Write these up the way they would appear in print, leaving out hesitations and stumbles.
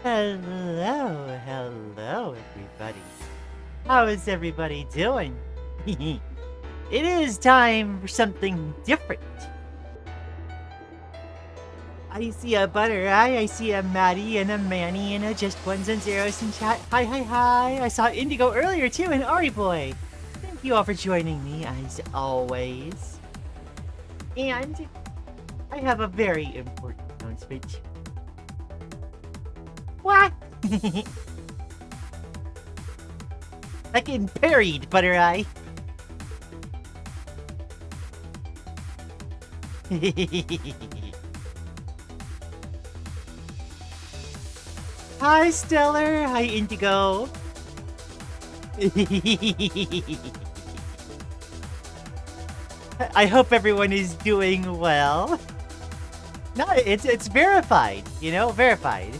Hello, everybody. How is everybody doing? It is time for something different. I see a Butter Eye, I see a Maddie, and a Manny, and a Just Ones and Zeros in chat. Hi. I saw Indigo earlier too, and Ari Boy. Thank you all for joining me, as always. And I have a very important announcement. What? I getting parried, Butter Eye. Hi, Stellar. Hi, Indigo. I hope everyone is doing well. No, it's verified. You know, verified.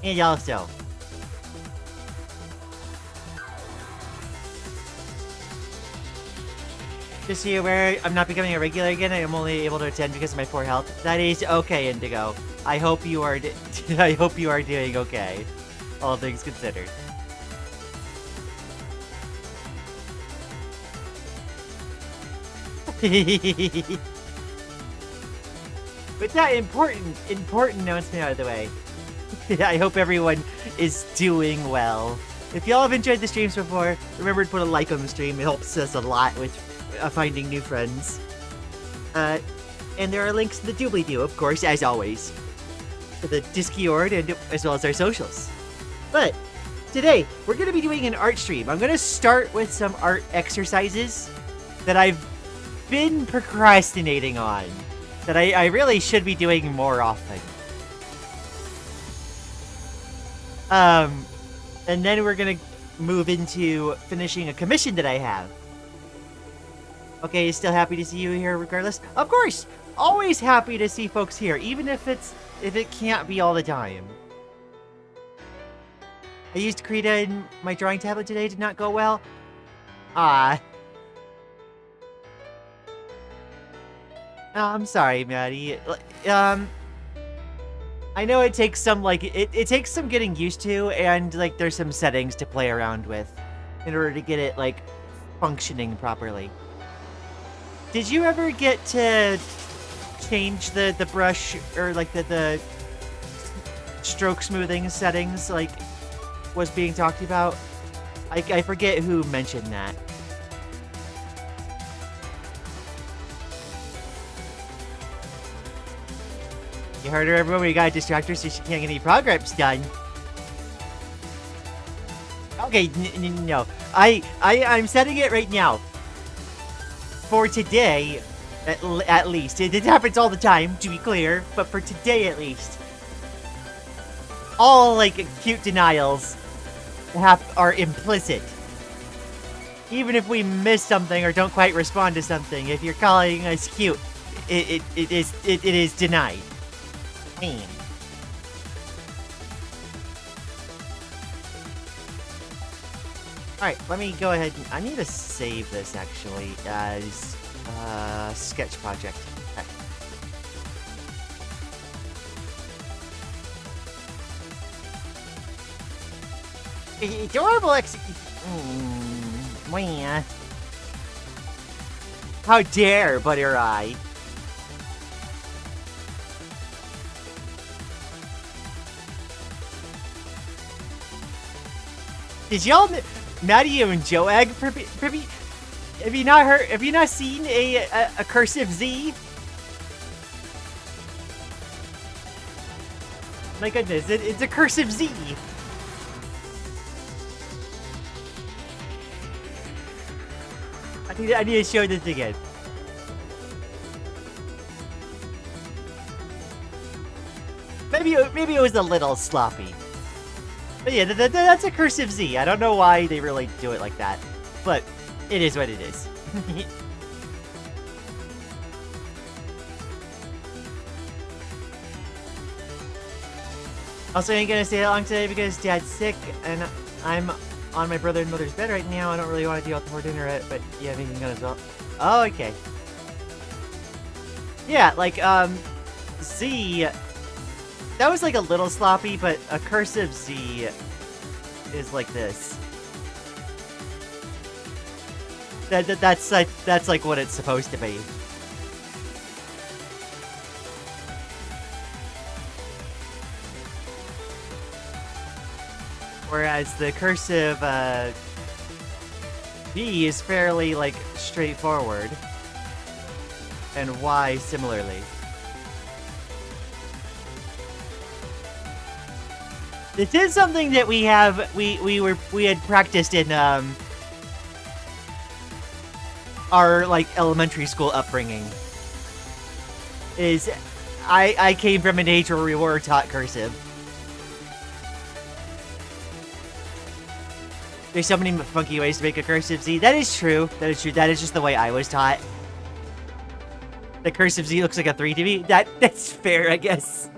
And also, just so you're aware, I'm not becoming a regular again. I am only able to attend because of my poor health. That is okay, Indigo. I hope you are. I hope you are doing okay. All things considered. With that important announcement out of the way, I hope everyone is doing well. If y'all have enjoyed the streams before, remember to put a like on the stream. It helps us a lot with finding new friends. And there are links to the doobly-doo, of course, as always, to the Discord and as well as our socials. But today, we're going to be doing an art stream. I'm going to start with some art exercises that I've been procrastinating on, that I really should be doing more often. And then we're gonna move into finishing a commission that I have. Okay, still happy to see you here regardless? Of course! Always happy to see folks here, even if it can't be all the time. I used Krita in my drawing tablet today, did not go well. I'm sorry, Maddie. I know it takes some, like, it takes some getting used to, and, like, there's some settings to play around with in order to get it, like, functioning properly. Did you ever get to change the brush, or, like, the stroke smoothing settings, like, was being talked about? I forget who mentioned that. You heard her, everyone. We gotta distract her so she can't get any progress done. Okay, no. I'm setting it right now. For today, at least. It happens all the time, to be clear, but for today at least. All, like, cute denials are implicit. Even if we miss something or don't quite respond to something, if you're calling us cute, it is denied. Alright, let me go ahead and... I need to save this, actually, as a sketch project. Okay. Adorable How dare, Butter Eye. Did y'all, Maddie and Joe Egg, have you not heard? Have you not seen a cursive Z? My goodness, it's a cursive Z. I need to show this again. Maybe it was a little sloppy. But yeah, that's a cursive Z. I don't know why they really do it like that, but it is what it is. Also, I ain't gonna stay that long today because Dad's sick, and I'm on my brother and mother's bed right now. I don't really want to deal with more dinner, but yeah, anything done as well. Oh, okay. Yeah, like, Z... That was, like, a little sloppy, but a cursive Z is like this. That's like what it's supposed to be. Whereas the cursive, B is fairly, like, straightforward. And Y similarly. This is something that we had practiced in, our, like, elementary school upbringing. I came from an age where we were taught cursive. There's so many funky ways to make a cursive Z. That is true. That is true. That is just the way I was taught. The cursive Z looks like a 3 to me. That's fair, I guess.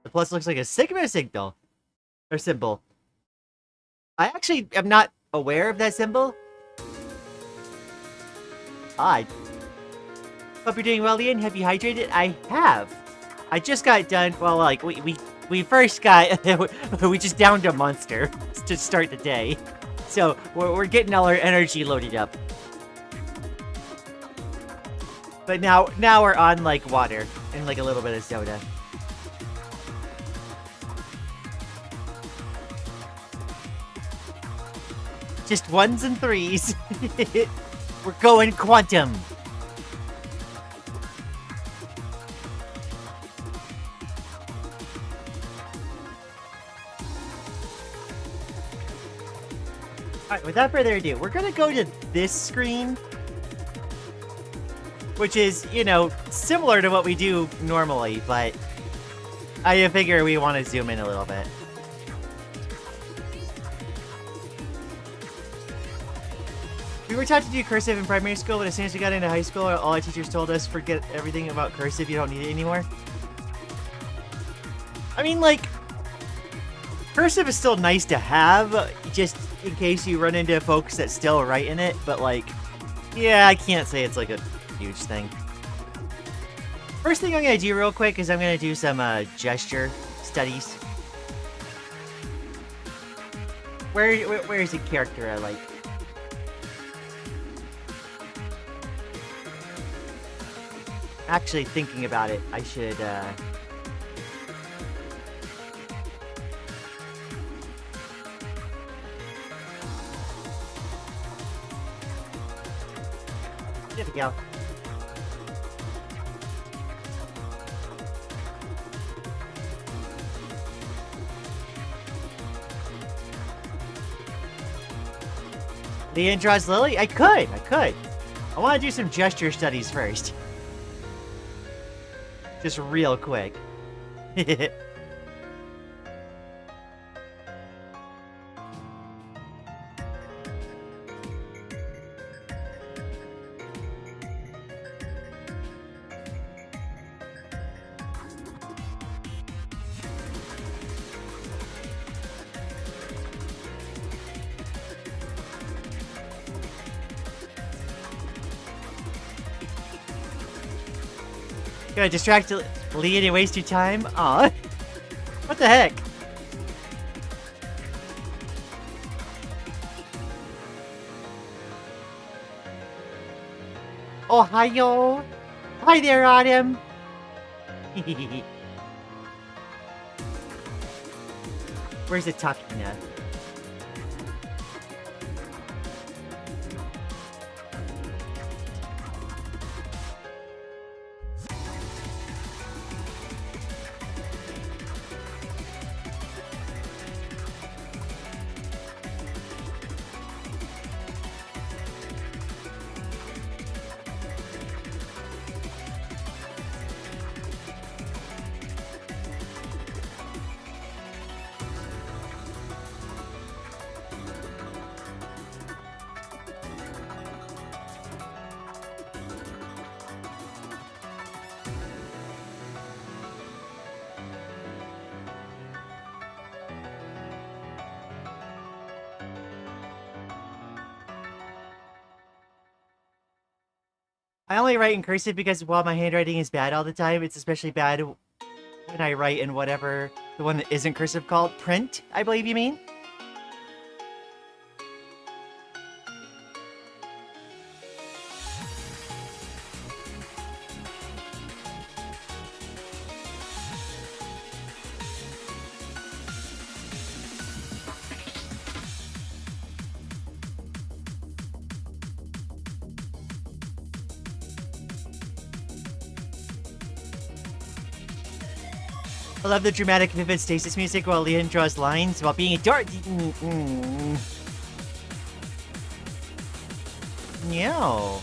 The plus looks like a Sigma signal. Or symbol. I actually am not aware of that symbol. Odd. Hope you're doing well, Lian. Have you hydrated? I have. I just got done. Well, like, we first got... we just downed a monster to start the day. So, we're getting all our energy loaded up. But now we're on, like, water. And, like, a little bit of soda. Just 1s and 3s. We're going quantum. Alright, without further ado, we're gonna go to this screen. Which is, you know, similar to what we do normally, but I figure we want to zoom in a little bit. We were taught to do cursive in primary school, but as soon as we got into high school, all our teachers told us, forget everything about cursive, you don't need it anymore. I mean, like, cursive is still nice to have, just in case you run into folks that still write in it, but, like, yeah, I can't say it's, like, a huge thing. First thing I'm gonna do real quick is I'm gonna do some, gesture studies. Where is the character I like? Actually thinking about it, I should, there we go. Lian draws Lily? I could. I want to do some gesture studies first. Just real quick. Gonna distract Lian and waste your time? Aw. What the heck? Ohio! Hi there, Autumn! Where's the Takina? I only write in cursive because while my handwriting is bad all the time, it's especially bad when I write in whatever the one that isn't cursive called print, I believe you mean. I love the dramatic, vivid stasis music while Lian draws lines while being a dart. No.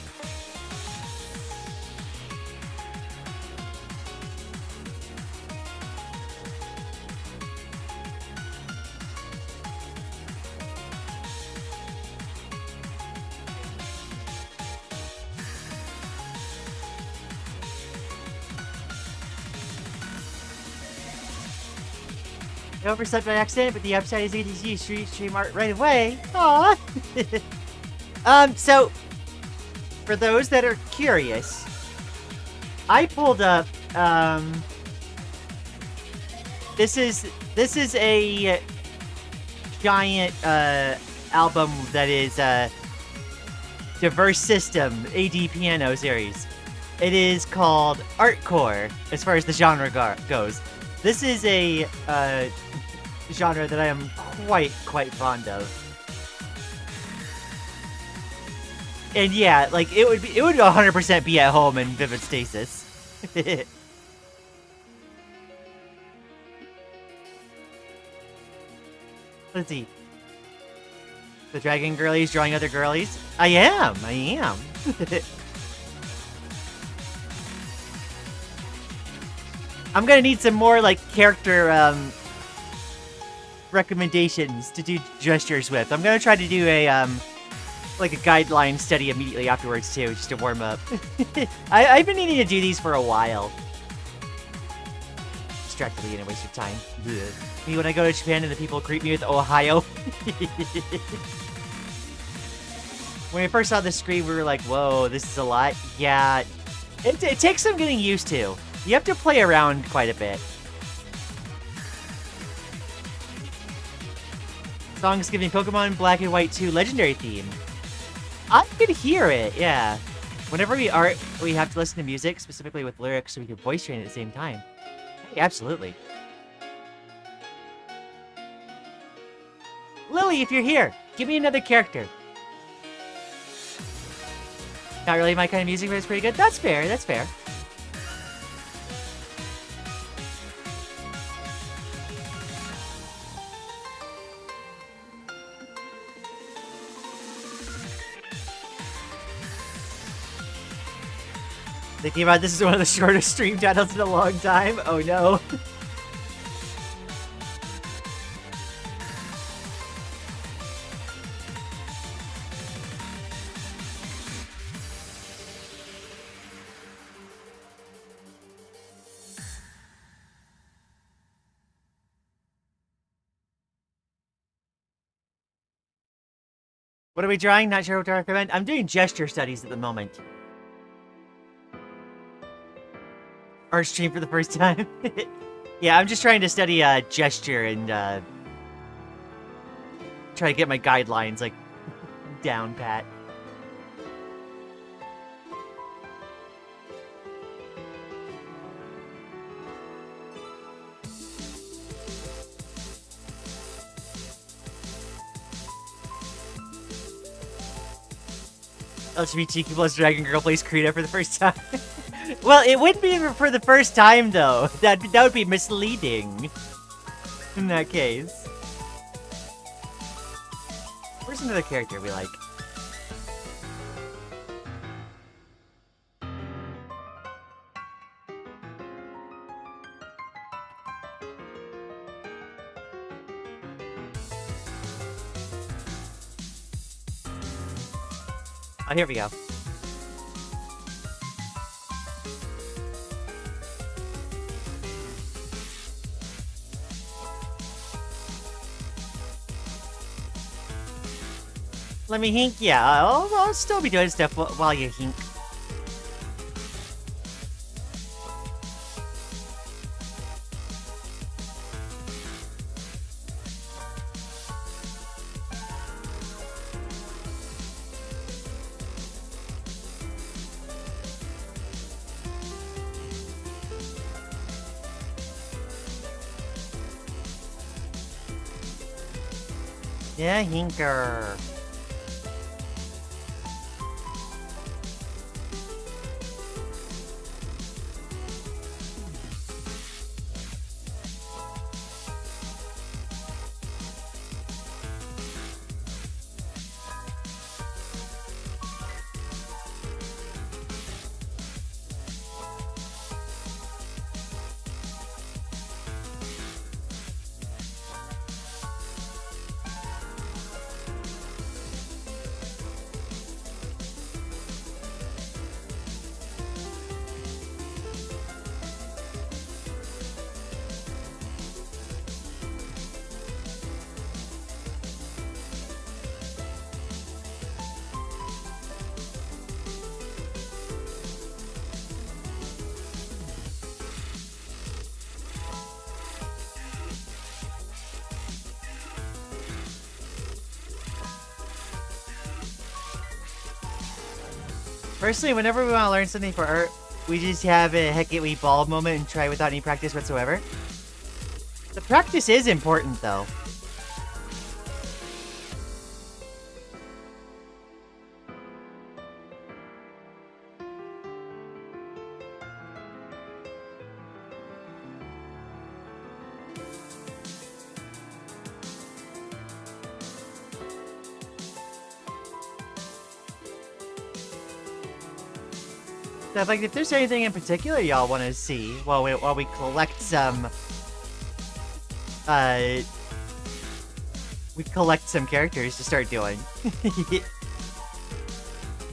I overslept by accident, but the upside is ADC stream art right away. Aww. So for those that are curious, I pulled up this is a giant album that is Diverse System AD Piano series. It is called Artcore as far as the genre goes. This is a genre that I am quite fond of. And yeah, like it would 100% be at home in Vivid Stasis. Let's see. The Dragon Girlies drawing other girlies? I am. I'm gonna need some more, like, character, recommendations to do gestures with. I'm gonna try to do a, like a guideline study immediately afterwards, too, just to warm up. I've been needing to do these for a while. Distractedly and a waste of time. Ugh. Me when I go to Japan and the people greet me with Ohio. When we first saw the screen, we were like, whoa, this is a lot. Yeah, it takes some getting used to. You have to play around quite a bit. Songs giving Pokemon Black and White 2 legendary theme. I could hear it, yeah. Whenever we have to listen to music, specifically with lyrics, so we can voice train at the same time. Hey, absolutely. Lily, if you're here, give me another character. Not really my kind of music, but it's pretty good. That's fair, that's fair. Thinking about this is one of the shortest stream channels in a long time. Oh no. What are we drawing? Not sure what to recommend. I'm doing gesture studies at the moment. Art stream for the first time. Yeah, I'm just trying to study gesture and try to get my guidelines like down pat. LGBTQ plus Dragon Girl plays Krita for the first time. Well, it wouldn't be for the first time, though. That would be misleading. In that case. Where's another character we like? Oh, here we go. Let me hink? Yeah, I'll still be doing stuff while you hink. Yeah, Hinker. Personally, whenever we want to learn something for art, we just have a heck it we ball moment and try without any practice whatsoever. The practice is important, though. So, like, if there's anything in particular y'all want to see while we collect some, we collect some characters to start doing.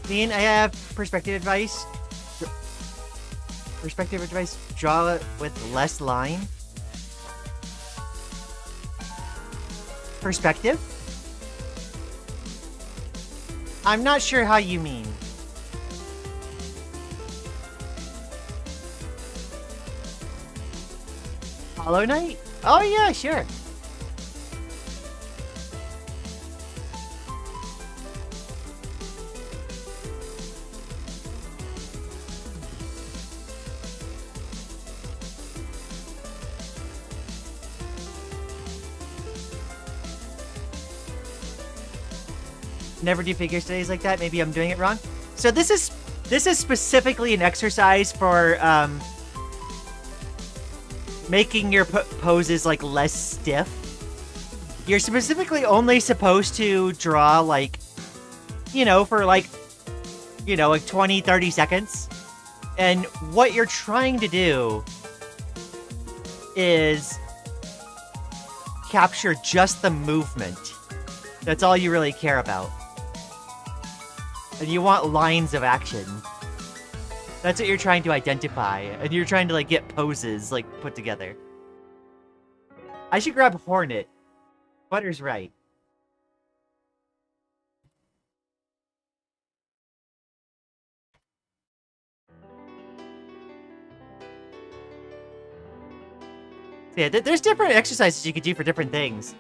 Lian, I have perspective advice. Perspective advice: draw it with less line. Perspective? I'm not sure how you mean. Hollow Knight? Oh yeah, sure. Never do figure studies like that. Maybe I'm doing it wrong. So this is specifically an exercise for making your poses like less stiff. You're specifically only supposed to draw like, for like 20, 30 seconds. And what you're trying to do is capture just the movement. That's all you really care about. And you want lines of action. That's what you're trying to identify, and you're trying to, like, get poses, like, put together. I should grab Hornet. Butter's right. So yeah, there's different exercises you could do for different things.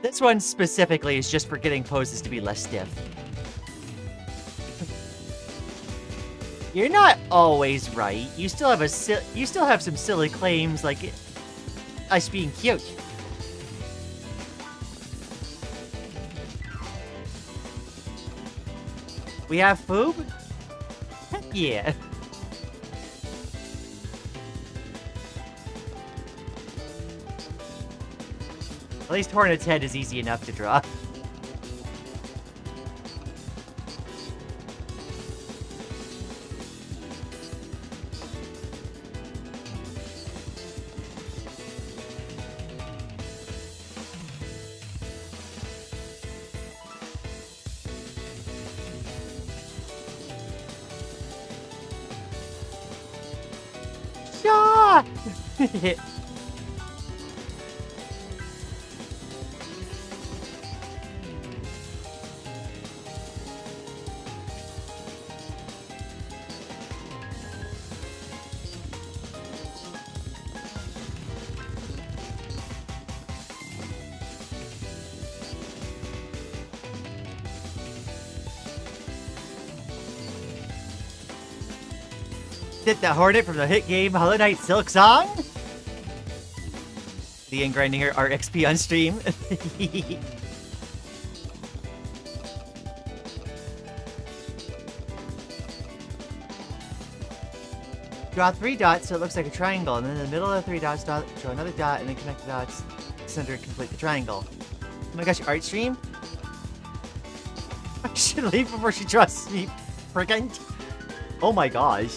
This one specifically is just for getting poses to be less stiff. You're not always right. You still have some silly claims like us being cute. We have Foob? Heck yeah. At least Hornet's head is easy enough to draw. Yeah! Did the Hornet from the hit game Hollow Knight Silk Song? Lian grinding her RXP on stream. Draw 3 dots so it looks like a triangle, and then in the middle of the 3 dots, draw another dot, and then connect the dots, center, complete the triangle. Oh my gosh, art stream? I should leave before she draws me, friggin'. Oh my gosh.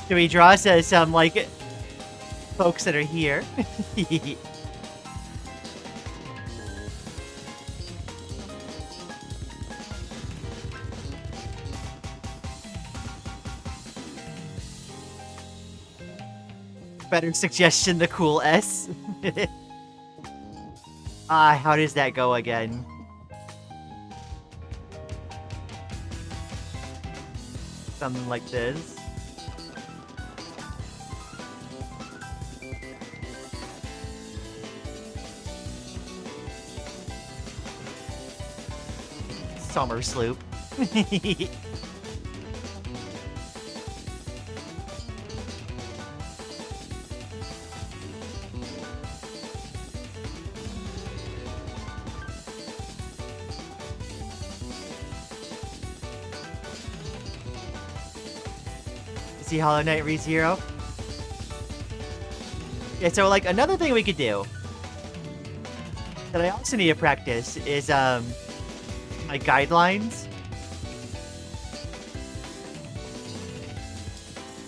Do we draw some, like, folks that are here? Better suggestion, the cool S. How does that go again? Something like this. Summer sloop. See Hollow Knight ReZero? Yeah, so like another thing we could do that I also need to practice is my guidelines.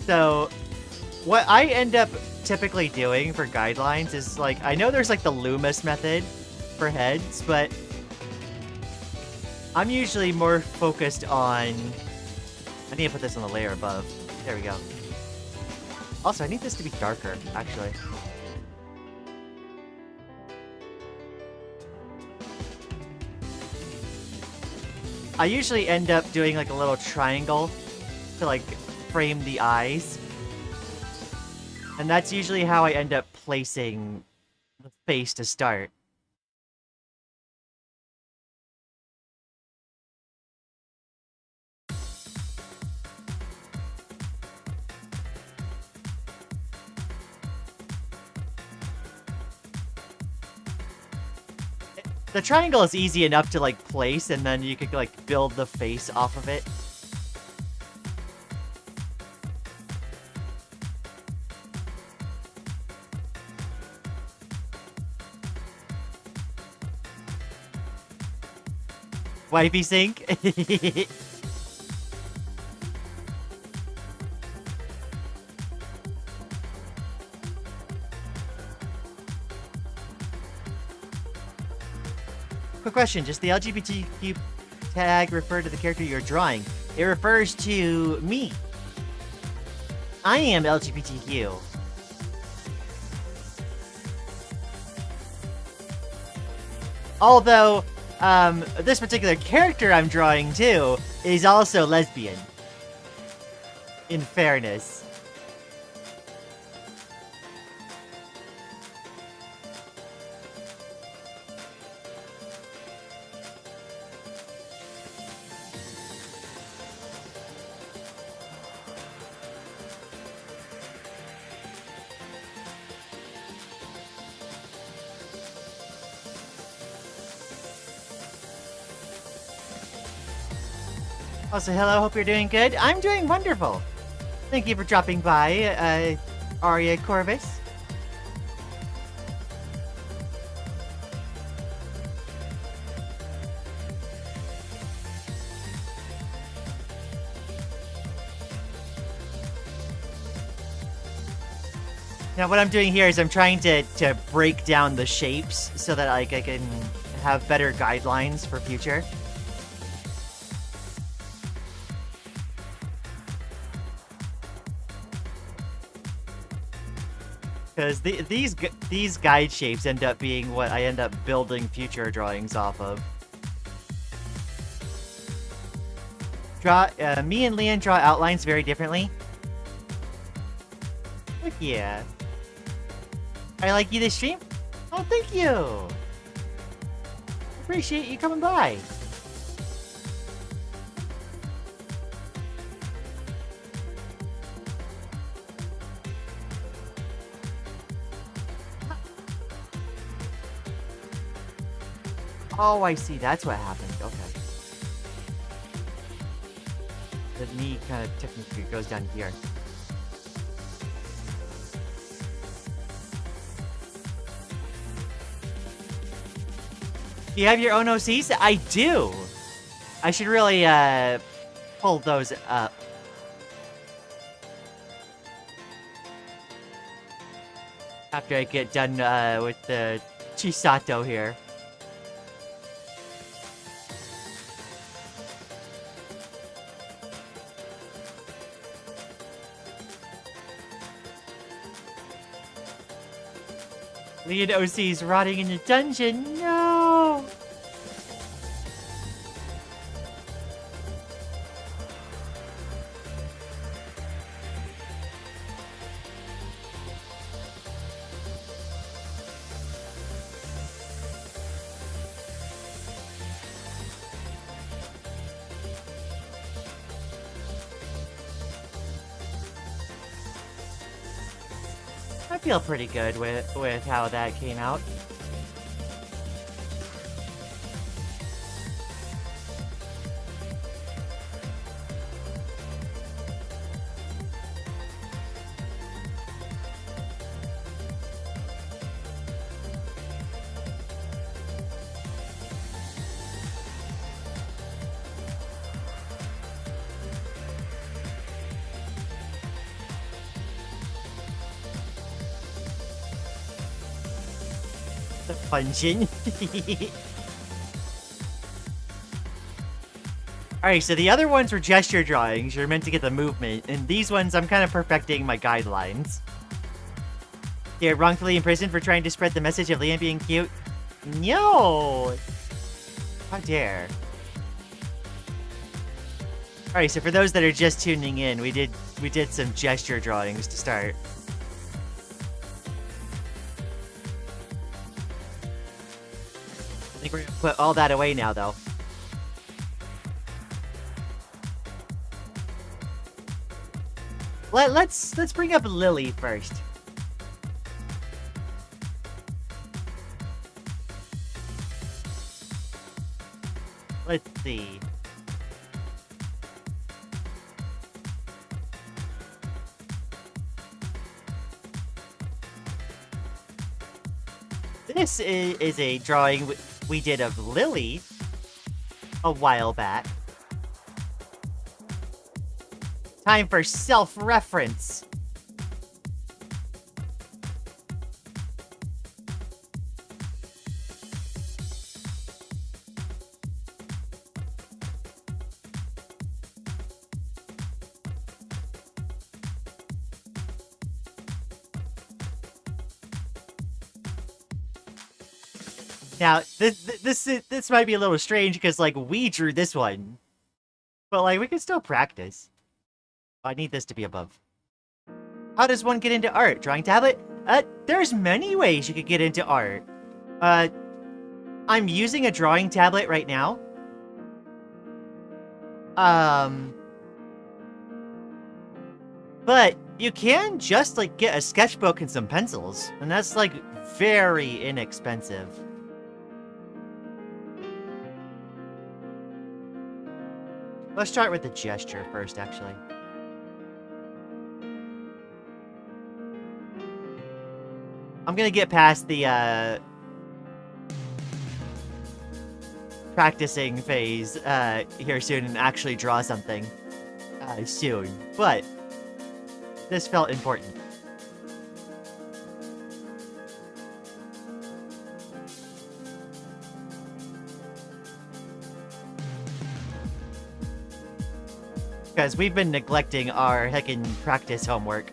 So what I end up typically doing for guidelines is like, I know there's like the Loomis method for heads, but I'm usually more focused on, I need to put this on the layer above. There we go. Also, I need this to be darker, actually. I usually end up doing like a little triangle to like frame the eyes. And that's usually how I end up placing the face to start. The triangle is easy enough to like place, and then you could like build the face off of it. Wifey sync. Quick question, does the LGBTQ tag refer to the character you're drawing? It refers to me. I am LGBTQ. Although, this particular character I'm drawing too is also lesbian. In fairness. Also, hello, hope you're doing good. I'm doing wonderful. Thank you for dropping by, Arya Corvus. Now, what I'm doing here is I'm trying to break down the shapes so that like, I can have better guidelines for future. Because these guide shapes end up being what I end up building future drawings off of. Me and Lian draw outlines very differently. you. I like you this stream? Oh, thank you. Appreciate you coming by. Oh, I see. That's what happened. Okay. The knee kind of technically goes down here. Do you have your own OCs? I do. I should really pull those up. After I get done with the Chisato here. Lian OC's rotting in the dungeon. No! I feel pretty good with how that came out. Punching. Alright, so the other ones were gesture drawings. You're meant to get the movement. And these ones, I'm kind of perfecting my guidelines. You're wrongfully imprisoned for trying to spread the message of Lian being cute. No! How dare. Alright, so for those that are just tuning in, we did some gesture drawings to start. I think we're gonna put all that away now, though. Let's bring up Lily first. Let's see. This is a drawing we did of Lily a while back. Time for self-reference. Now, this might be a little strange because, like, we drew this one. But, like, we can still practice. I need this to be above. How does one get into art? Drawing tablet? There's many ways you could get into art. I'm using a drawing tablet right now. But you can just, like, get a sketchbook and some pencils. And that's, like, very inexpensive. Let's start with the gesture first, actually. I'm gonna get past the, practicing phase, here soon and actually draw something, soon. But, this felt important. Because we've been neglecting our heckin' practice homework.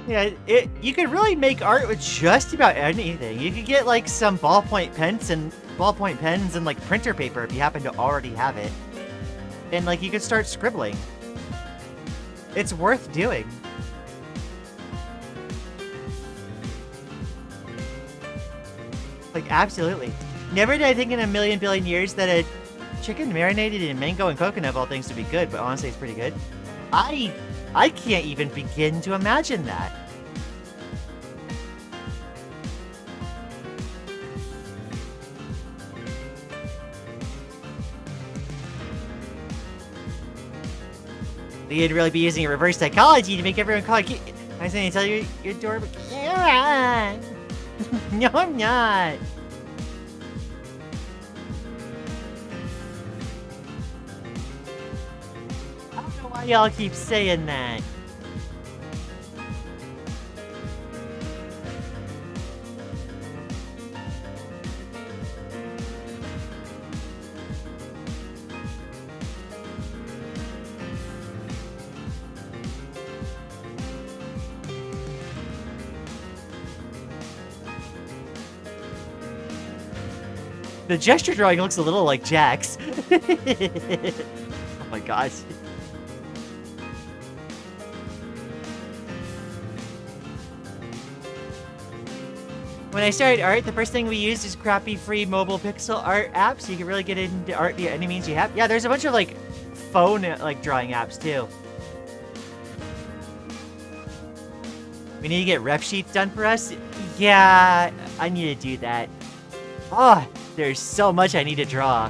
Yeah, you could really make art with just about anything. You could get like some ballpoint pens and like printer paper if you happen to already have it. And like you could start scribbling. It's worth doing. Like absolutely. Never did I think in a million billion years that a chicken marinated in mango and coconut of all things would be good, but honestly it's pretty good. I can't even begin to imagine that. You'd really be using reverse psychology to make everyone call you. I'm saying, tell you you're adorable. No, I'm not. I don't know why y'all keep saying that. The gesture drawing looks a little like Jack's. Oh my gosh. When I started art, the first thing we used is crappy free mobile pixel art apps. So you can really get into art via any means you have. Yeah, there's a bunch of like phone like drawing apps too. We need to get ref sheets done for us. Yeah, I need to do that. Oh, there's so much I need to draw.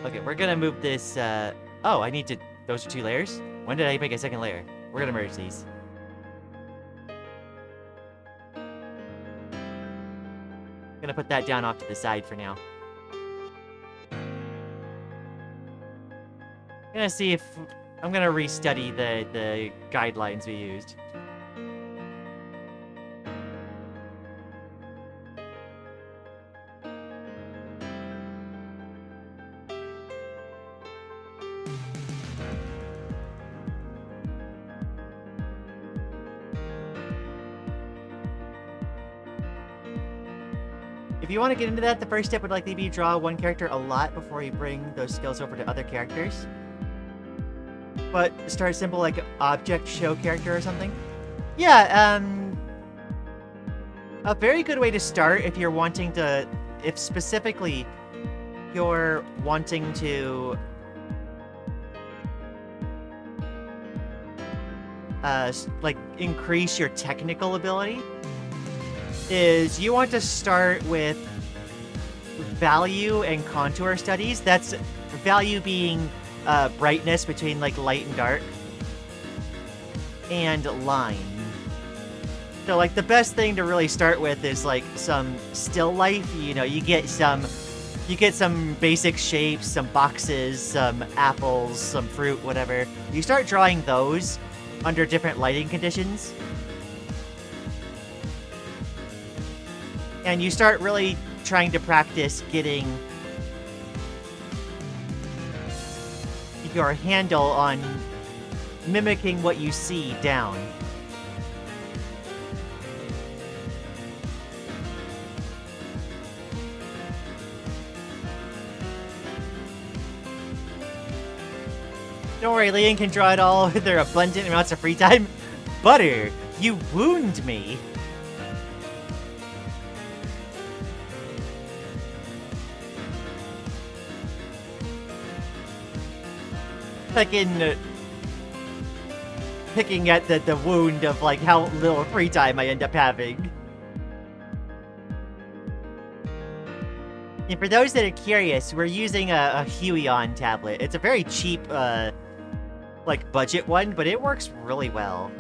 Okay, we're gonna move this, oh, I need to, those are 2 layers? When did I make a second layer? We're gonna merge these. Gonna put that down off to the side for now. Gonna see if, I'm gonna restudy the guidelines we used. If you want to get into that, the first step would likely be draw one character a lot before you bring those skills over to other characters. But start simple, like object show character or something. Yeah, a very good way to start if you're wanting to, if specifically you're wanting to like increase your technical ability, is you want to start with value and contour studies. That's value being brightness between like light and dark, and line. So like the best thing to really start with is like some still life. You know, you get some basic shapes, some boxes, some apples, some fruit, whatever. You start drawing those under different lighting conditions. And you start really trying to practice getting your handle on mimicking what you see down. Don't worry, Lian can draw it all with their abundant amounts of free time. Butter, you wound me. Picking at the wound of like how little free time I end up having. And for those that are curious, we're using a Huion tablet. It's a very cheap, like budget one, but it works really well.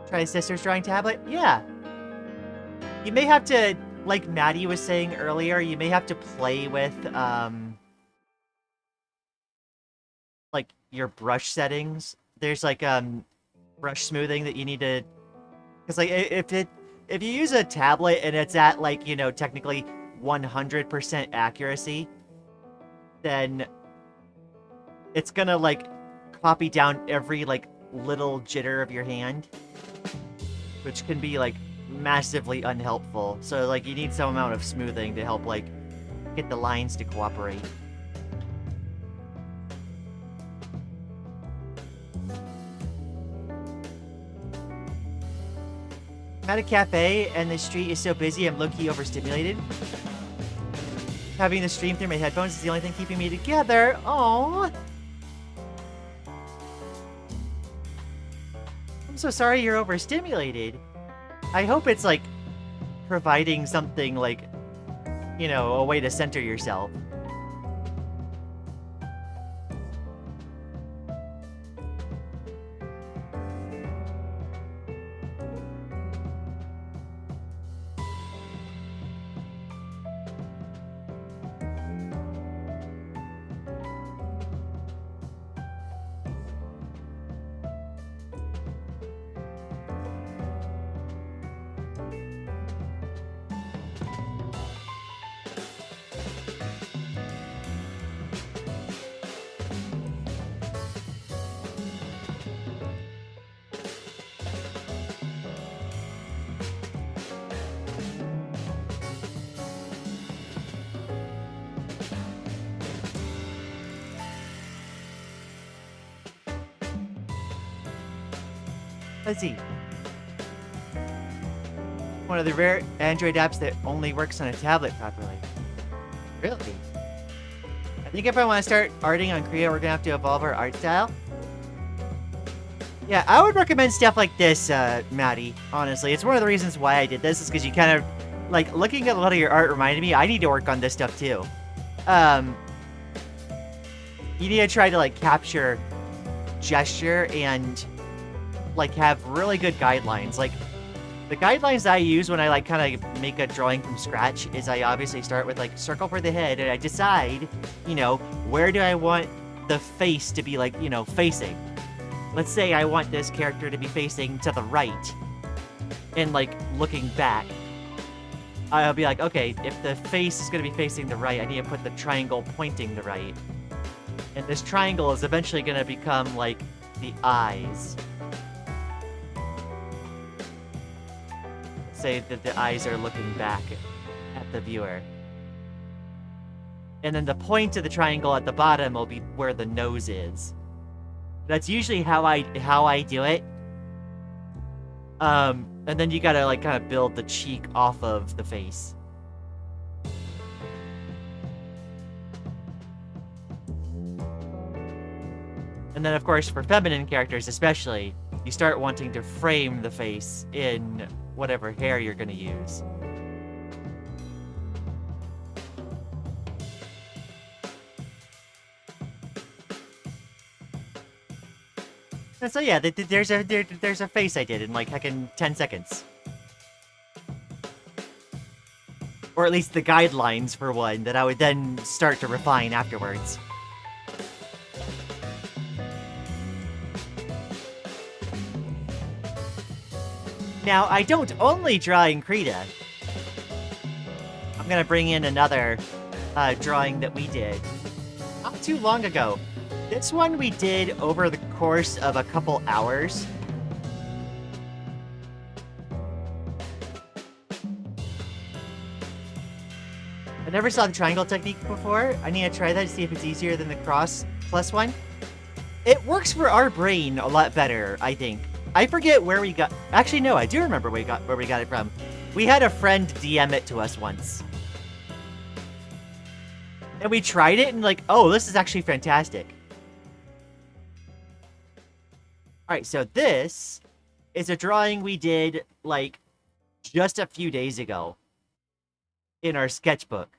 Try Sister's drawing tablet? Yeah. You may have to, like Maddie was saying earlier, you may have to play with, like, your brush settings. there's like brush smoothing that you need to, because like if you use a tablet and it's at like, you know, technically 100% accuracy, then it's gonna like copy down every like little jitter of your hand, which can be like massively unhelpful. So like you need some amount of smoothing to help like get the lines to cooperate. I'm at a cafe and the street is so busy I'm low-key overstimulated. Having the stream through my headphones is the only thing keeping me together. Aww. I'm so sorry you're overstimulated. I hope it's like providing something like, you know, a way to center yourself. Let's see. One of the rare Android apps that only works on a tablet properly. Really? I think if I want to start arting on Krita, we're gonna have to evolve our art style. Yeah, I would recommend stuff like this, Maddie, honestly. It's one of the reasons why I did this, is because you kind of, like, looking at a lot of your art reminded me, I need to work on this stuff too. You need to try to, like, capture gesture and like have really good guidelines. Like the guidelines I use when I like kind of make a drawing from scratch is I obviously start with like circle for the head and I decide, you know, where do I want the face to be, like, you know, facing. Let's say I want this character to be facing to the right and like looking back. I'll be like, okay, if the face is going to be facing the right, I need to put the triangle pointing the right. And this triangle is eventually going to become like the eyes. Say that the eyes are looking back at the viewer. And then the point of the triangle at the bottom will be where the nose is. That's usually how I do it. And then you gotta like kind of build the cheek off of the face. And then of course for feminine characters especially, you start wanting to frame the face in whatever hair you're gonna use. And so yeah, there's a face I did in like heckin' 10 seconds. Or at least the guidelines for one that I would then start to refine afterwards. Now, I don't only draw in Krita. I'm gonna bring in another drawing that we did not too long ago. This one we did over the course of a couple hours. I never saw the triangle technique before. I need to try that to see if it's easier than the cross plus one. It works for our brain a lot better, I think. I forget where we got... Actually, no, I do remember where we got it from. We had a friend DM it to us once. And we tried it and like, oh, this is actually fantastic. Alright, so this is a drawing we did, like, just a few days ago in our sketchbook.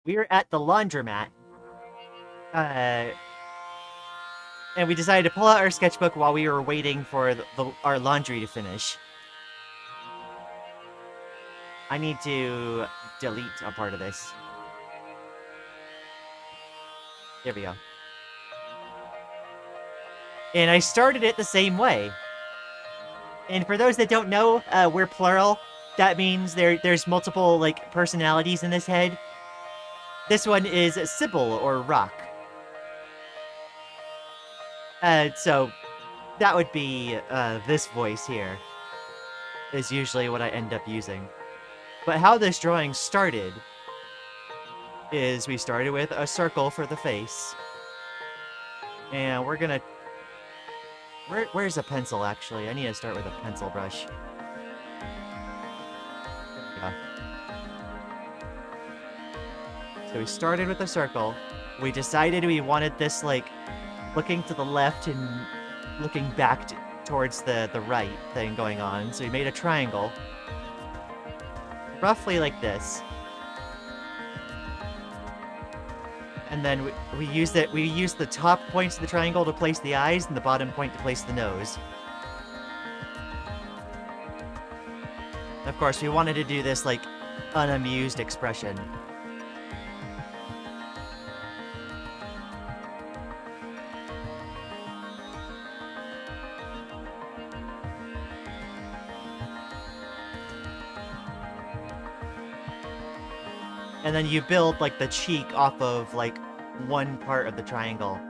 We were at the laundromat. And we decided to pull out our sketchbook while we were waiting for our laundry to finish. I need to delete a part of this. There we go. And I started it the same way. And for those that don't know, we're plural. That means there's multiple, like, personalities in this head. This one is Sybil, or Rock. So that would be, this voice here, is usually what I end up using. But how this drawing started is we started with a circle for the face. And we're gonna... Where's a pencil, actually? I need to start with a pencil brush. There we go. So we started with a circle. We decided we wanted this, like, looking to the left and looking back towards the right thing going on. So we made a triangle. Roughly like this. And then we used the top points of the triangle to place the eyes and the bottom point to place the nose. Of course, we wanted to do this, like, unamused expression. And then you build, like, the cheek off of, like, one part of the triangle.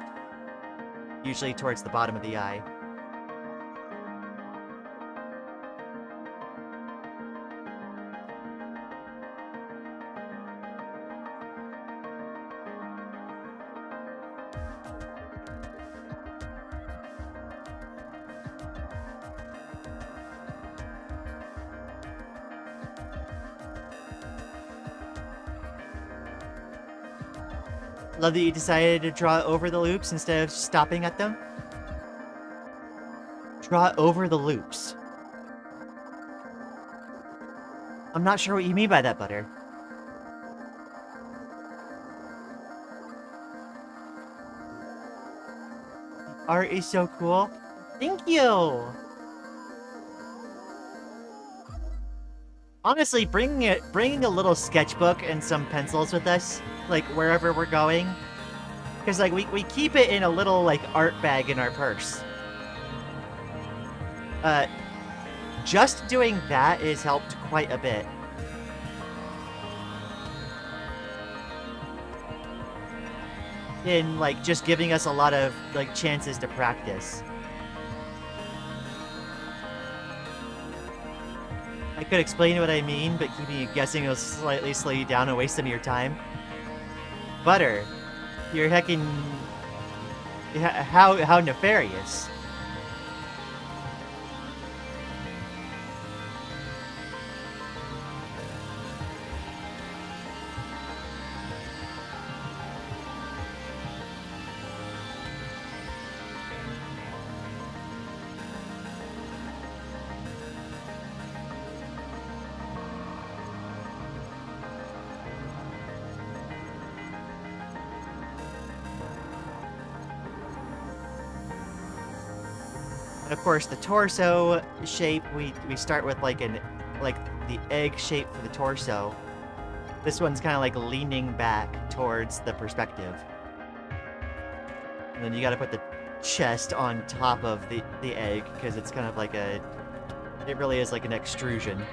Usually towards the bottom of the eye. Love that you decided to draw over the loops instead of stopping at them. Draw over the loops. I'm not sure what you mean by that, Butter. Art is so cool. Thank you! Honestly, bringing a little sketchbook and some pencils with us, like, wherever we're going. Because, like, we keep it in a little, like, art bag in our purse. Just doing that has helped quite a bit. In, like, just giving us a lot of, like, chances to practice. I could explain what I mean, but keeping you guessing will slightly slow you down and waste some of your time. Butter, you're heckin'... How nefarious. Of course, the torso shape, we start with like the egg shape for the torso. This one's kind of like leaning back towards the perspective. And then you gotta put the chest on top of the egg, because it's kind of like it really is like an extrusion.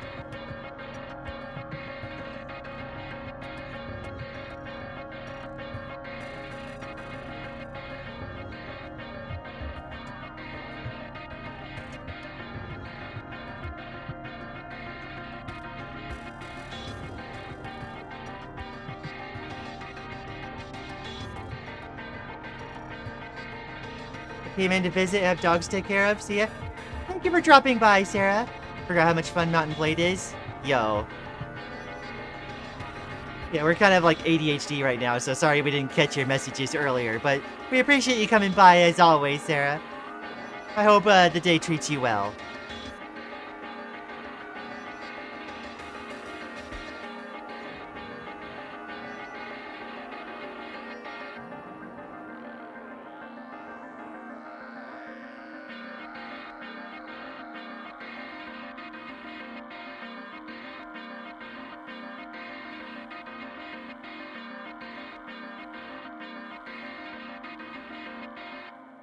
Came in to visit, have dogs to take care of. See ya. Thank you for dropping by, Sarah. Forgot how much fun Mountain Blade is. Yo. Yeah, we're kind of like ADHD right now, so sorry we didn't catch your messages earlier, but we appreciate you coming by as always, Sarah. I hope the day treats you well.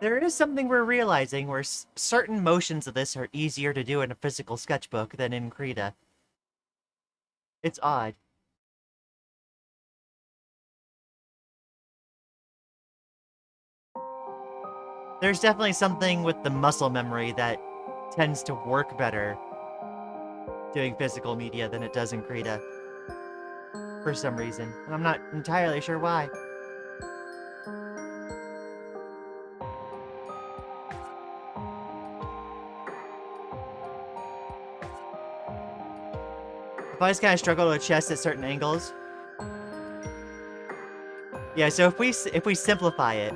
There is something we're realizing where certain motions of this are easier to do in a physical sketchbook than in Krita. It's odd. There's definitely something with the muscle memory that tends to work better doing physical media than it does in Krita. For some reason. And I'm not entirely sure why. If I just kind of struggle with chest at certain angles. Yeah, so if we simplify it,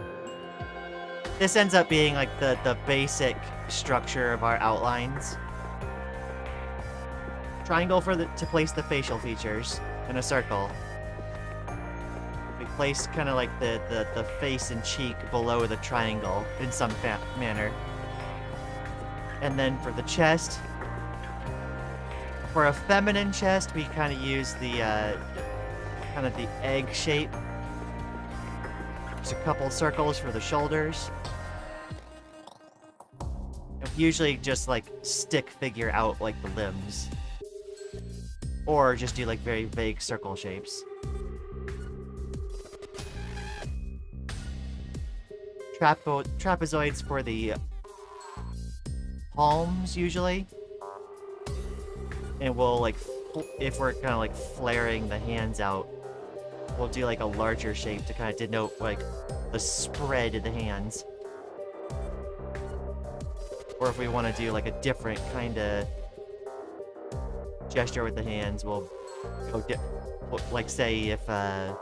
this ends up being like the basic structure of our outlines. Triangle to place the facial features, and a circle. We place kind of like the face and cheek below the triangle in some manner. And then for the chest, for a feminine chest, we kind of use the kind of the egg shape. There's a couple circles for the shoulders. And usually just like stick figure out like the limbs. Or just do like very vague circle shapes. Trapezoids for the palms usually. And we'll like, if we're kind of like flaring the hands out, we'll do like a larger shape to kind of denote like the spread of the hands. Or if we want to do like a different kind of gesture with the hands, we'll go like say if I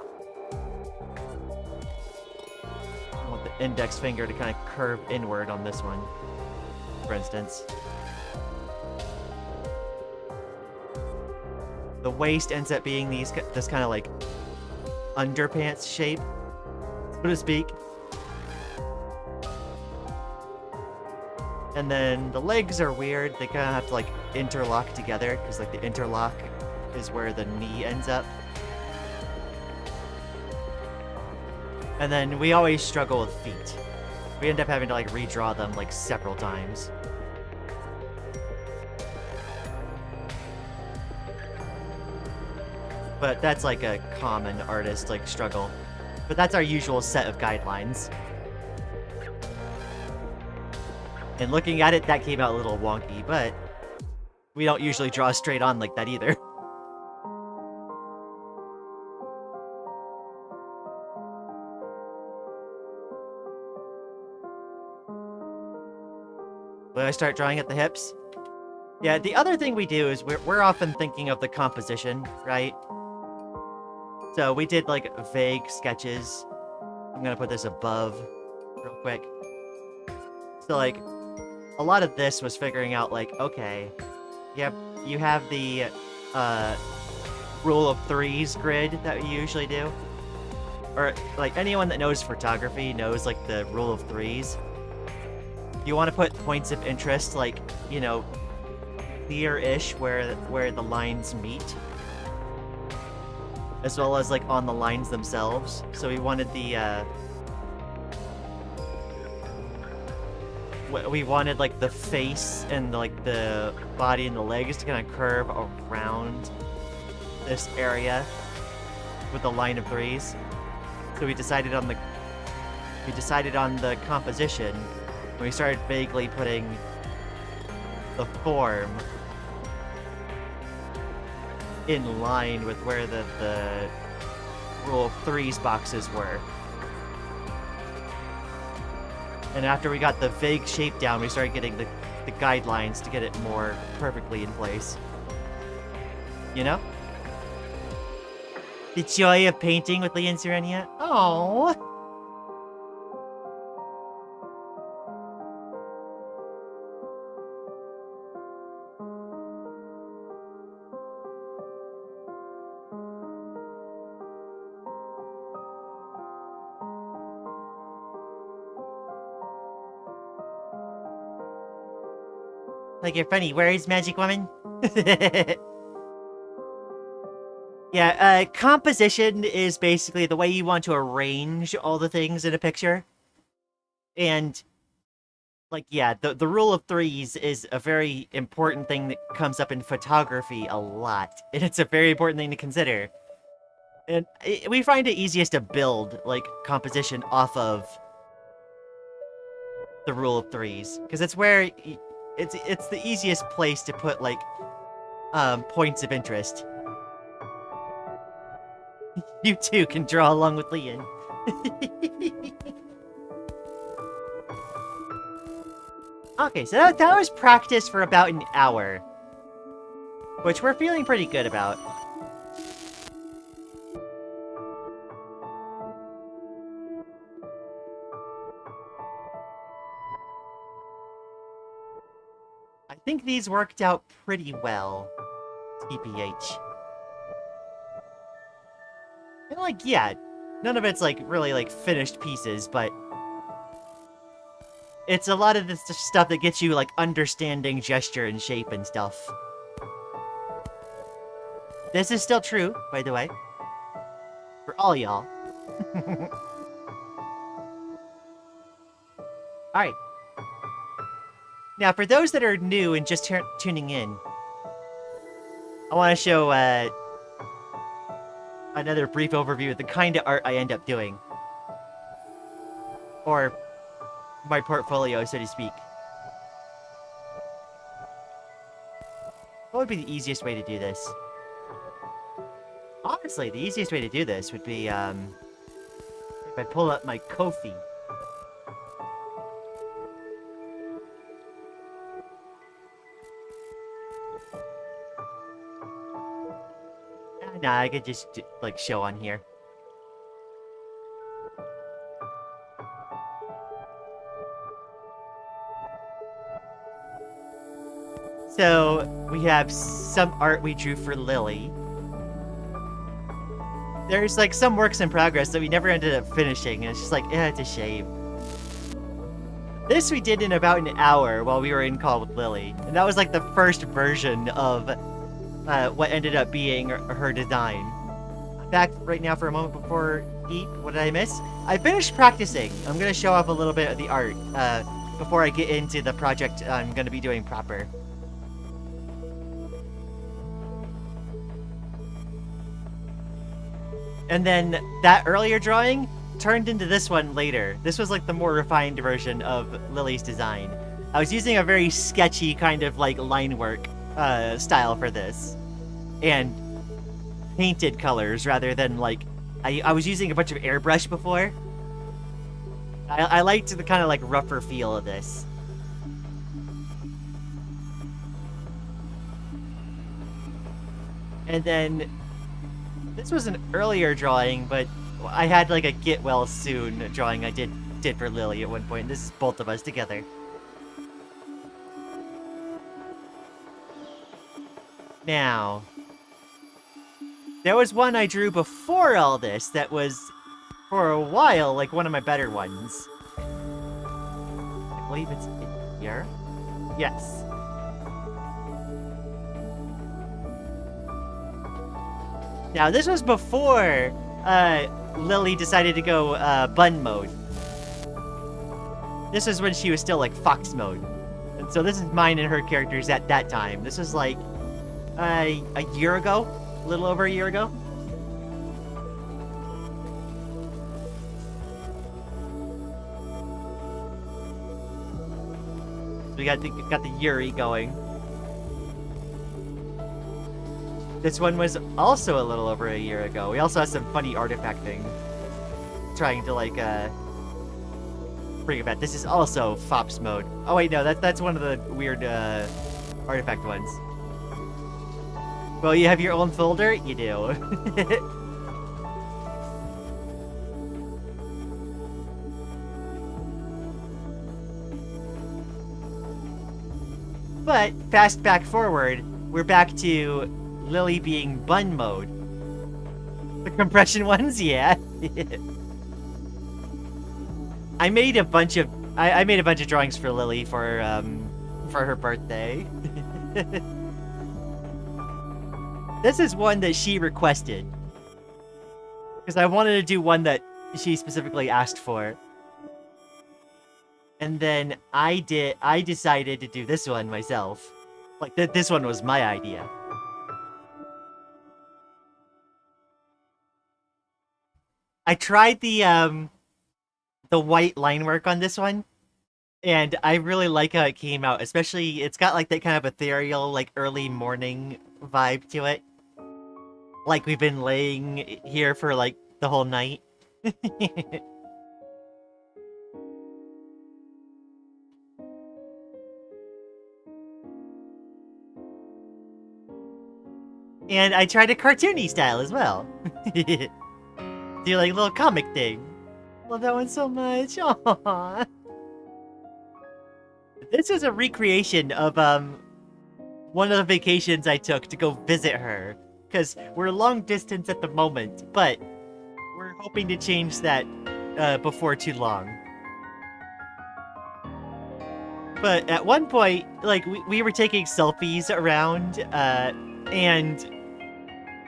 want the index finger to kind of curve inward on this one, for instance. The waist ends up being this kind of like underpants shape, so to speak. And then the legs are weird. They kind of have to like interlock together because like the interlock is where the knee ends up. And then we always struggle with feet. We end up having to like redraw them like several times. But that's like a common artist like struggle. But that's our usual set of guidelines. And looking at it, that came out a little wonky, but we don't usually draw straight on like that either. When I start drawing at the hips. Yeah, the other thing we do is we're often thinking of the composition, right? So we did like vague sketches. I'm gonna put this above real quick. So like, a lot of this was figuring out like, okay, you have the rule of threes grid that we usually do. Or like anyone that knows photography knows like the rule of threes. You want to put points of interest like, you know, clear-ish where the lines meet. As well as like on the lines themselves. So we wanted the we wanted like the face and like the body and the legs to kind of curve around this area with the line of threes. So we decided on the composition. And we started vaguely putting the form in line with where the rule of threes boxes were. And after we got the vague shape down, we started getting the guidelines to get it more perfectly in place. You know? The joy of painting with Lian and Sirenia. Oh. Like you're funny. Where is Magic Woman? Yeah, composition is basically the way you want to arrange all the things in a picture. And Like, yeah, the rule of threes is a very important thing that comes up in photography a lot. And it's a very important thing to consider. And we find it easiest to build, like, composition off of the rule of threes. Because it's where, it's the easiest place to put, like, points of interest. You too can draw along with Lian. Okay, so that was practice for about an hour. Which we're feeling pretty good about. I think these worked out pretty well. TPH. And like, yeah, none of it's like really like finished pieces, but it's a lot of this stuff that gets you, like, understanding gesture and shape and stuff. This is still true, by the way. For all y'all. Alright. Now, for those that are new and just tuning in, I want to show another brief overview of the kind of art I end up doing. Or my portfolio, so to speak. What would be the easiest way to do this? Honestly, the easiest way to do this would be, if I pull up my Ko-fi. Nah, I could just, like, show on here. So, we have some art we drew for Lily. There's, like, some works in progress that we never ended up finishing, and it's just like, it's a shame. This we did in about an hour while we were in call with Lily, and that was, like, the first version of what ended up being her design. Back right now for a moment before eat. What did I miss? I finished practicing. I'm gonna show off a little bit of the art before I get into the project I'm gonna be doing proper. And then that earlier drawing turned into this one later. This was like the more refined version of Lily's design. I was using a very sketchy kind of like line work style for this. And painted colors rather than like... I was using a bunch of airbrush before. I liked the kind of like rougher feel of this. And then this was an earlier drawing, but I had like a get well soon drawing I did for Lily at one point. This is both of us together. Now, there was one I drew before all this that was, for a while, like one of my better ones. I believe it's here. Yes. Now, this was before Lily decided to go bun mode. This is when she was still like fox mode. And so this is mine and her characters at that time. This was like a year ago, a little over a year ago. So we got the Yuri going. This one was also a little over a year ago. We also had some funny artifact thing. Trying to like bring it back. This is also Fops mode. Oh wait, no, that's one of the weird artifact ones. Well, you have your own folder? You do. But, fast back forward, we're back to Lily being bun mode. The compression ones? Yeah. I made a bunch of drawings for Lily for her birthday. This is one that she requested. Because I wanted to do one that she specifically asked for. And then I decided to do this one myself. Like, this one was my idea. I tried the white line work on this one, and I really like how it came out. Especially, it's got like that kind of ethereal, like early morning vibe to it. Like we've been laying here for like the whole night. And I tried a cartoony style as well. Do like a little comic thing. Love that one so much. Aww. This is a recreation of one of the vacations I took to go visit her. Because we're long distance at the moment, but we're hoping to change that before too long. But at one point, like, we were taking selfies around, and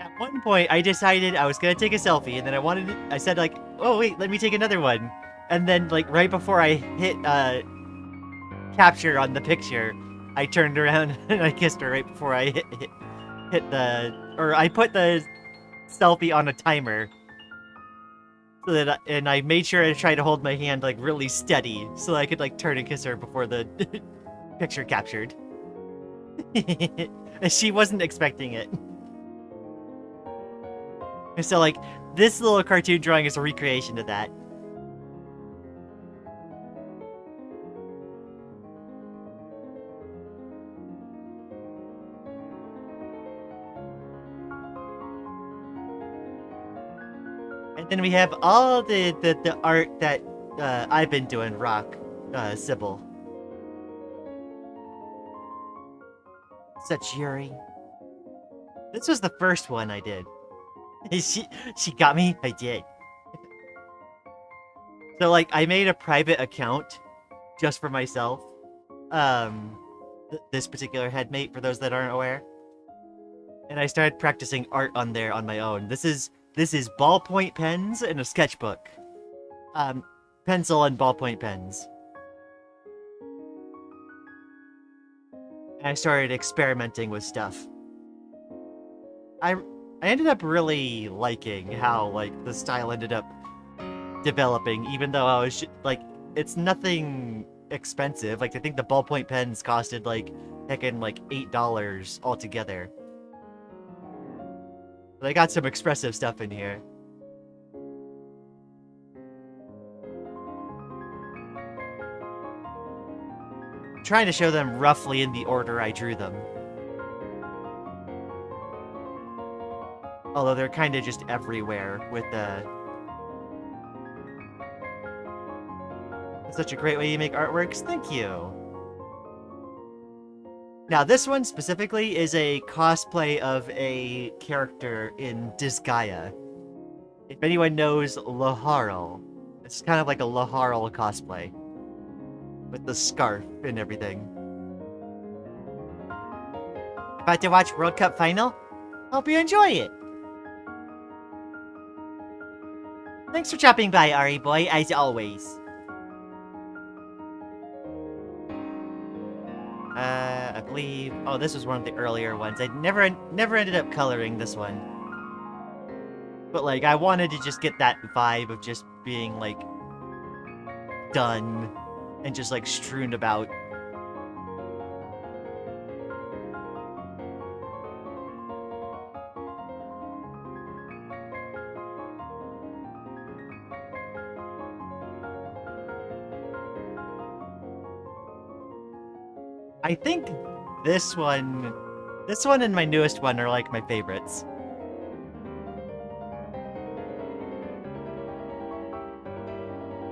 at one point I decided I was gonna take a selfie, and then I said like, oh wait, let me take another one. And then like right before I hit capture on the picture, I turned around and I kissed her right before I I put the selfie on a timer. So that and I made sure I tried to hold my hand like really steady so I could like turn and kiss her before the picture captured. She wasn't expecting it. And so like this little cartoon drawing is a recreation of that. And then we have all the art that I've been doing, Rock, Sybil. Such Yuri. This was the first one I did. She got me? I did. So like I made a private account just for myself. This particular headmate, for those that aren't aware. And I started practicing art on there on my own. This is ballpoint pens and a sketchbook. Pencil and ballpoint pens. And I started experimenting with stuff. I ended up really liking how like the style ended up developing, even though I was like, it's nothing expensive. Like I think the ballpoint pens costed like heckin' like $8 altogether. But I got some expressive stuff in here. I'm trying to show them roughly in the order I drew them. Although they're kind of just everywhere with the... It's such a great way you make artworks. Thank you. Now, this one specifically is a cosplay of a character in Disgaea. If anyone knows Laharl, it's kind of like a Laharl cosplay. With the scarf and everything. About to watch World Cup final? Hope you enjoy it! Thanks for dropping by, Ari boy, as always. I believe... Oh, this was one of the earlier ones. I never ended up coloring this one. But, like, I wanted to just get that vibe of just being, like, done and just, like, strewn about. I think this one and my newest one are like my favorites.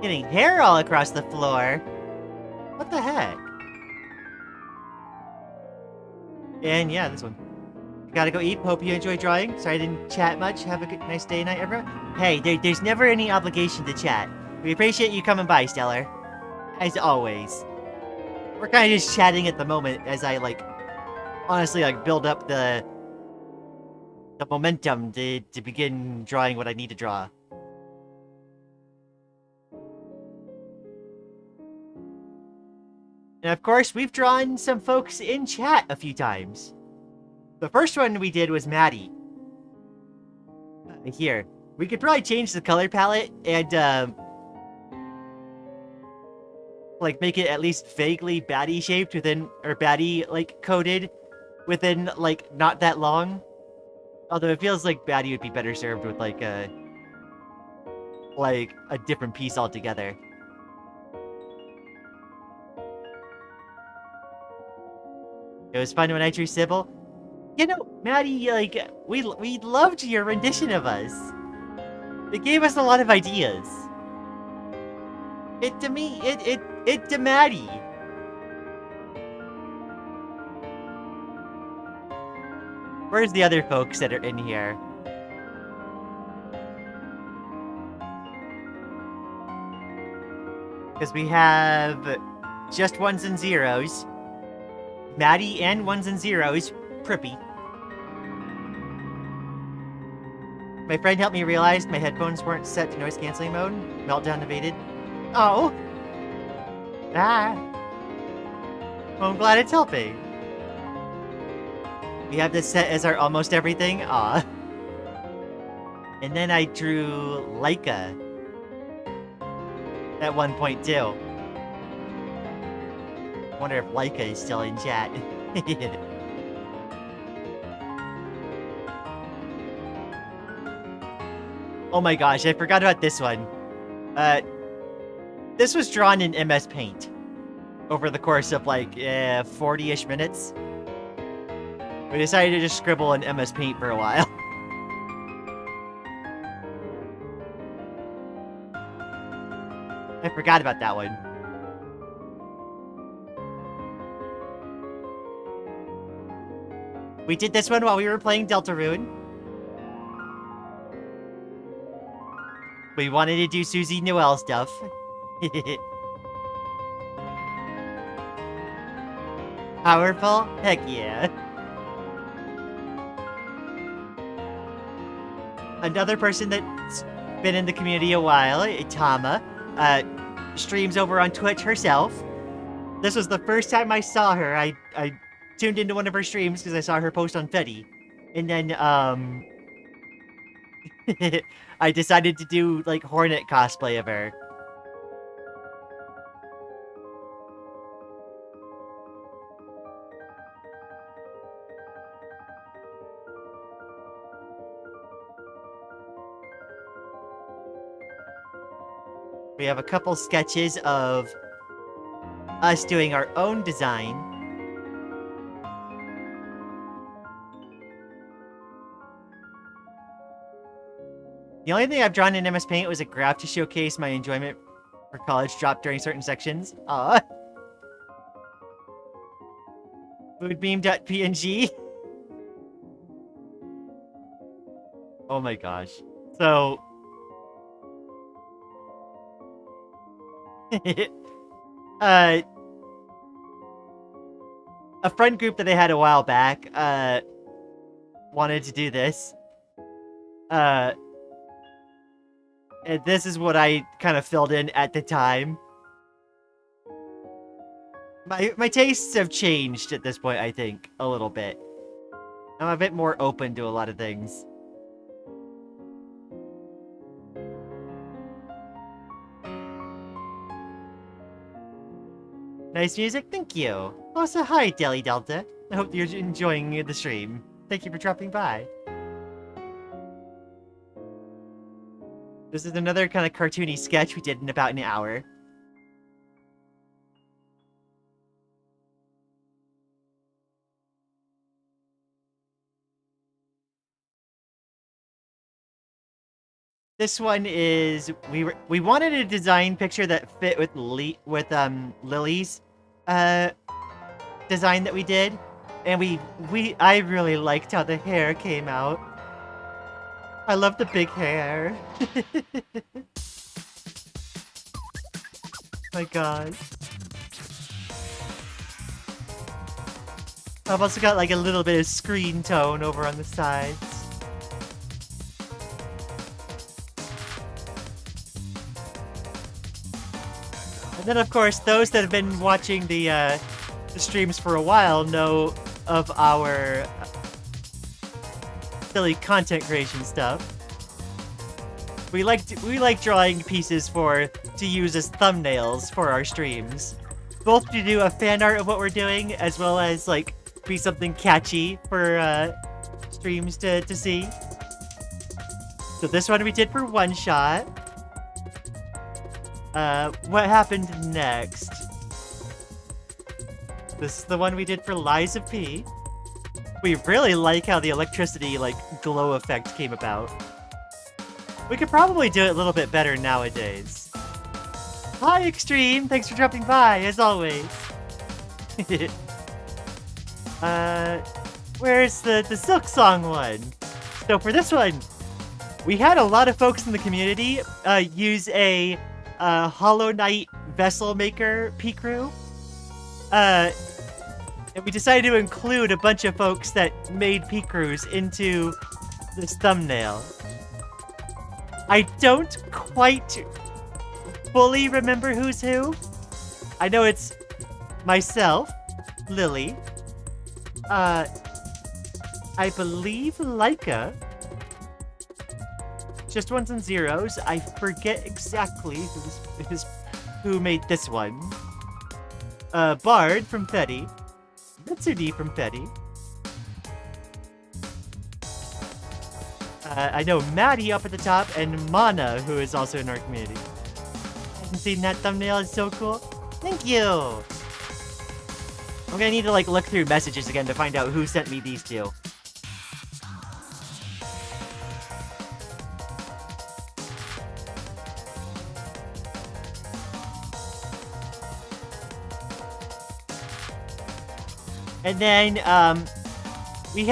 Getting hair all across the floor. What the heck? And yeah, this one. Gotta go eat. Hope you enjoy drawing. Sorry I didn't chat much. Have a good, nice day, night, everyone. Hey, there's never any obligation to chat. We appreciate you coming by, Stellar. As always. We're kind of just chatting at the moment as I, like, honestly, like, build up the momentum to begin drawing what I need to draw. And of course, we've drawn some folks in chat a few times. The first one we did was Maddie. Here. We could probably change the color palette and, like, make it at least vaguely baddie shaped within, or baddie, like, coded within, like, not that long. Although it feels like baddie would be better served with, like, a different piece altogether. It was fun when I drew Sybil. You know, Maddie, like, we loved your rendition of us. It gave us a lot of ideas. It to Maddie. Where's the other folks that are in here? Because we have just ones and zeros. Maddie and ones and zeros. Prippy. My friend helped me realize my headphones weren't set to noise canceling mode. Meltdown evaded. Oh. Ah. Well, I'm glad it's helping. We have this set as our almost everything. Aw. And then I drew Laika at one point too. Wonder if Laika is still in chat. Oh my gosh, I forgot about this one. This was drawn in MS Paint over the course of like 40-ish minutes. We decided to just scribble in MS Paint for a while. I forgot about that one. We did this one while we were playing Deltarune. We wanted to do Susie Noel stuff. Powerful? Heck yeah. Another person that's been in the community a while, Itama, streams over on Twitch herself. This was the first time I saw her. I tuned into one of her streams because I saw her post on Fetty. And then, I decided to do, like, Hornet cosplay of her. We have a couple sketches of us doing our own design. The only thing I've drawn in MS Paint was a graph to showcase my enjoyment for college drop during certain sections. Aww. Foodbeam.png. Oh my gosh. So... a friend group that I had a while back, wanted to do this. And this is what I kind of filled in at the time. My tastes have changed at this point, I think, a little bit. I'm a bit more open to a lot of things. Nice music, thank you. Also, hi, Deli Delta. I hope you're enjoying the stream. Thank you for dropping by. This is another kind of cartoony sketch we did in about an hour. This one is we wanted a design picture that fit with Lily's design that we did, and I really liked how the hair came out. I love the big hair. My god. I've also got like a little bit of screen tone over on the sides. And then, of course, those that have been watching the streams for a while know of our silly content creation stuff. We like drawing pieces to use as thumbnails for our streams, both to do a fan art of what we're doing, as well as like be something catchy for streams to see. So this one we did for one shot. What happened next? This is the one we did for Lies of P. We really like how the electricity, like, glow effect came about. We could probably do it a little bit better nowadays. Hi, Extreme! Thanks for dropping by, as always. Where's the Silk Song one? So for this one, we had a lot of folks in the community use a Hollow Knight Vessel Maker P-Crew. And we decided to include a bunch of folks that made P-Crews into this thumbnail. I don't quite fully remember who's who. I know it's myself, Lily, I believe Laika, Just Ones and Zeros. I forget exactly who made this one. Bard from Fetty. Mitsudi from Fetty. I know Maddie up at the top, and Mana, who is also in our community. I haven't seen that thumbnail, it's so cool. Thank you! I'm gonna need to, like, look through messages again to find out who sent me these two. And then, we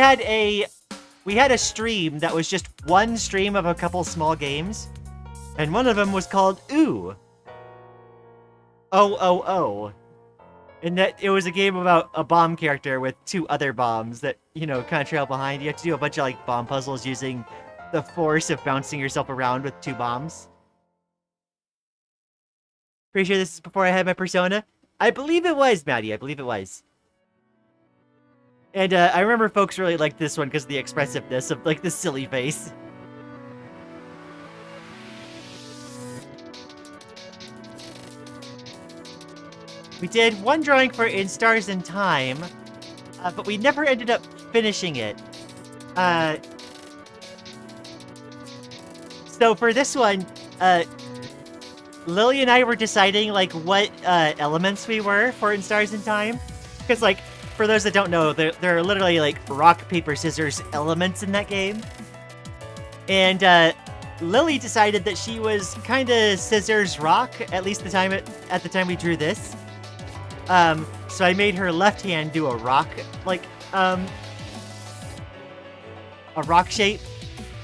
had a stream that was just one stream of a couple small games. And one of them was called Ooh. O. And that it was a game about a bomb character with two other bombs that, you know, kind of trail behind. You have to do a bunch of, like, bomb puzzles using the force of bouncing yourself around with two bombs. Pretty sure this is before I had my persona. I believe it was, Maddie. I believe it was. And I remember folks really liked this one because of the expressiveness of, like, the silly face. We did one drawing for In Stars in Time, but we never ended up finishing it. So for this one, Lily and I were deciding, like, what elements we were for In Stars in Time. Because, like, for those that don't know, there are literally, like, rock, paper, scissors elements in that game. And Lily decided that she was kind of scissors rock, at least at the time we drew this. So I made her left hand do a rock, like, a rock shape,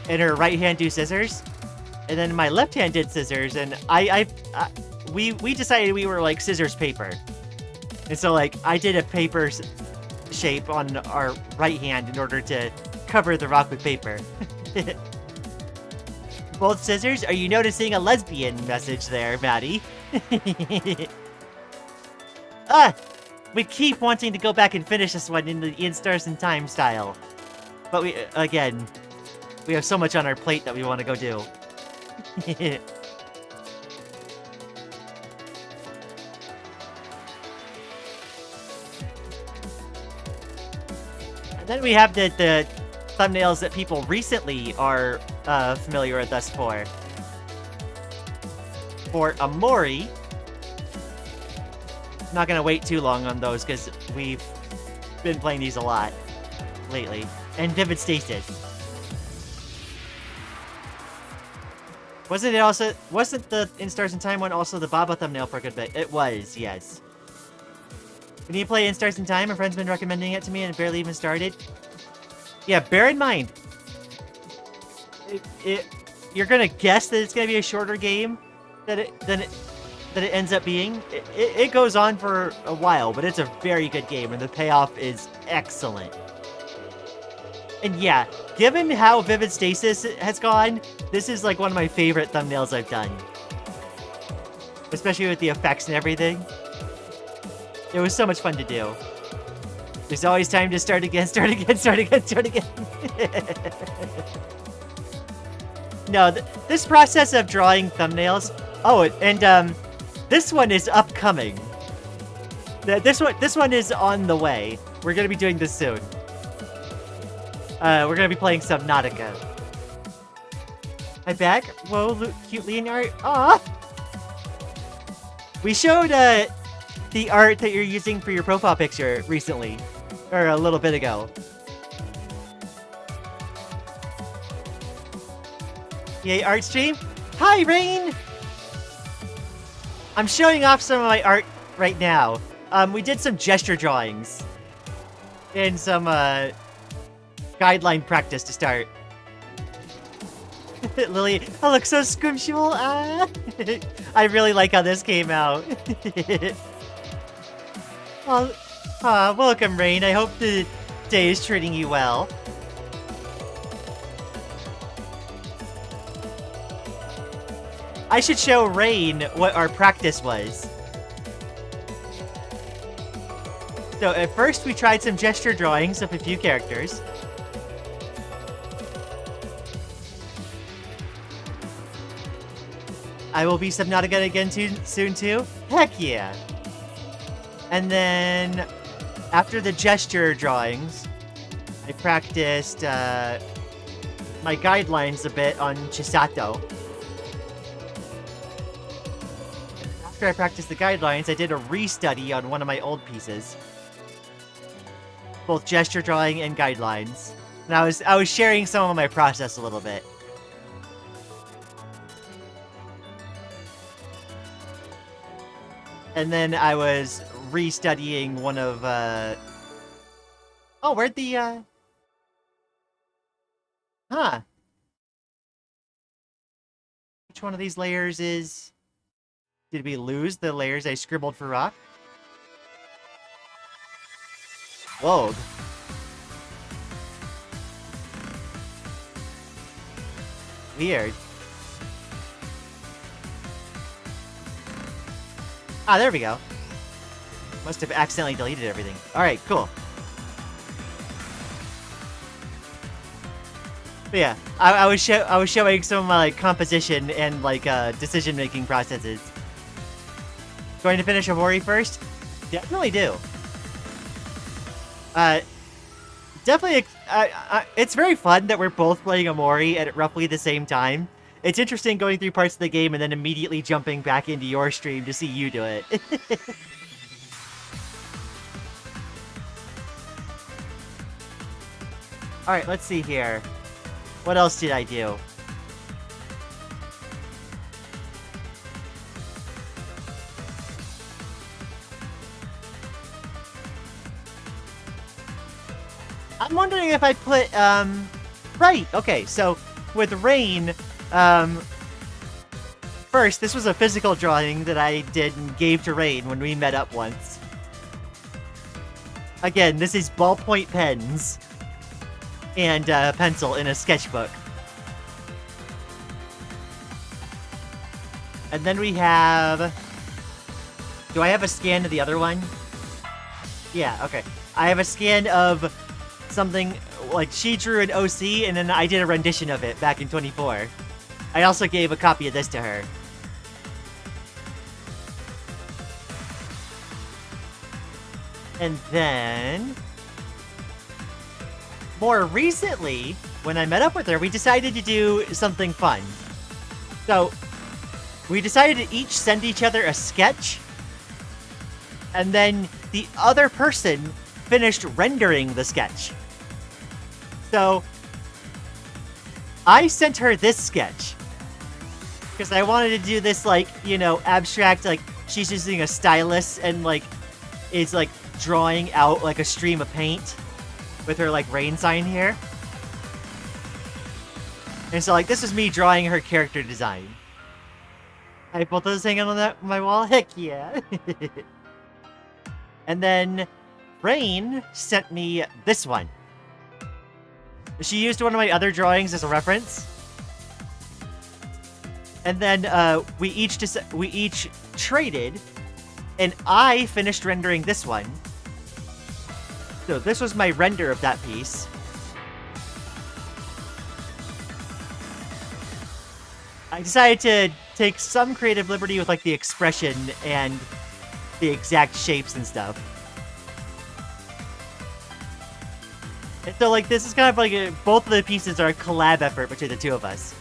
and her right hand do scissors. And then my left hand did scissors, and we decided we were, like, scissors paper. And so, like, I did a paper shape on our right hand in order to cover the rock with paper. Both scissors? Are you noticing a lesbian message there, Maddie? We keep wanting to go back and finish this one in the In Stars in Time style. But we have so much on our plate that we want to go do. And then we have the thumbnails that people recently are familiar with us for. For Amori, not gonna wait too long on those because we've been playing these a lot lately. And Vivid Stasis. Wasn't the In Stars in Time one also the Baba thumbnail for a good bit? It was, yes. We need to play In Stars in Time. A friend's been recommending it to me and it barely even started. Yeah, bear in mind, you're gonna guess that it's gonna be a shorter game than it ends up being. It goes on for a while, but it's a very good game, and the payoff is excellent. And yeah, given how Vivid Stasis has gone, this is like one of my favorite thumbnails I've done. especially with the effects and everything. It was so much fun to do. There's always time to start again, start again, start again, start again. No, this process of drawing thumbnails. Oh, and this one is upcoming. This one is on the way. We're gonna be doing this soon. We're gonna be playing Subnautica. Hi back. Whoa, cute Lian art. Aw. We showed the art that you're using for your profile picture recently, or a little bit ago. Yay, art stream. Hi, Rain. I'm showing off some of my art right now. We did some gesture drawings and some guideline practice to start. Lily, I look so scrumptious. I really like how this came out. Welcome, Rain. I hope the day is treating you well. I should show Rain what our practice was. So at first we tried some gesture drawings of a few characters. I will be Subnautica again soon too. Heck yeah! And then after the gesture drawings, I practiced my guidelines a bit on Chisato. After I practiced the guidelines, I did a restudy on one of my old pieces. Both gesture drawing and guidelines. And I was sharing some of my process a little bit. And then I was restudying one of oh, where'd the huh. Which one of these layers is... Did we lose the layers I scribbled for rock? Whoa. Weird. Ah, there we go. Must have accidentally deleted everything. Alright, cool. But yeah, I was showing some of my like, composition and like decision-making processes. Going to finish Amori first? Definitely do. Definitely, it's very fun that we're both playing Amori at roughly the same time. It's interesting going through parts of the game and then immediately jumping back into your stream to see you do it. Alright, let's see here. What else did I do? I'm wondering if I put, right, okay, so with Rain, first, this was a physical drawing that I did and gave to Rain when we met up once. Again, this is ballpoint pens and pencil in a sketchbook. And then we have... Do I have a scan of the other one? Yeah, okay. I have a scan of something like she drew an OC and then I did a rendition of it back in 24. I also gave a copy of this to her. And then more recently, when I met up with her, we decided to do something fun. So we decided to each send each other a sketch, and then the other person finished rendering the sketch. So I sent her this sketch because I wanted to do this, like, you know, abstract, like she's using a stylus and like is like drawing out like a stream of paint with her like rain sign here. And so like this is me drawing her character design. I have both those hanging on my wall. Heck yeah. And then Rain sent me this one. She used one of my other drawings as a reference. And then we each traded, and I finished rendering this one. So this was my render of that piece. I decided to take some creative liberty with like the expression and the exact shapes and stuff. And so like this is kind of like both of the pieces are a collab effort between the two of us.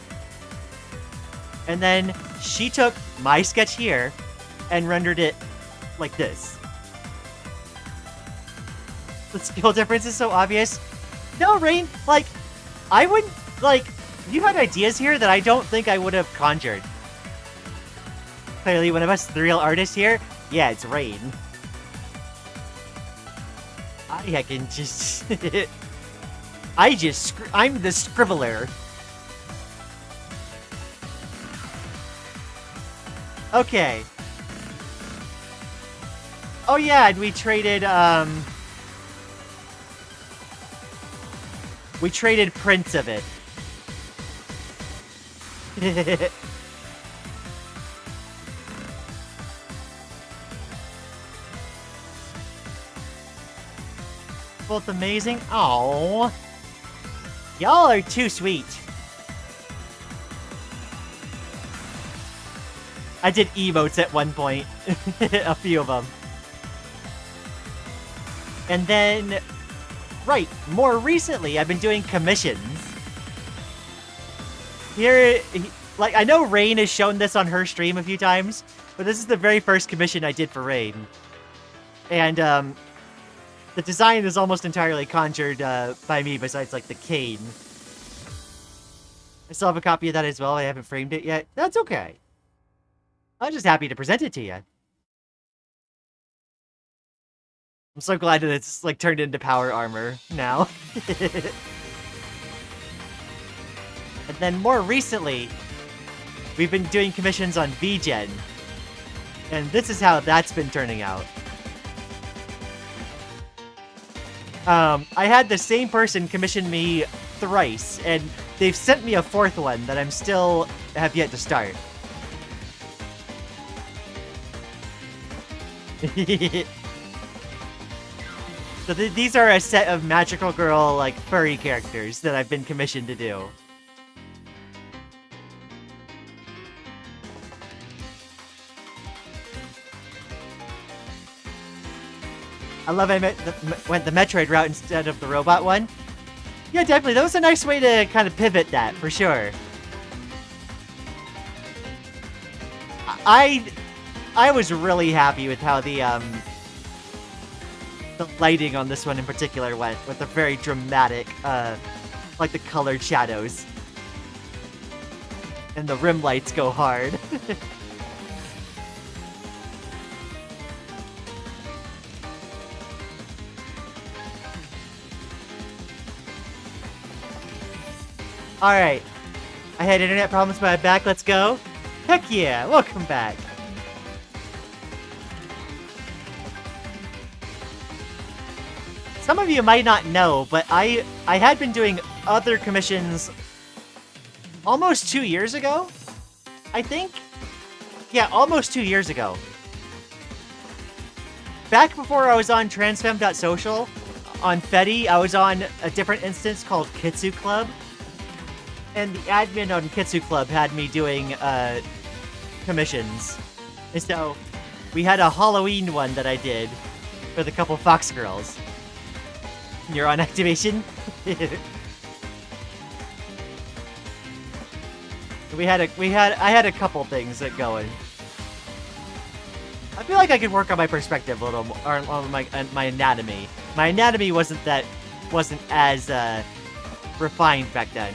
And then she took my sketch here and rendered it like this. The skill difference is so obvious. No, Rain, like, I wouldn't, like, you had ideas here that I don't think I would have conjured. Clearly, one of us, the real artist here, yeah, it's Rain. I can just... I'm the scribbler. Okay. Oh yeah, and we traded prints of it. Both amazing. Oh, y'all are too sweet. I did emotes at one point. A few of them. And then, right, more recently, I've been doing commissions. Here, like, I know Rain has shown this on her stream a few times, but this is the very first commission I did for Rain. And, the design is almost entirely conjured by me, besides, like, the cane. I still have a copy of that as well. I haven't framed it yet. That's okay. I'm just happy to present it to you. I'm so glad that it's, like, turned into power armor now. And then more recently, we've been doing commissions on VGen. And this is how that's been turning out. I had the same person commission me thrice, and they've sent me a fourth one that I'm still have yet to start. So these are a set of magical girl, like, furry characters that I've been commissioned to do. I love I went the Metroid route instead of the robot one. Yeah, definitely. That was a nice way to kind of pivot that, for sure. I was really happy with how the lighting on this one in particular went, with the very dramatic, like the colored shadows. And the rim lights go hard. Alright. I had internet problems, but I'm back. Let's go. Heck yeah! Welcome back. Some of you might not know, but I had been doing other commissions almost 2 years ago, I think? Yeah, almost 2 years ago. Back before I was on transfem.social, on Fetty, I was on a different instance called Kitsu Club. And the admin on Kitsu Club had me doing commissions. And so we had a Halloween one that I did for the couple Fox girls. You're on activation. I had a couple things going. I feel like I could work on my perspective a little more, or on my anatomy. My anatomy wasn't as refined back then.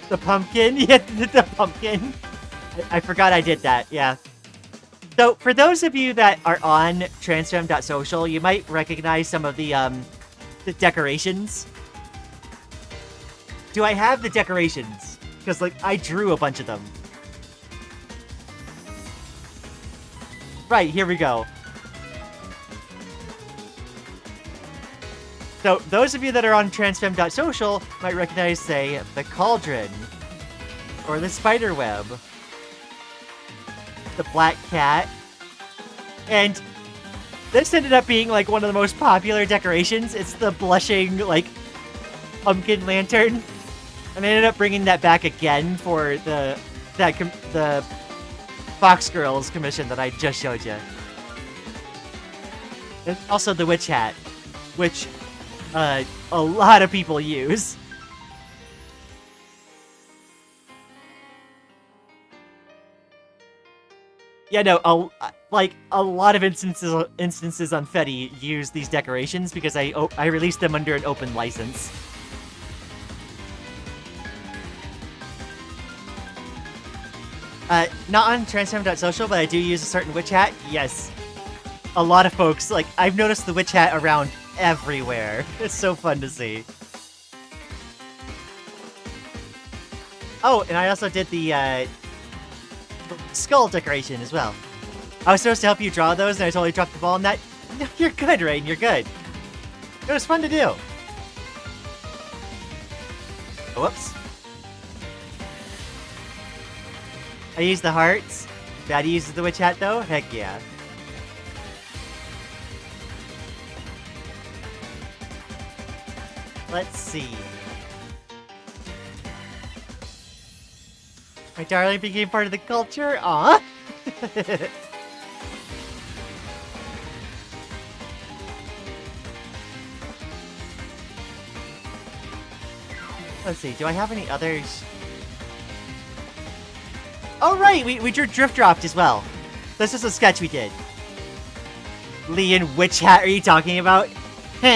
The pumpkin? Yeah, the pumpkin. I forgot I did that, yeah. So, for those of you that are on transfem.social, you might recognize some of the decorations. Do I have the decorations? Because, like, I drew a bunch of them. Right, here we go. So those of you that are on transfem.social might recognize, say, the cauldron, or the spider web, the black cat, and this ended up being like one of the most popular decorations. It's the blushing like pumpkin lantern, and I ended up bringing that back again for the Fox Girls commission that I just showed you. And also the witch hat, which a lot of people use. Yeah, no, a lot of instances on Fetty use these decorations because I released them under an open license. Not on transfem.social, but I do use a certain witch hat. Yes, a lot of folks, like, I've noticed the witch hat around everywhere. It's so fun to see. Oh, and I also did the skull decoration as well. I was supposed to help you draw those, and I totally dropped the ball on that. No, you're good, Rain. You're good. It was fun to do. Oh, whoops. I used the hearts. Daddy uses the witch hat, though? Heck yeah. Let's see. My darling became part of the culture? Aw! Let's see, do I have any others? Oh right, we drew Drift Dropped as well. This is a sketch we did. Lian, which hat are you talking about? The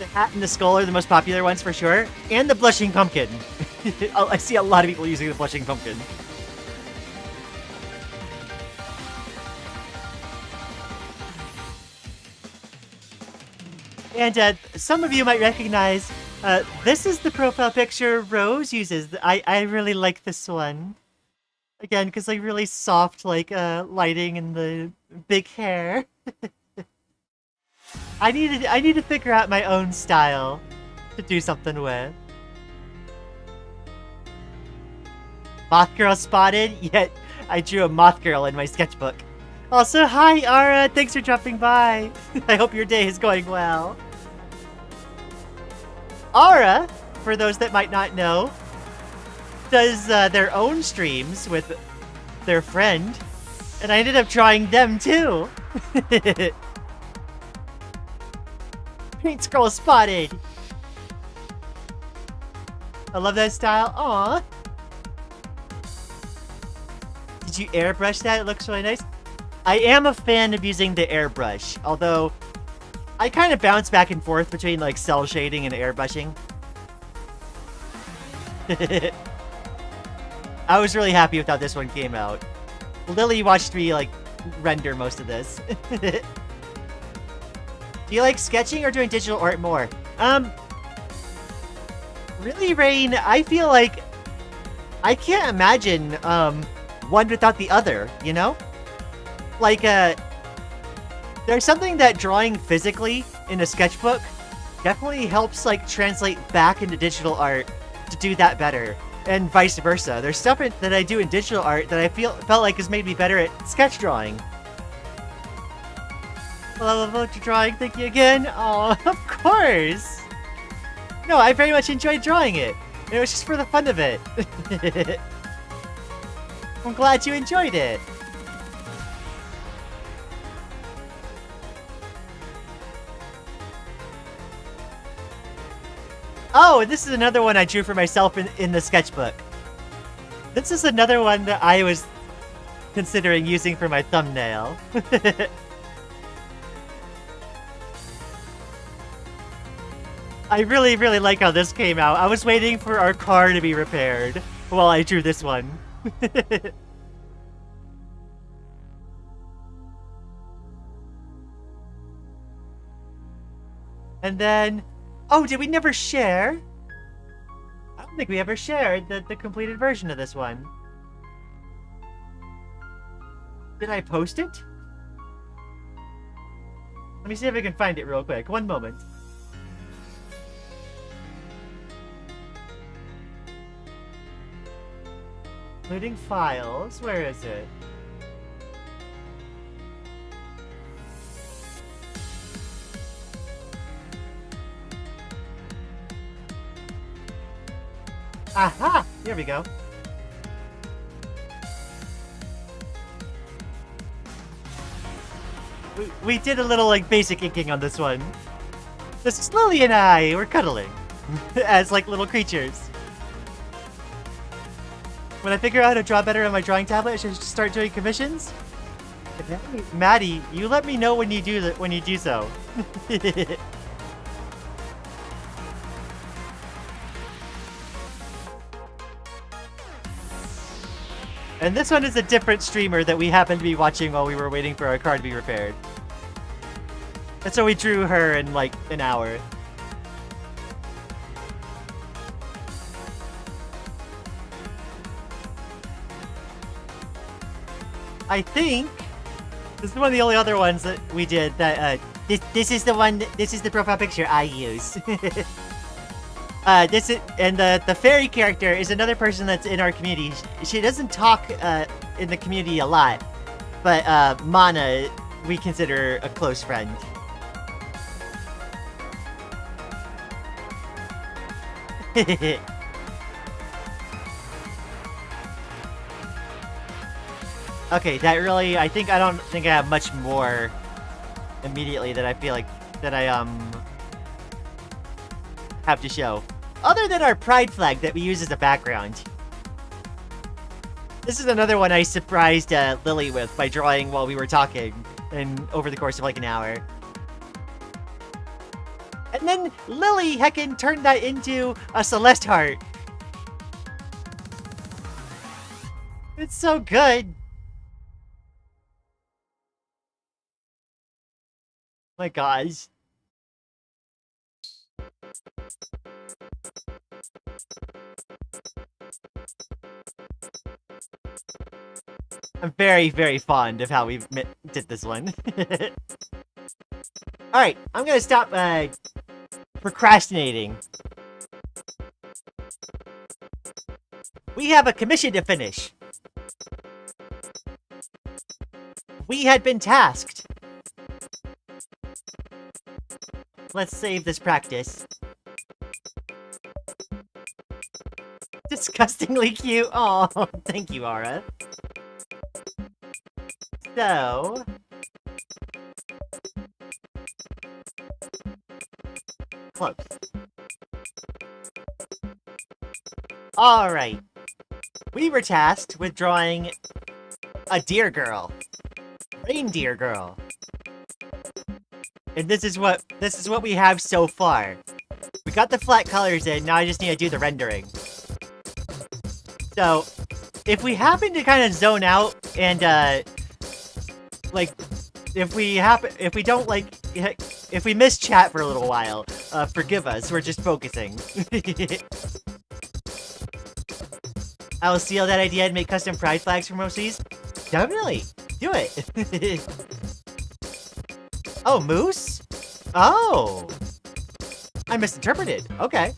hat and the skull are the most popular ones for sure. And the blushing pumpkin. I see a lot of people using the blushing pumpkin. And some of you might recognize, this is the profile picture Rose uses. I really like this one. Again, because like really soft like lighting and the big hair. I need to figure out my own style to do something with. Moth girl spotted, yet I drew a moth girl in my sketchbook. Also, hi Ara, thanks for dropping by. I hope your day is going well. Ara, for those that might not know, does their own streams with their friend, and I ended up drawing them too. Paint scroll spotted. I love that style. Aww. Did you airbrush that? It looks really nice. I am a fan of using the airbrush, although I kind of bounce back and forth between like cell shading and airbrushing. I was really happy with how this one came out. Lily watched me like render most of this. Do you like sketching or doing digital art more? Really, Rain, I feel like I can't imagine one without the other, you know? Like, there's something that drawing physically in a sketchbook definitely helps, like, translate back into digital art to do that better, and vice versa. There's stuff that I do in digital art that I felt like has made me better at sketch drawing. Love about your drawing, thank you again. Oh, of course! No, I very much enjoyed drawing it. It was just for the fun of it. I'm glad you enjoyed it. Oh, and this is another one I drew for myself in the sketchbook. This is another one that I was considering using for my thumbnail. I really, really like how this came out. I was waiting for our car to be repaired while I drew this one. And then... Oh, did we never share? I don't think we ever shared the completed version of this one. Did I post it? me see if I can find it real quick. One moment. Including files. Where is it? Aha! Here we go. We did a little, like, basic inking on this one. This is Lily and I, we're cuddling. As, like, little creatures. When I figure out how to draw better on my drawing tablet, I should just start doing commissions? Maddie, you let me know when you do so. And this one is a different streamer that we happened to be watching while we were waiting for our car to be repaired. And so we drew her in, like, an hour. I think this is one of the only other ones that we did that, this is the profile picture I use. This is, and the fairy character is another person that's in our community. She doesn't talk in the community a lot, but Mana, we consider a close friend. Okay, that really, I don't think I have much more immediately that I feel like that I have to show. Other than our pride flag that we use as a background. This is another one I surprised Lily with by drawing while we were talking and over the course of like an hour. And then Lily heckin' turned that into a Celeste heart. It's so good. My gosh. I'm very, very fond of how we did this one. Alright, I'm gonna stop procrastinating. We have a commission to finish. We had been tasked. Let's save this practice. Disgustingly cute. Oh, thank you, Ara. So... close. Alright. We were tasked with drawing a deer girl. Reindeer girl. And this is what we have so far. We got the flat colors in, now I just need to do the rendering. So, if we happen to kind of zone out and like if we miss chat for a little while, forgive us, we're just focusing. I will steal that idea and make custom pride flags from OCs. Definitely, do it. Oh, moose? Oh! I misinterpreted. Okay.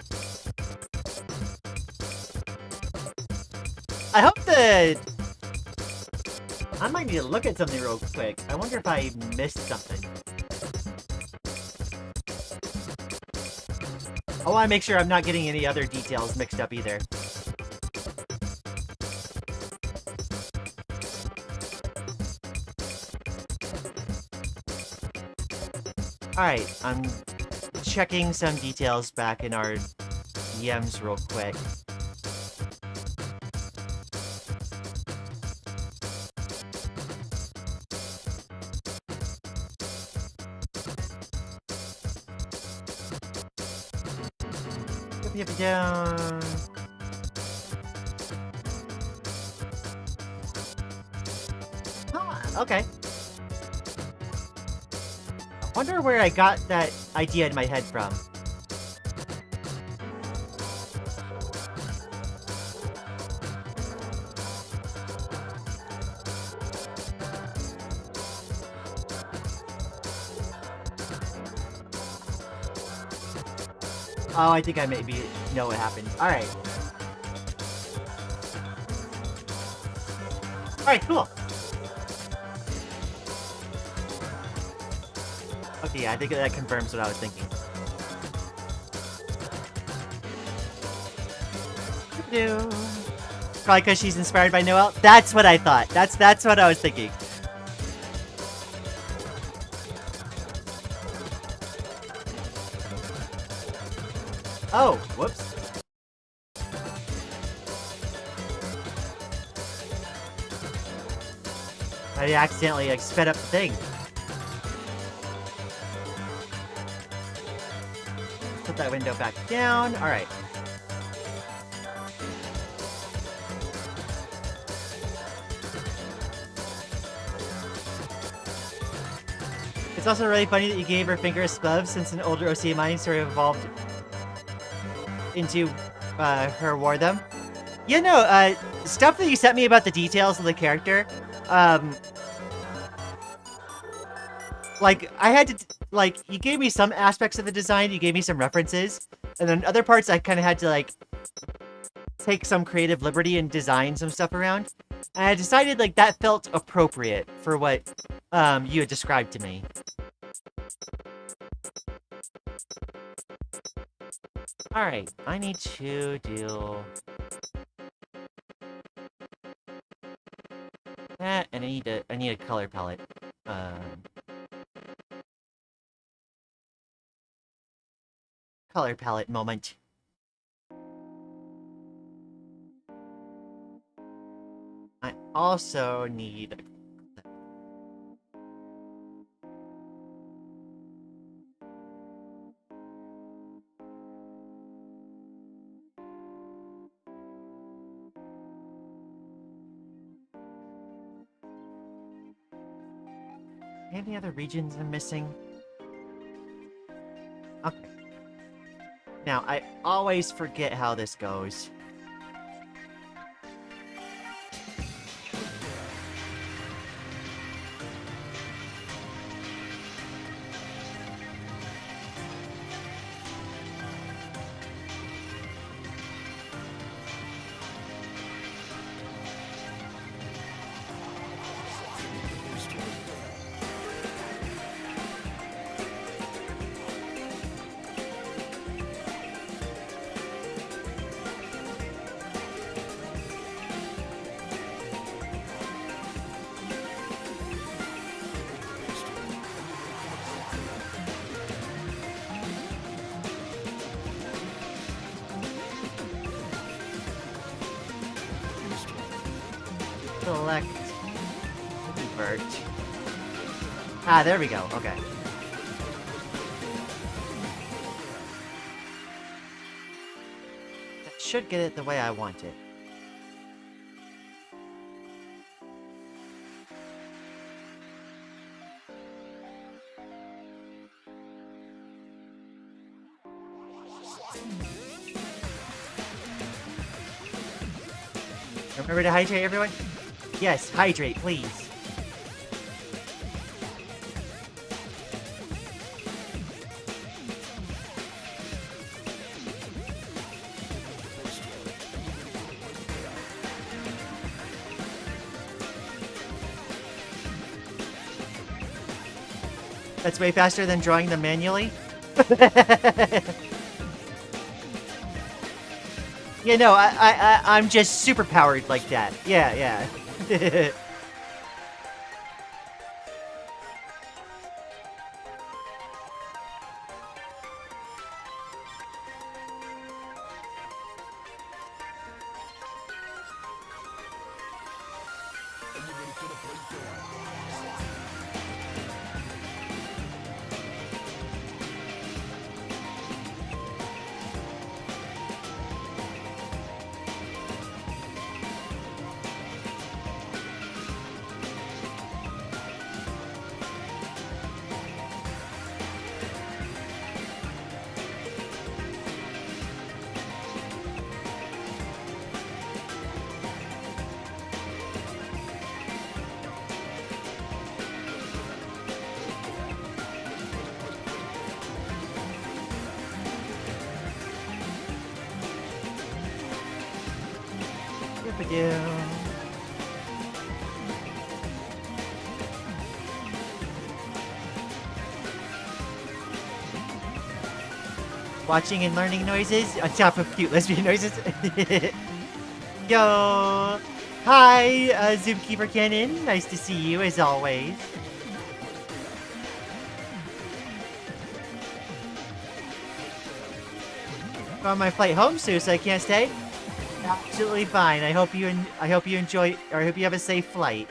I hope that... I might need to look at something real quick. I wonder if I missed something. I want to make sure I'm not getting any other details mixed up either. Alright, I'm checking some details back in our DMs real quick. Down. Oh, okay. I wonder where I got that idea in my head from. Oh, I think I maybe know what happened. Alright. Alright, cool. Okay, yeah, I think that confirms what I was thinking. Probably because she's inspired by Noelle? That's what I thought. That's what I was thinking. Oh, whoops. I accidentally like sped up the thing. Put that window back down. Alright. It's also really funny that you gave her fingers gloves since an older OCA mining story evolved into her wore them. You know, stuff that you sent me about the details of the character, like, I had to, like, you gave me some aspects of the design, you gave me some references, and then other parts I kind of had to, like, take some creative liberty and design some stuff around. And I decided, like, that felt appropriate for what, you had described to me. Alright, I need to do that, and I need a color palette. Color palette moment. I also need... Any other regions I'm missing? Okay. Now, I always forget how this goes. Select convert. Ah, there we go. Okay. That should get it the way I want it. Remember to hydrate, everyone? Yes, hydrate, please. That's way faster than drawing them manually. You know, I'm just super powered like that. Yeah, yeah. Boop-a-doo. Watching and learning noises on top of cute lesbian noises. Yo! Hi, Zoomkeeper Cannon. Nice to see you as always. On my flight home soon, so I can't stay. Absolutely fine. I hope you enjoy, or I hope you have a safe flight.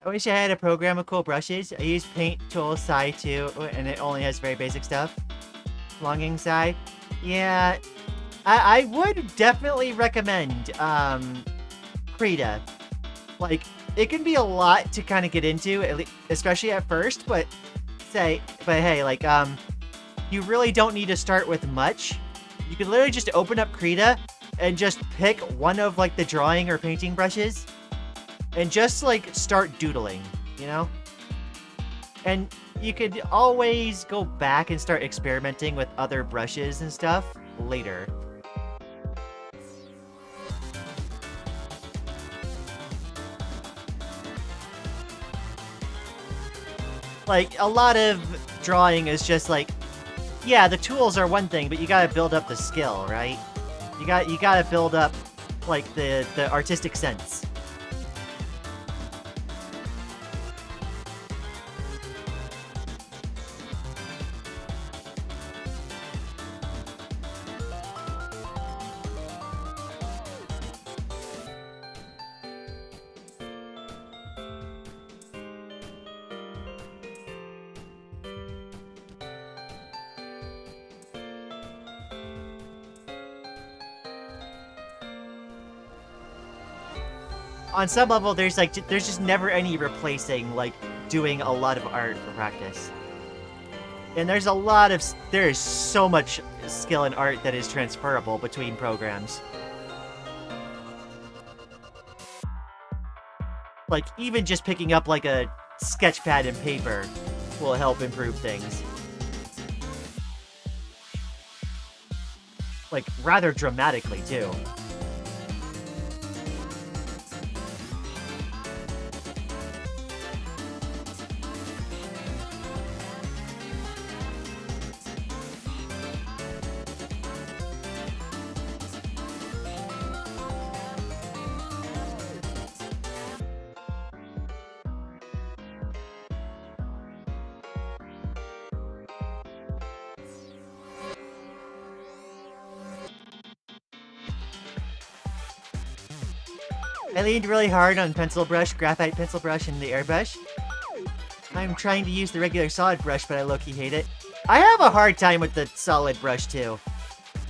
I wish I had a program with cool brushes. I use Paint Tool Sai 2, and it only has very basic stuff. Longing Sai. Yeah, I would definitely recommend Krita. Like, it can be a lot to kind of get into, especially at first, but hey, like, you really don't need to start with much. You can literally just open up Krita and just pick one of, like, the drawing or painting brushes and just, like, start doodling, you know? And you could always go back and start experimenting with other brushes and stuff later. Like, a lot of drawing is just like, yeah, the tools are one thing, but you gotta build up the skill, right? You gotta build up, like, the artistic sense. On some level, there's just never any replacing, like, doing a lot of art for practice. And there's so much skill in art that is transferable between programs. Like, even just picking up, like, a sketch pad and paper will help improve things. Like, rather dramatically, too. I leaned really hard on pencil brush, graphite pencil brush, and the airbrush. I'm trying to use the regular solid brush, but I low-key hate it. I have a hard time with the solid brush, too.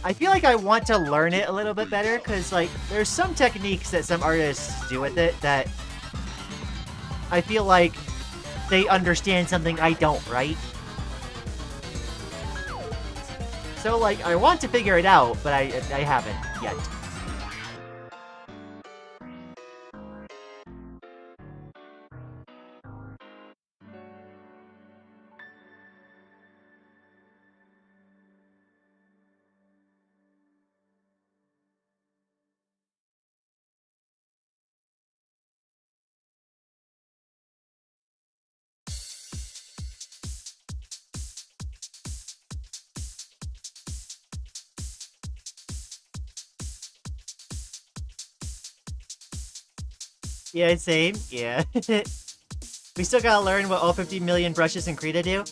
I feel like I want to learn it a little bit better, because, like, there's some techniques that some artists do with it that I feel like they understand something I don't, right? So, like, I want to figure it out, but I haven't yet. Yeah, same. Yeah. We still gotta learn what all 50 million brushes in Krita do.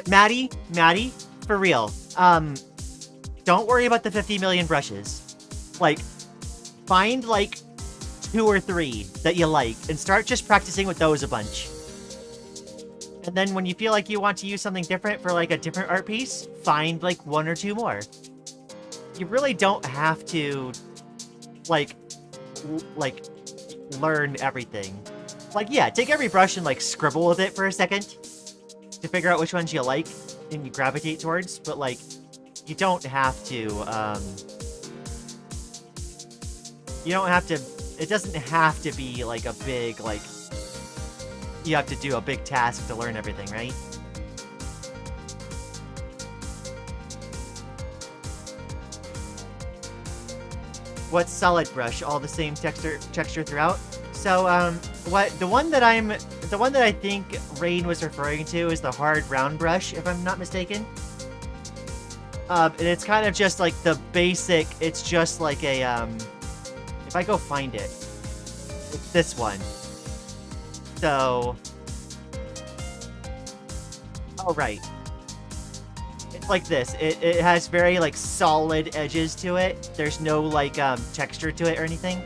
Maddie, for real. Don't worry about the 50 million brushes. Like, find, like, 2 or 3 that you like, and start just practicing with those a bunch. And then when you feel like you want to use something different for like a different art piece, find like one or two more. You really don't have to like learn everything. Like, yeah, take every brush and like scribble with it for a second to figure out which ones you like and you gravitate towards, but like you don't have to you don't have to, it doesn't have to be like a big, like, you have to do a big task to learn everything, right? What's solid brush? All the same texture throughout? So, the one that I think Rain was referring to is the hard round brush, if I'm not mistaken. And it's kind of just like the basic, it's just like a, if I go find it, it's this one. So, oh right. It's like this. It has very like solid edges to it. There's no like texture to it or anything.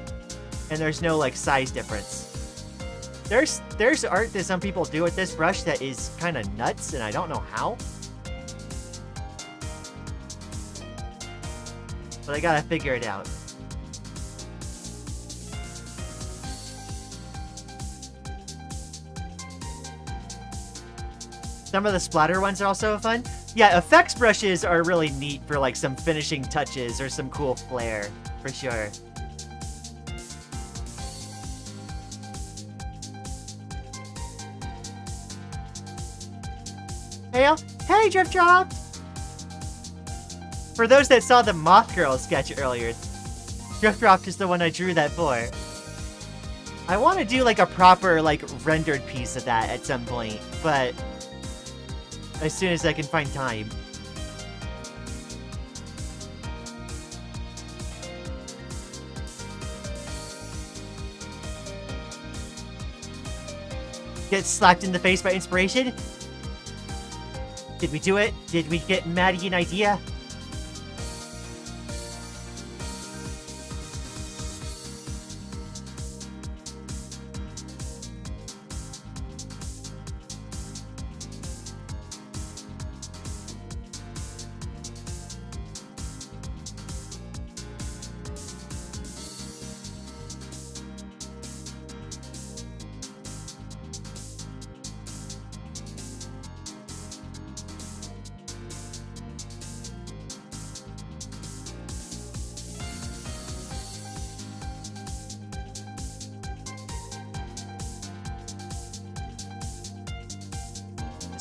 And there's no like size difference. There's art that some people do with this brush that is kind of nuts, and I don't know how. But I gotta figure it out. Some of the splatter ones are also fun. Yeah, effects brushes are really neat for like some finishing touches or some cool flair, for sure. Hey, Drift Dropped! For those that saw the Moth Girl sketch earlier, Drift Dropped is the one I drew that for. I want to do like a proper like rendered piece of that at some point, but as soon as I can find time. Get slapped in the face by inspiration? Did we do it? Did we get Maddie an idea?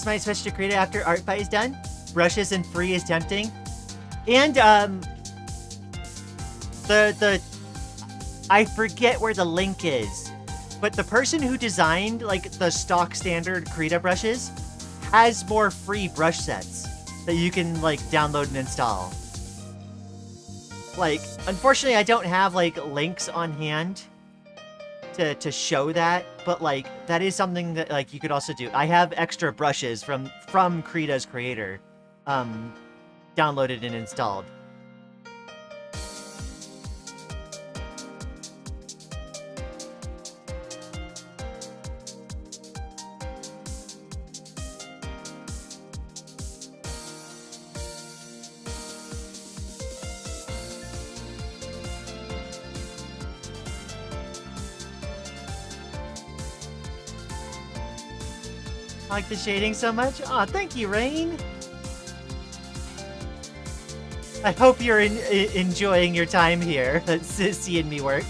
Might switch to Krita after art fight is done. Brushes and free is tempting. And I forget where the link is, but the person who designed like the stock standard Krita brushes has more free brush sets that you can like download and install. Like, unfortunately I don't have like links on hand to show that, but like that is something that like you could also do. I have extra brushes from Krita's creator downloaded and installed. I like the shading so much. Aw, thank you, Rain. I hope you're enjoying your time here, seeing me work.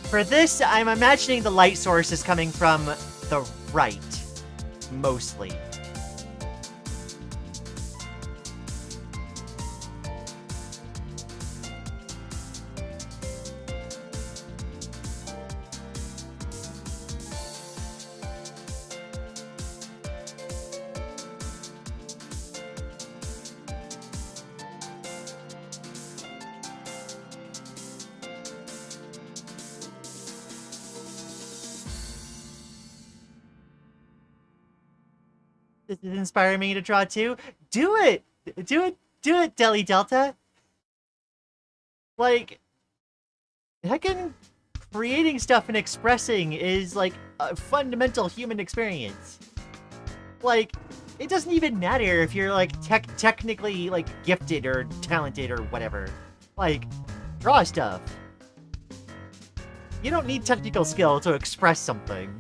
For this, I'm imagining the light source is coming from the right, mostly. This is inspiring me to draw too. Do it! Do it! Do it, Deli Delta! Like, heckin' creating stuff and expressing is like a fundamental human experience. Like, it doesn't even matter if you're like technically like gifted or talented or whatever. Like, draw stuff. You don't need technical skill to express something.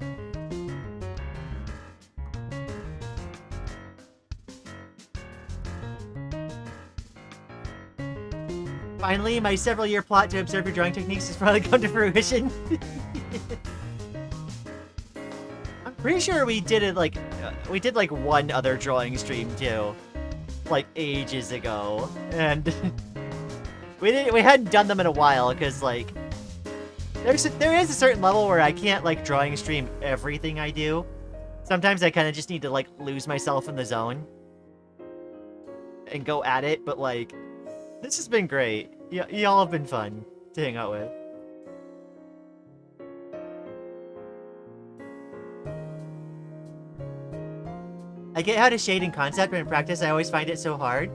Finally, my several-year plot to observe your drawing techniques has probably come to fruition. I'm pretty sure we did it like we did like one other drawing stream too, like ages ago, and we hadn't done them in a while because like there is a certain level where I can't like drawing stream everything I do. Sometimes I kind of just need to like lose myself in the zone and go at it, but like this has been great. Y'all have been fun to hang out with. I get how to shade in concept, but in practice I always find it so hard.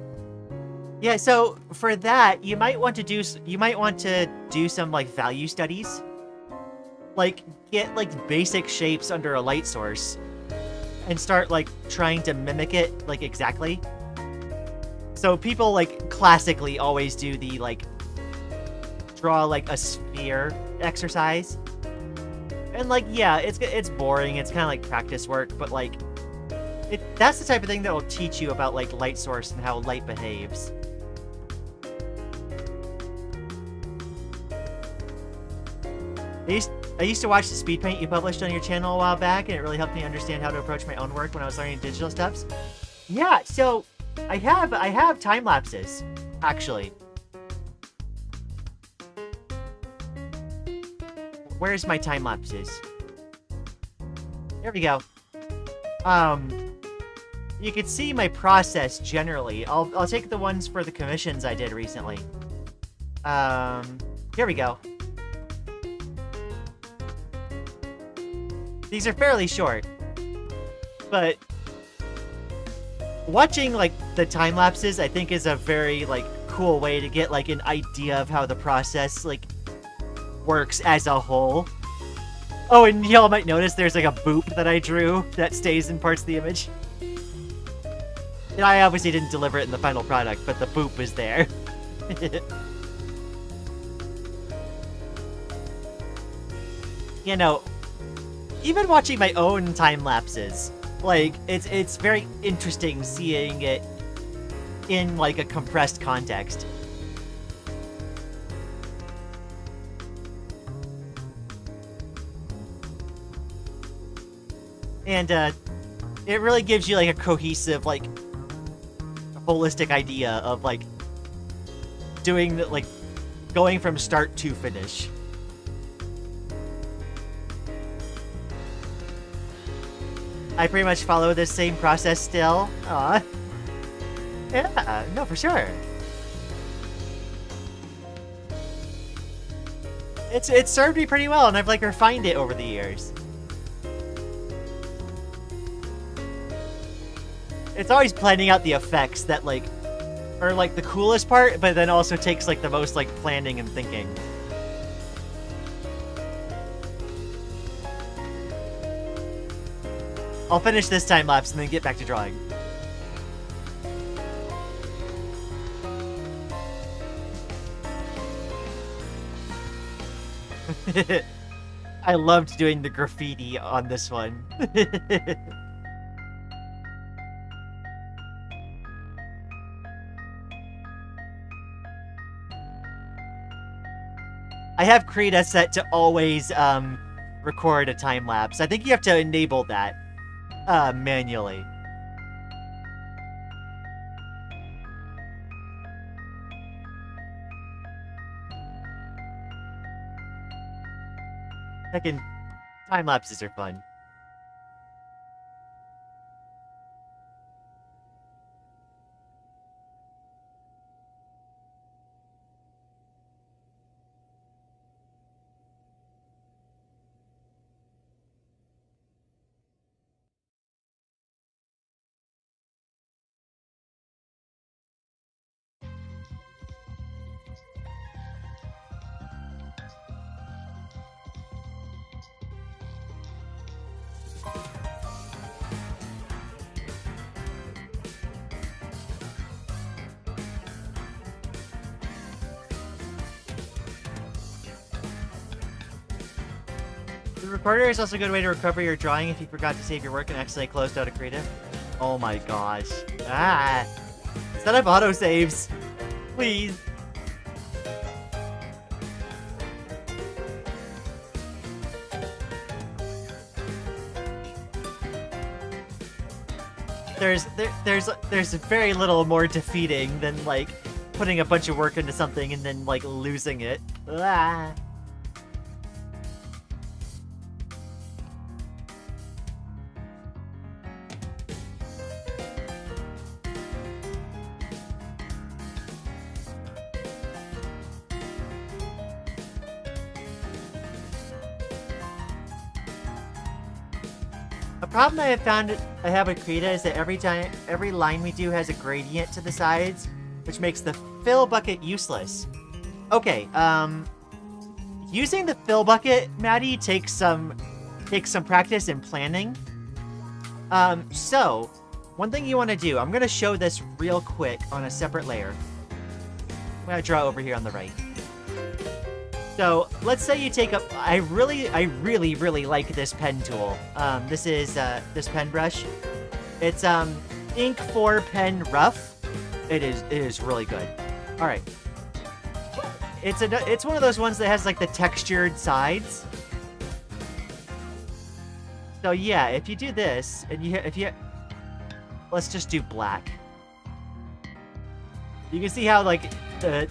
Yeah, so for that, you might want to do some like value studies. Like get like basic shapes under a light source and start like trying to mimic it like exactly. So people like classically always do the like draw like a sphere exercise. And like yeah, it's boring, it's kind of like practice work, but like that's the type of thing that will teach you about like light source and how light behaves. I used to watch the speed paint you published on your channel a while back, and it really helped me understand how to approach my own work when I was learning digital stuffs. Yeah, so I have time lapses, actually. Where's my time lapses? There we go. You can see my process generally. I'll take the ones for the commissions I did recently. Here we go. These are fairly short, but watching like the time lapses I think is a very like cool way to get like an idea of how the process like works as a whole. Oh, and y'all might notice there's like a boop that I drew that stays in parts of the image. And I obviously didn't deliver it in the final product, but the boop is there. You know, even watching my own time lapses, like it's very interesting seeing it in like a compressed context. And it really gives you like a cohesive, like holistic idea of like doing the, like going from start to finish. I pretty much follow this same process still. Aw. Yeah, no, for sure. It's served me pretty well, and I've like refined it over the years. It's always planning out the effects that like are like the coolest part, but then also takes like the most like planning and thinking. I'll finish this time lapse and then get back to drawing. I loved doing the graffiti on this one. I have Krita set to always record a time lapse. I think you have to enable that manually. Heckin' time lapses are fun. The recorder is also a good way to recover your drawing if you forgot to save your work and accidentally closed out a Krita. Oh my gosh. Ah! Set up autosaves. Please. There's very little more defeating than like putting a bunch of work into something and then like losing it. Ah. A problem I have with Krita is that every line we do has a gradient to the sides, which makes the fill bucket useless. Okay, using the fill bucket, Maddie, takes some practice in planning. So one thing you want to do, I'm gonna show this real quick on a separate layer. I'm gonna draw over here on the right. So let's say you take up. I really like this pen tool. This is this pen brush. It's Ink 4 Pen Rough. It is really good. All right. It's one of those ones that has like the textured sides. So yeah, if you do this and let's just do black. You can see how like the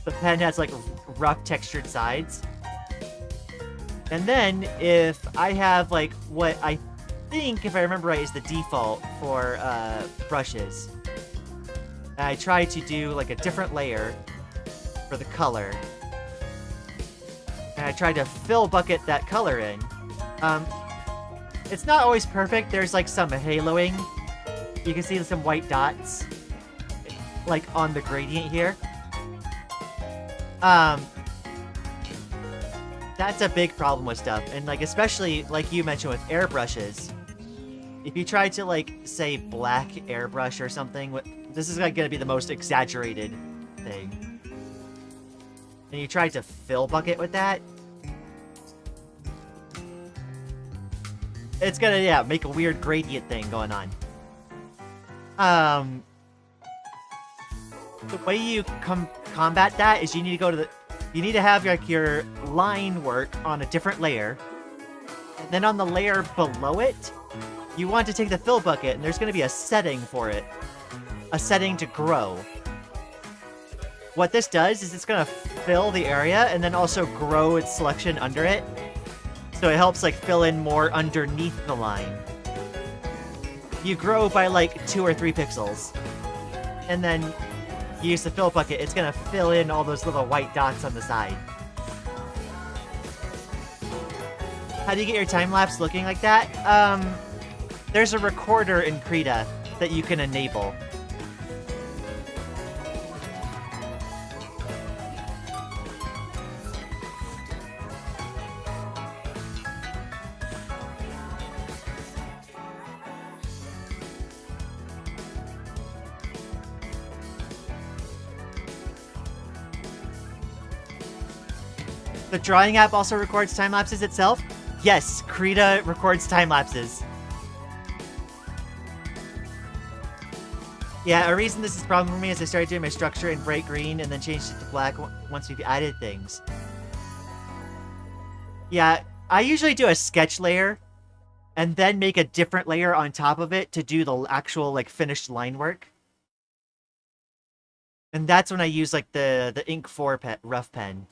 pen has like rough textured sides. And then if I have like what I think, if I remember right, is the default for brushes, and I try to do like a different layer for the color, and I try to fill bucket that color in. It's not always perfect. There's like some haloing. You can see some white dots like on the gradient here. That's a big problem with stuff, and like especially like you mentioned with airbrushes. If you try to like say black airbrush or something, this is like gonna be the most exaggerated thing. And you try to fill bucket with that, it's gonna make a weird gradient thing going on. The way you combat that is you need to go to you need to have like your line work on a different layer, and then on the layer below it, you want to take the fill bucket, and there's going to be a setting for it, a setting to grow. What this does is it's going to fill the area and then also grow its selection under it, so it helps like fill in more underneath the line. You grow by like 2 or 3 pixels, and then you use the fill bucket, it's gonna fill in all those little white dots on the side. How do you get your time-lapse looking like that? There's a recorder in Krita that you can enable. The drawing app also records time-lapses itself? Yes, Krita records time-lapses. Yeah, a reason this is a problem for me is I started doing my structure in bright green and then changed it to black once we've added things. Yeah, I usually do a sketch layer and then make a different layer on top of it to do the actual like finished line work. And that's when I use like the Ink 4 rough pen.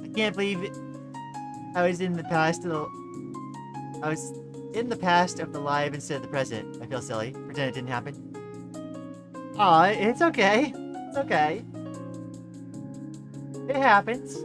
I can't believe I was in the past of the live instead of the present. I feel silly. Pretend it didn't happen. Aw, it's okay. It's okay. It happens.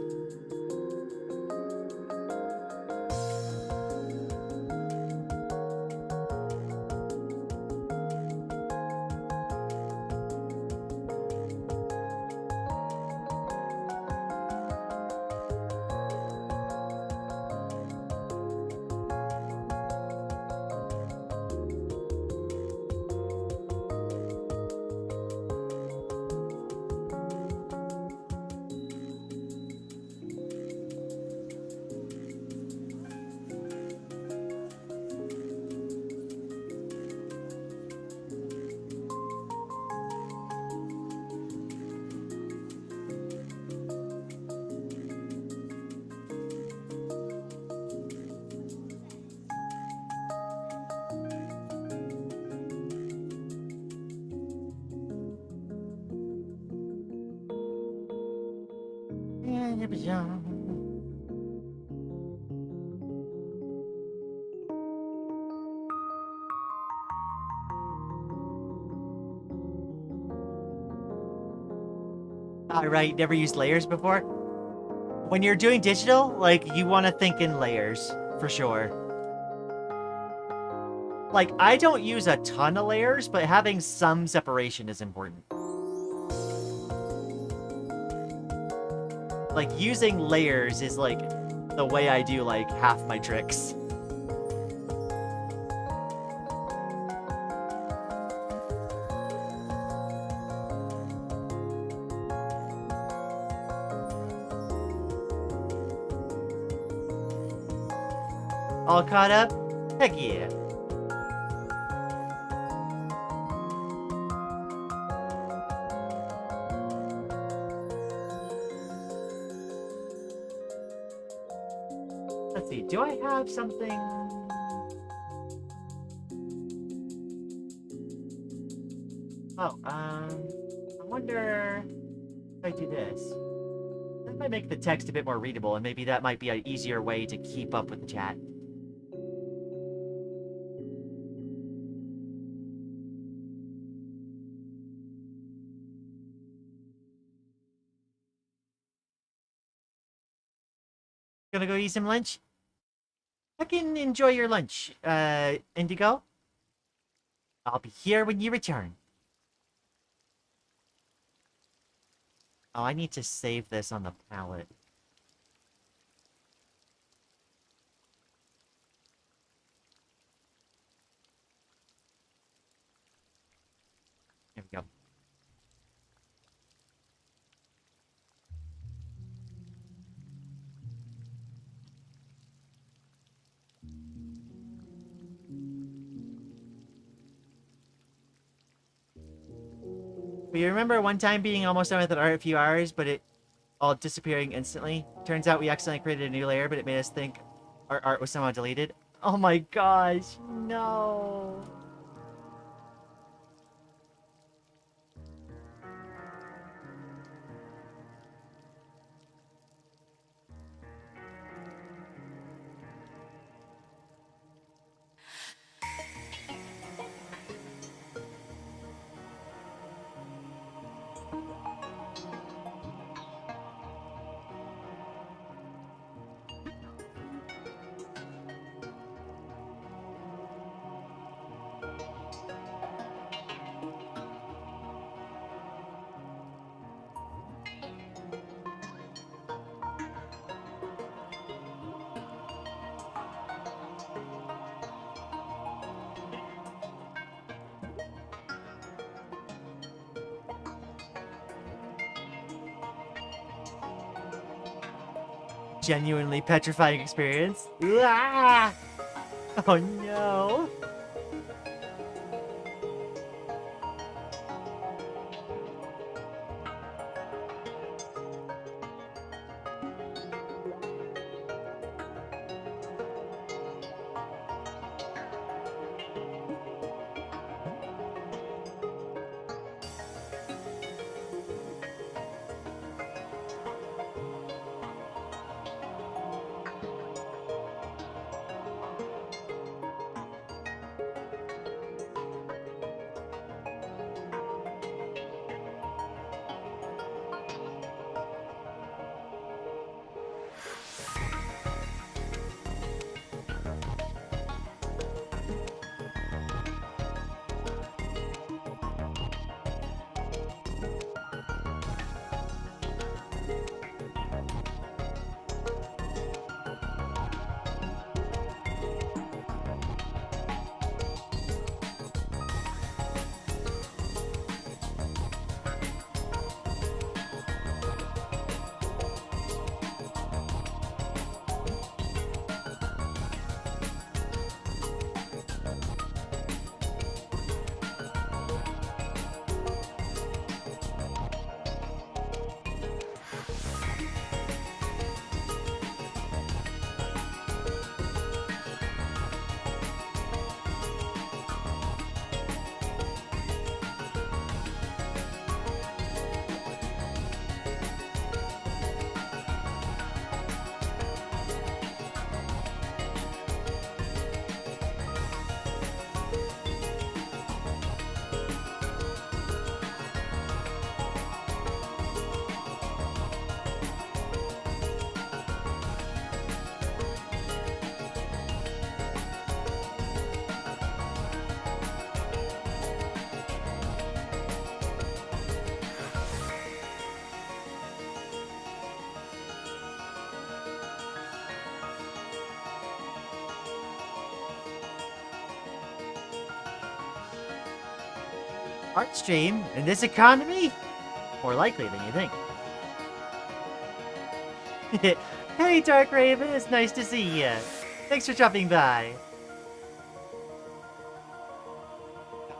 Right, never used layers before. When you're doing digital, like, you want to think in layers, for sure. Like, I don't use a ton of layers, but having some separation is important. Like, using layers is, like, the way I do, like, half my tricks. All caught up? Heck yeah. Let's see, do I have something? Oh, I wonder if I do this. That might make the text a bit more readable, and maybe that might be an easier way to keep up with the chat. Gonna go eat some lunch? I can enjoy your lunch, Indigo. I'll be here when you return. Oh, I need to save this on the palette. There we go. But you remember one time being almost done with an art a few hours, but it all disappearing instantly? Turns out we accidentally created a new layer, but it made us think our art was somehow deleted. Oh my gosh, no. Genuinely petrifying experience. Ah! Oh no. Art stream in this economy? More likely than you think. Hey, Dark Raven, it's nice to see you. Thanks for dropping by.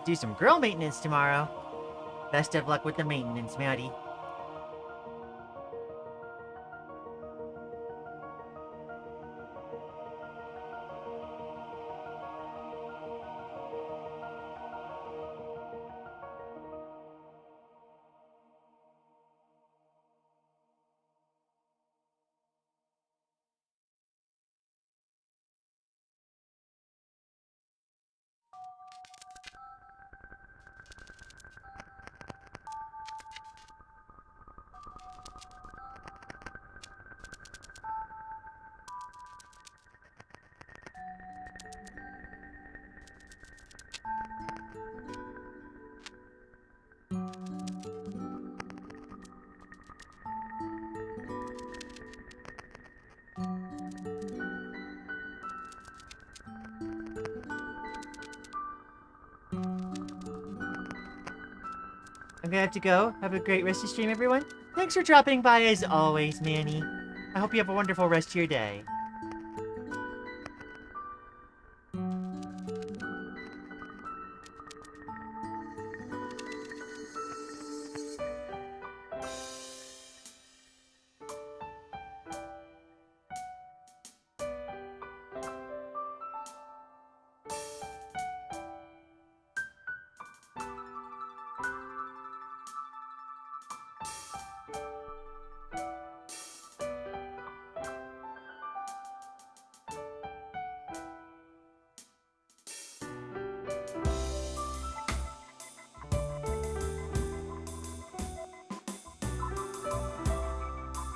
Do some girl maintenance tomorrow. Best of luck with the maintenance, Maddie. I'm gonna have to go. Have a great rest of the stream, everyone. Thanks for dropping by as always, Manny. I hope you have a wonderful rest of your day.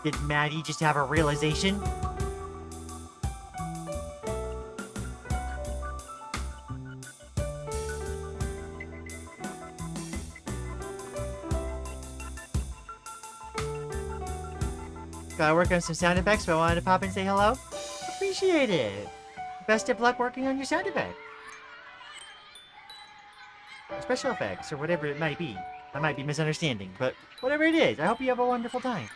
Did Maddie just have a realization? Gotta work on some sound effects, but I wanted to pop and say hello. Appreciate it. Best of luck working on your sound effect. Or special effects, or whatever it might be. I might be misunderstanding, but whatever it is, I hope you have a wonderful time.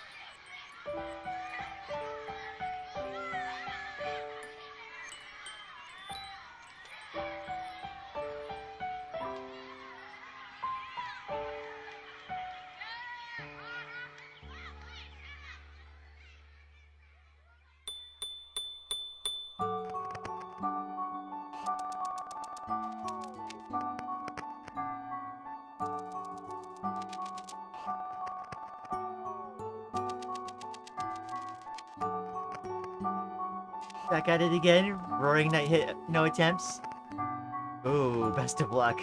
Back at it again. Roaring Knight hit no attempts. Ooh, best of luck.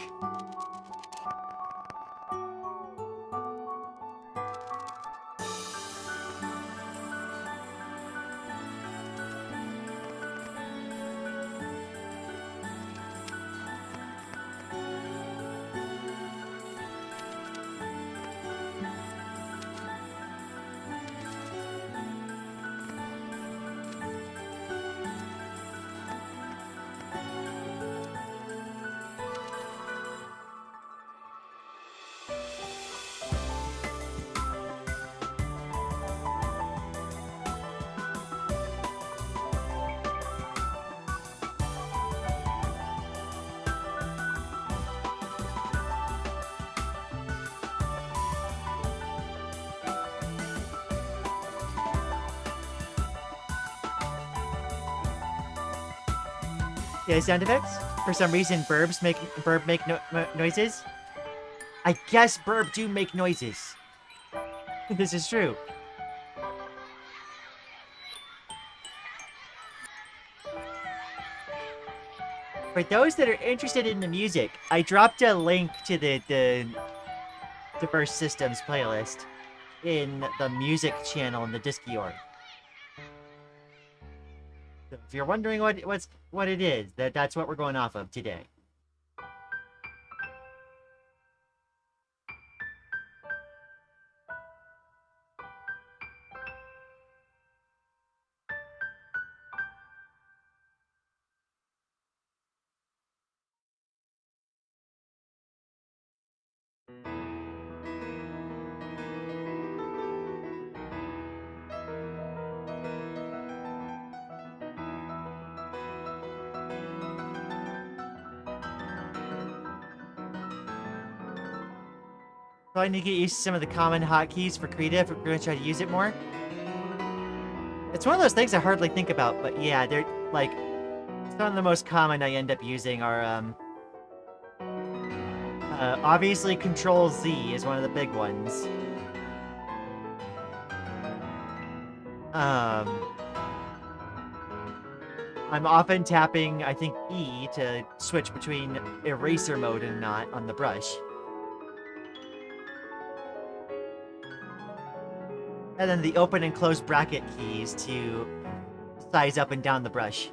Yeah, sound effects? For some reason, burb make noises. I guess burb do make noises. This is true. For those that are interested in the music, I dropped a link to the Diverse Systems playlist in the music channel in the Discord. So if you're wondering what it is, that's what we're going off of today. So I need to get used to some of the common hotkeys for Krita if we're going to try to use it more. It's one of those things I hardly think about, but yeah, they're, like, some of the most common I end up using are, obviously Control Z is one of the big ones. I'm often tapping, I think, E to switch between eraser mode and not on the brush. And then the open and close bracket keys to size up and down the brush.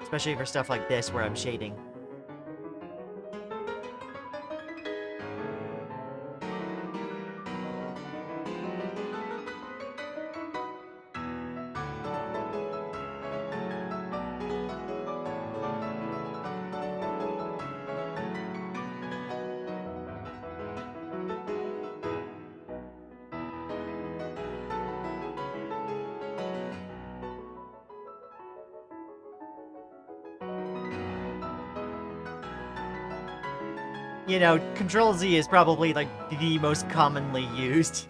Especially for stuff like this where I'm shading. You know, Control Z is probably, like, the most commonly used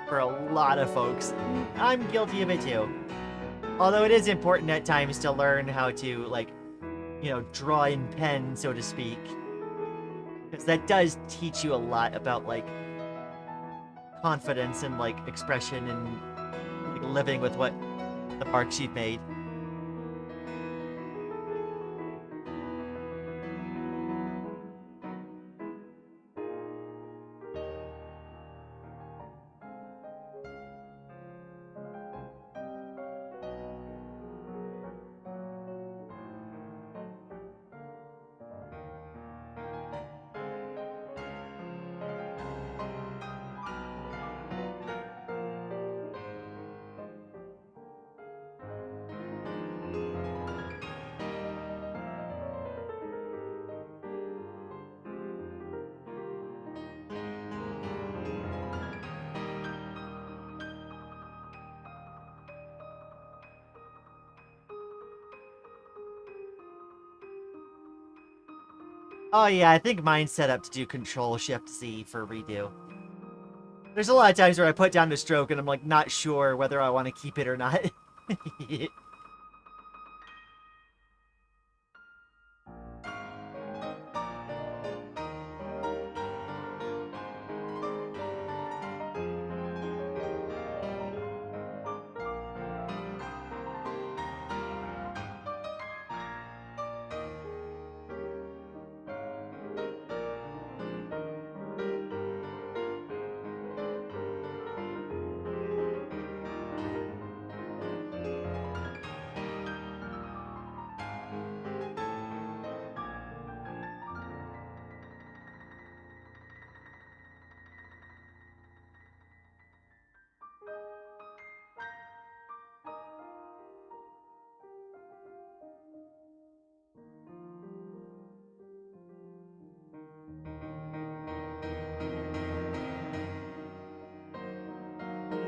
for a lot of folks. I'm guilty of it too. Although it is important at times to learn how to, like, you know, draw in pen, so to speak. Because that does teach you a lot about, like, confidence and, like, expression and, like, living with what the marks you've made. Oh yeah, I think mine's set up to do Control-Shift-Z for redo. There's a lot of times where I put down the stroke and I'm, like, not sure whether I want to keep it or not.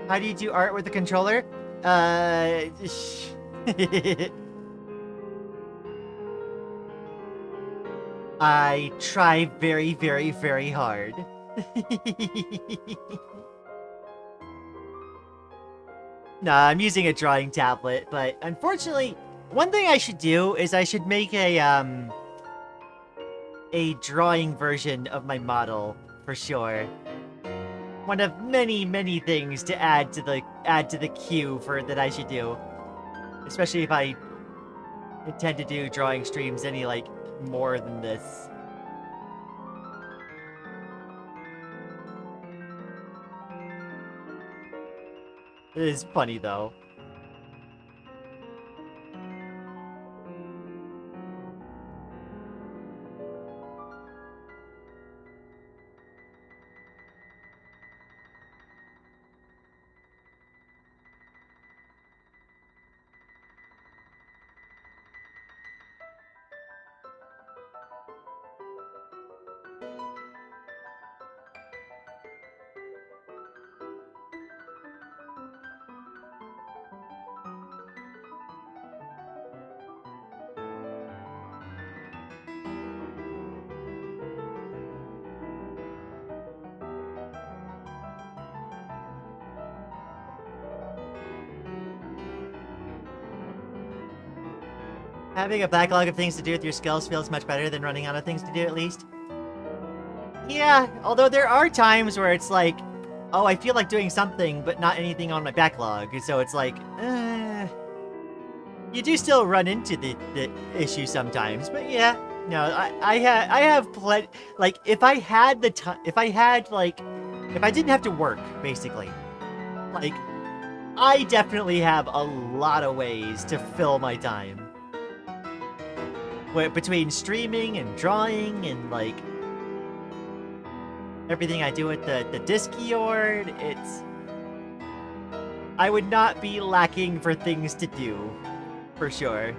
How do you do art with the controller? I try very, very, very hard. Nah, I'm using a drawing tablet, but unfortunately, one thing I should do is I should make a drawing version of my model, for sure. One of many, many things to add to the queue for that I should do. Especially if I intend to do drawing streams any, like, more than this. It is funny, though. Having a backlog of things to do with your skills feels much better than running out of things to do, at least. Yeah, although there are times where it's like, oh, I feel like doing something, but not anything on my backlog. So it's like, you do still run into the issue sometimes. But yeah, no, I have like, if I had the time, if I didn't have to work, basically, like, I definitely have a lot of ways to fill my time. Between streaming and drawing and, like, everything I do with the Discord, I would not be lacking for things to do, for sure.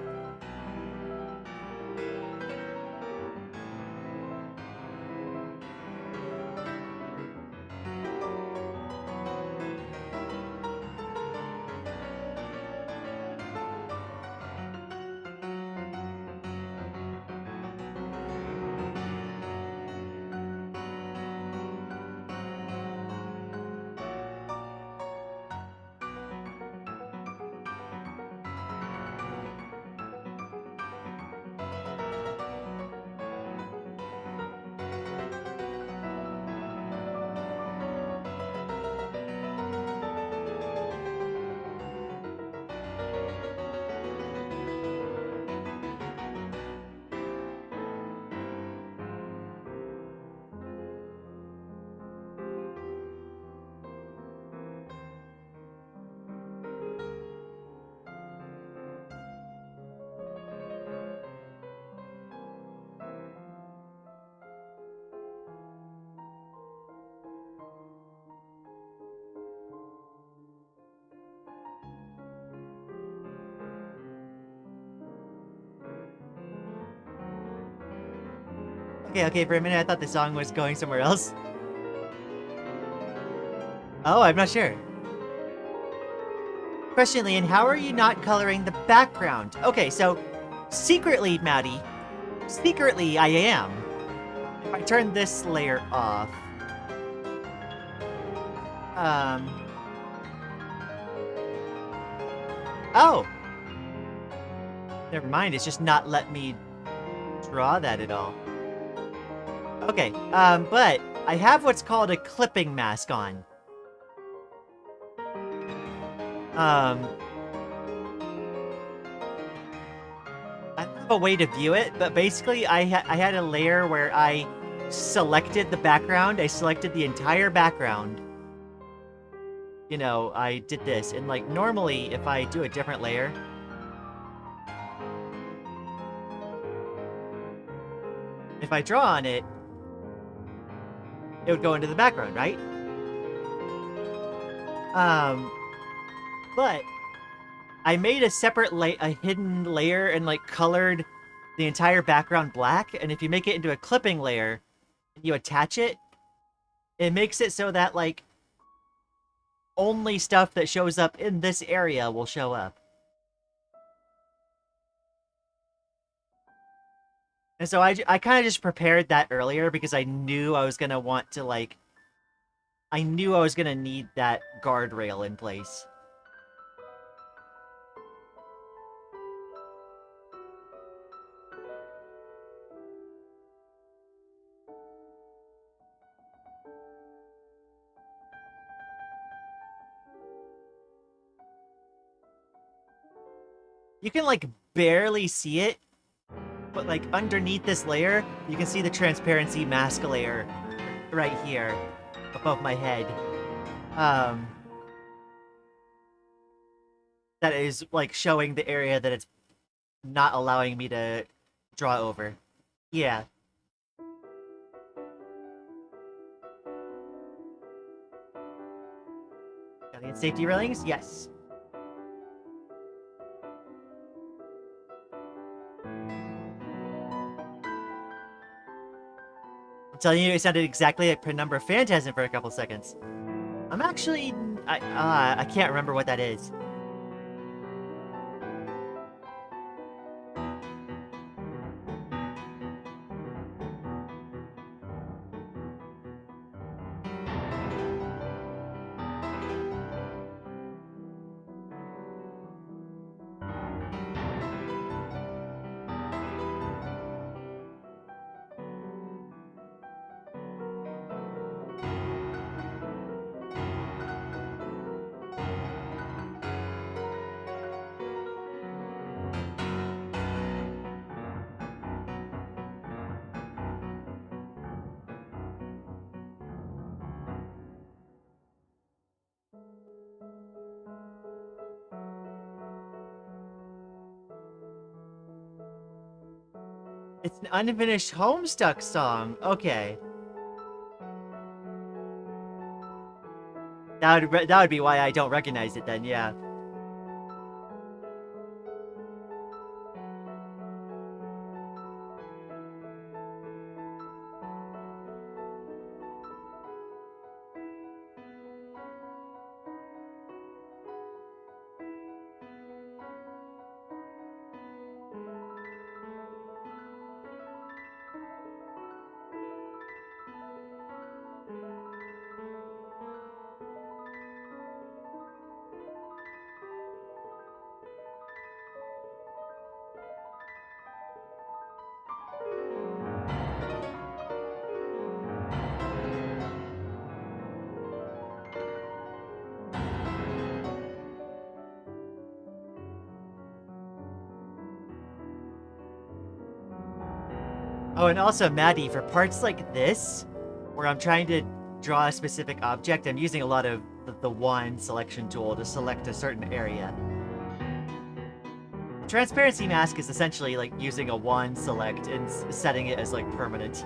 Okay, for a minute I thought the song was going somewhere else. Oh, I'm not sure. Question, Lian, how are you not coloring the background? Okay, so, secretly, Maddie, secretly I am. If I turn this layer off... Oh! Never mind, it's just not let me draw that at all. Okay, but I have what's called a clipping mask on. I don't have a way to view it, but basically I had a layer where I selected the background. I selected the entire background. You know, I did this, and like normally if I do a different layer, if I draw on it, it would go into the background, right? But I made a separate a hidden layer and like colored the entire background black, and if you make it into a clipping layer and you attach it, it makes it so that like only stuff that shows up in this area will show up. And so I kind of just prepared that earlier because I knew I was going to want to, like... I knew I was going to need that guardrail in place. You can, like, barely see it, but, like, underneath this layer, you can see the transparency mask layer right here, above my head. That is, like, showing the area that it's not allowing me to draw over. Yeah. Alien safety railings? Yes. I'm telling you, it sounded exactly like Penumbra Phantasm for a couple seconds. I'm actually... I can't remember what that is. It's an unfinished Homestuck song. Okay. That would be why I don't recognize it then, yeah. Oh, and also Maddie, for parts like this, where I'm trying to draw a specific object, I'm using a lot of the wand selection tool to select a certain area. Transparency mask is essentially like using a wand select and setting it as like permanent.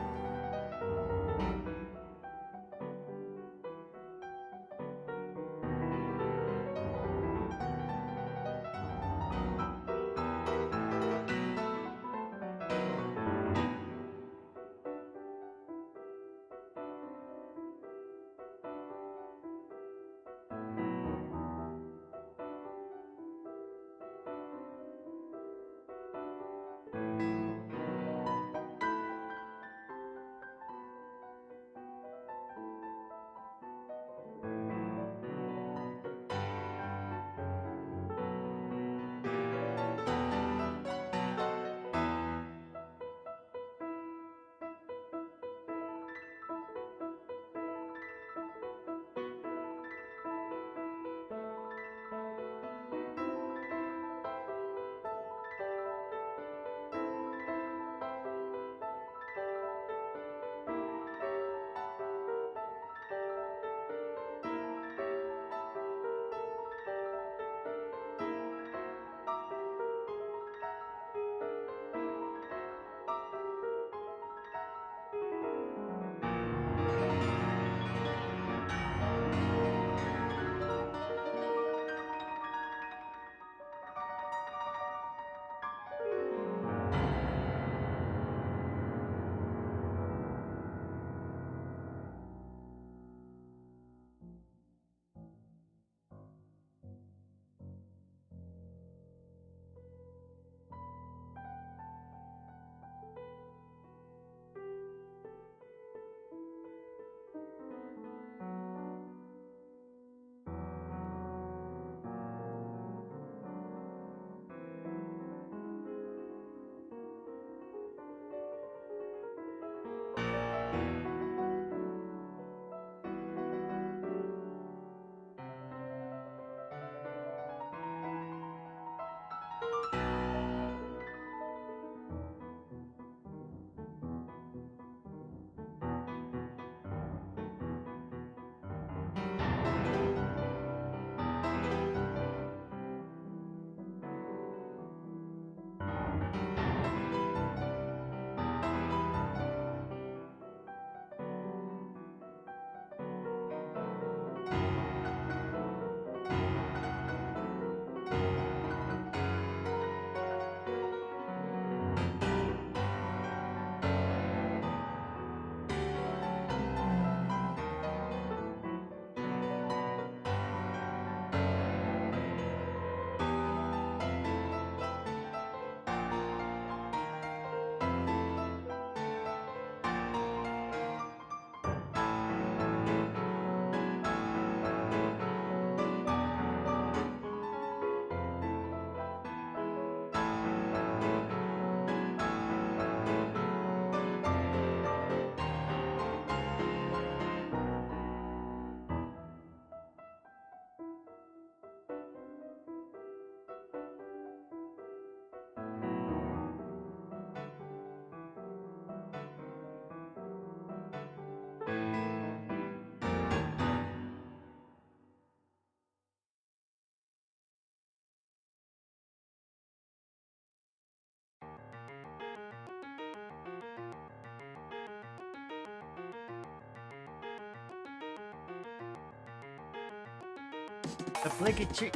Obligatory.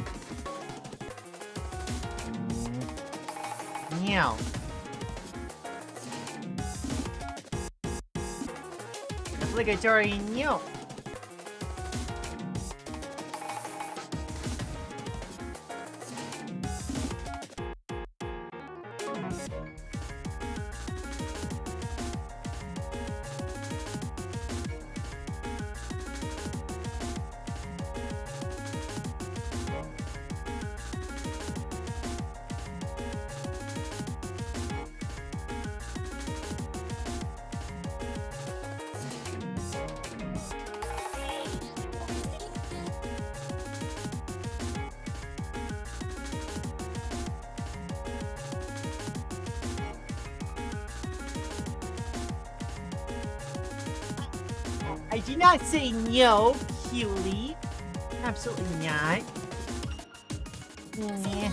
Meow. Obligatory meow. I do not say no, cutie. Absolutely not. Nah.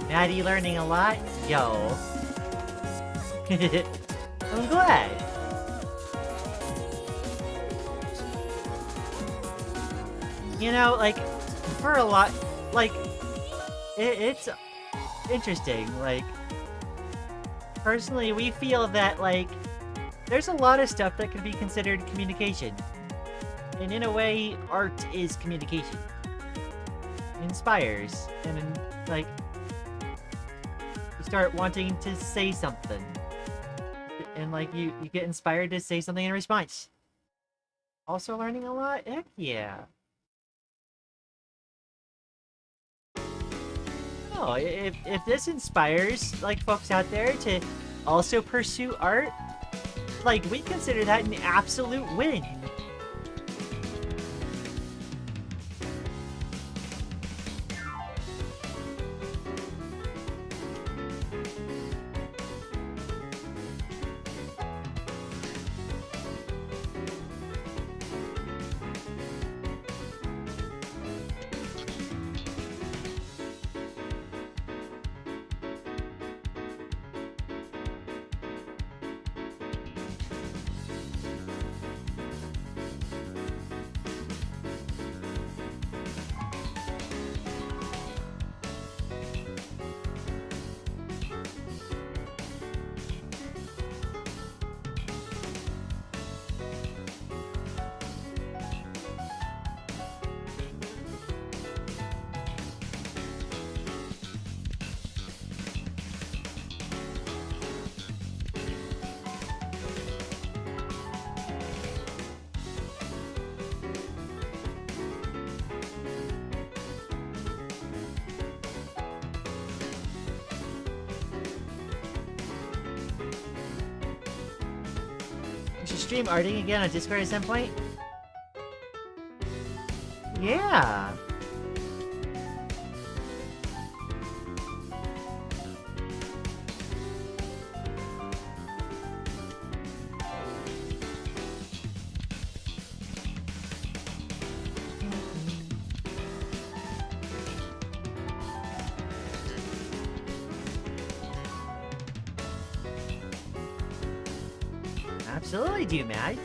Maddie learning a lot? Yo. I'm glad. You know, like, for a lot, like, it's interesting. Like, personally, we feel that, like, there's a lot of stuff that can be considered communication. And in a way, art is communication. It inspires. And, like, you start wanting to say something. And, like, you get inspired to say something in response. Also learning a lot? Heck yeah. Oh, if this inspires, like, folks out there to also pursue art, like, we consider that an absolute win. stream arting again on Discord at some point? Yeah. Absolutely do, Matt.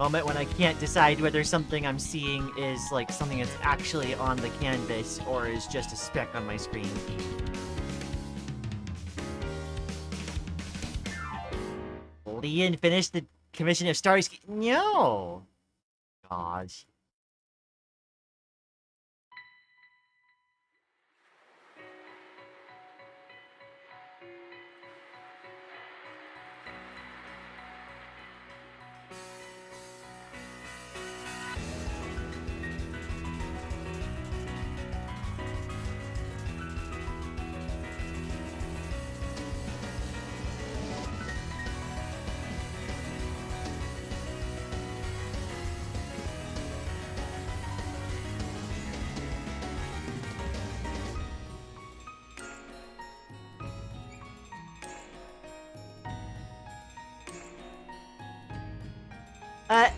Moment when I can't decide whether something I'm seeing is like something that's actually on the canvas or is just a speck on my screen. Lian finished the commission of Starry Ski. No! Gosh.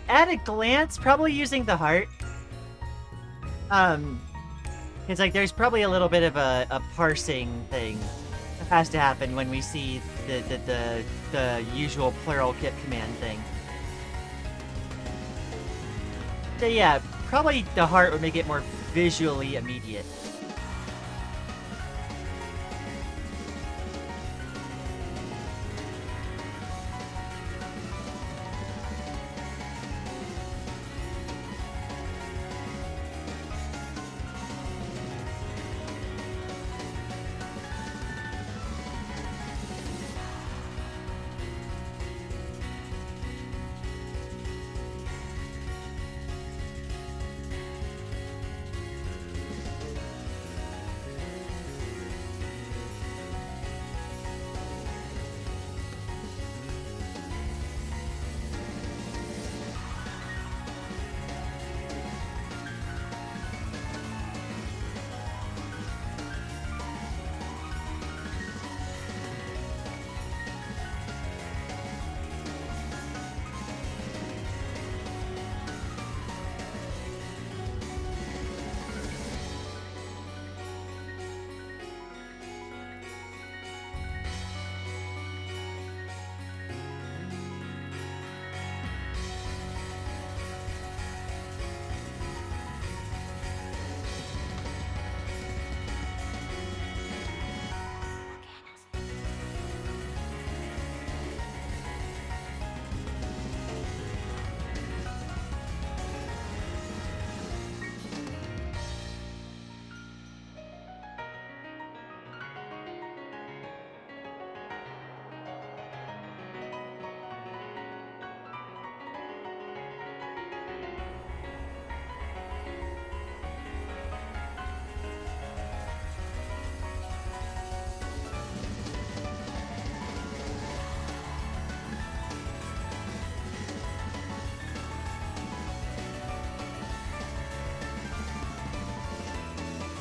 At a glance, probably using the heart. It's like there's probably a little bit of a parsing thing that has to happen when we see the usual plural kip command thing. So yeah, probably the heart would make it more visually immediate.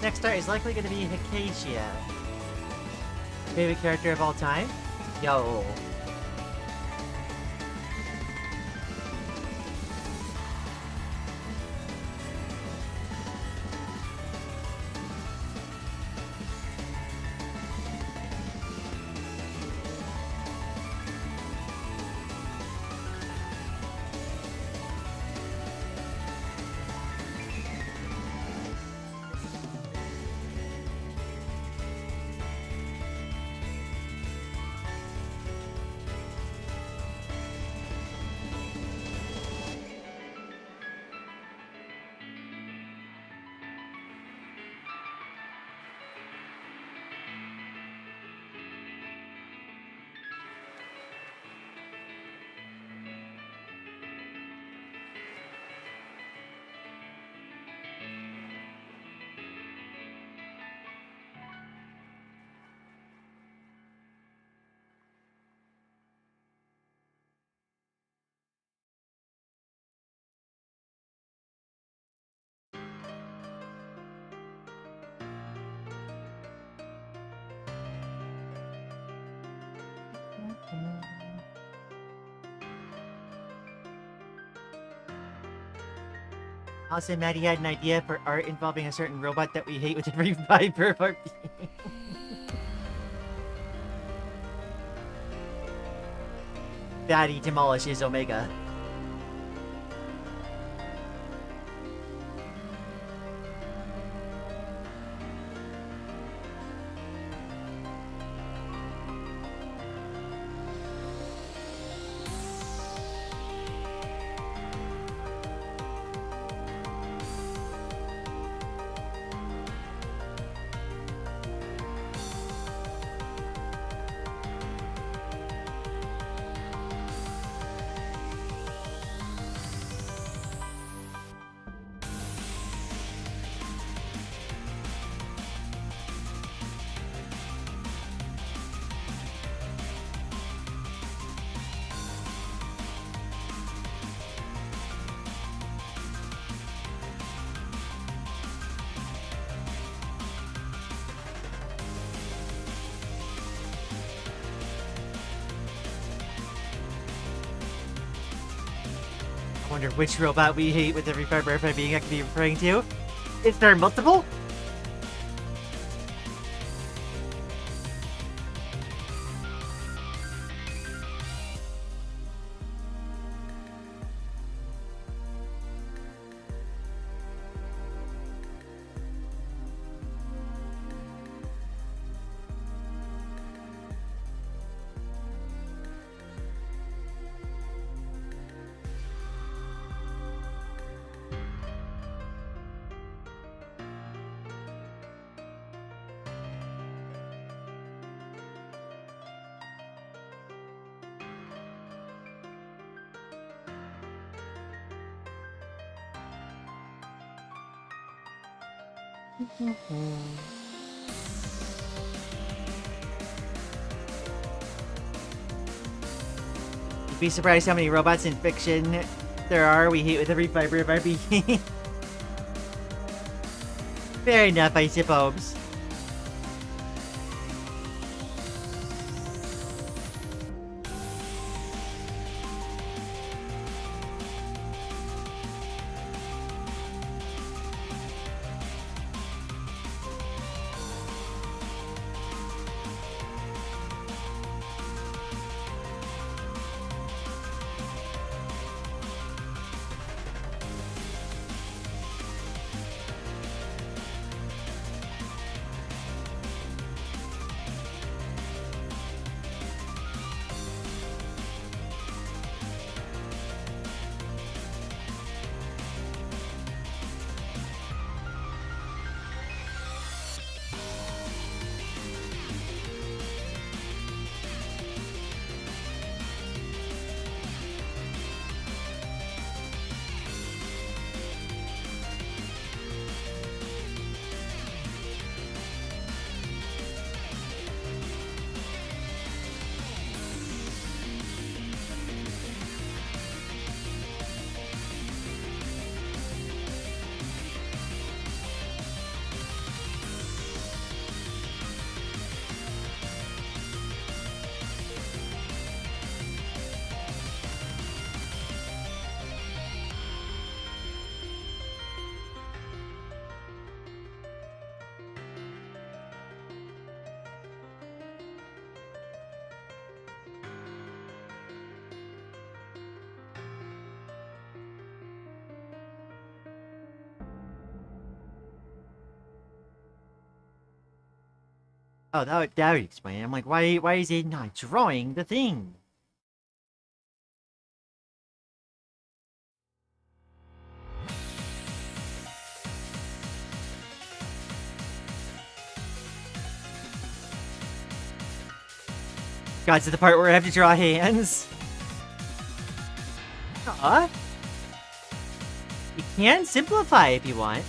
Next art is likely going to be Heccin. Favorite character of all time? Yo. Also, Maddie had an idea for art involving a certain robot that we hate with every fiber of our being. Maddie demolishes Omega. I wonder which robot we hate with every fiber of our being I could be referring to. Is there multiple? You'd be surprised how many robots in fiction there are we hate with every fiber of our being. Fair enough, I suppose. Oh, that would explain it. I'm like, why is it not drawing the thing? Got to the part where I have to draw hands. Aw. You can simplify if you want.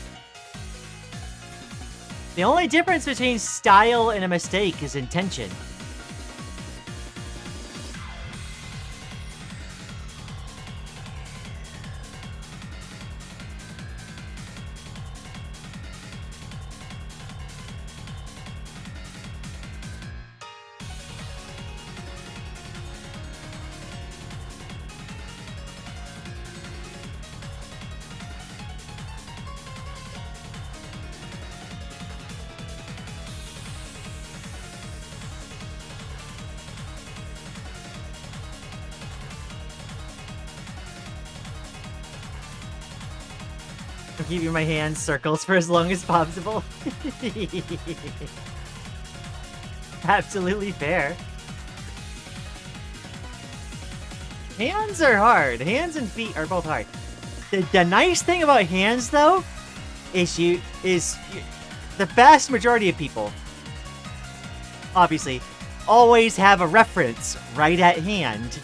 The only difference between style and a mistake is intention. I'm keeping my hands circles for as long as possible. Absolutely fair. Hands are hard. Hands and feet are both hard. The nice thing about hands, though, is the vast majority of people, obviously, always have a reference right at hand.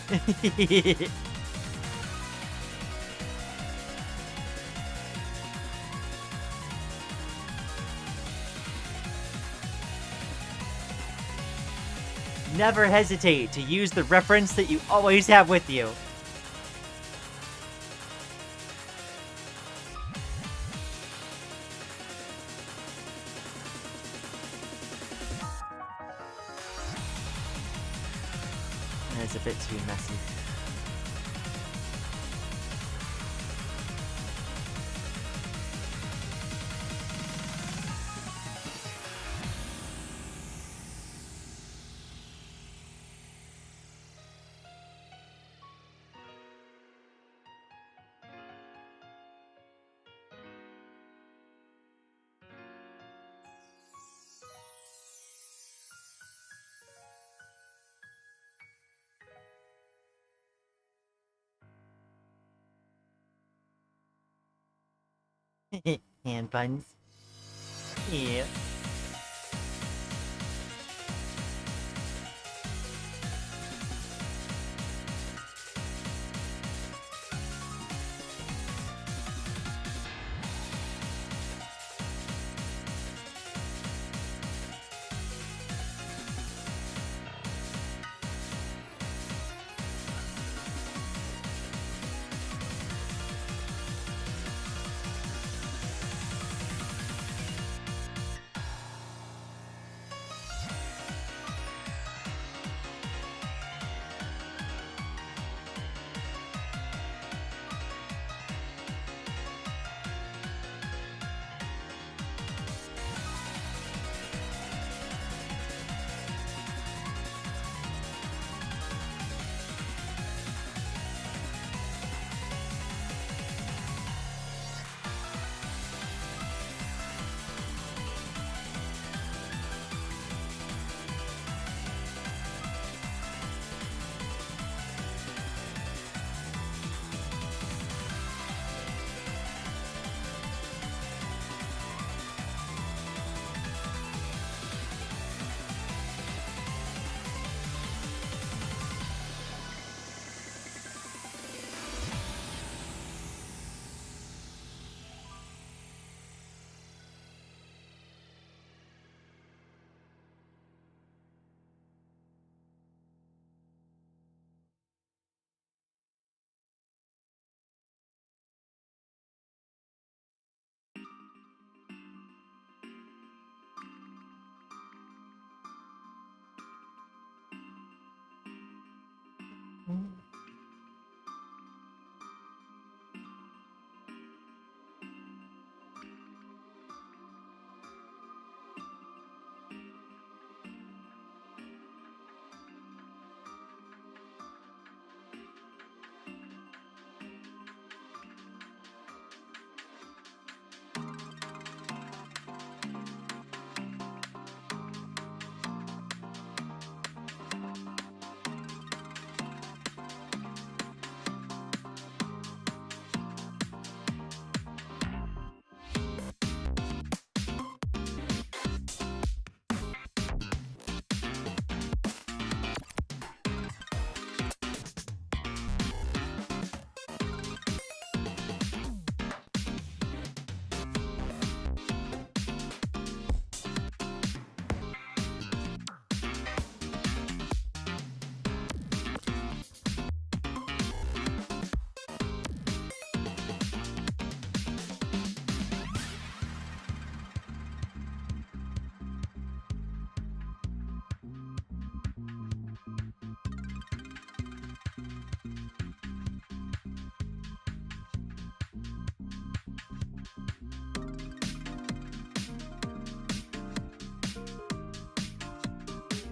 Never hesitate to use the reference that you always have with you. That's a bit too messy. Hand puns. Yeah.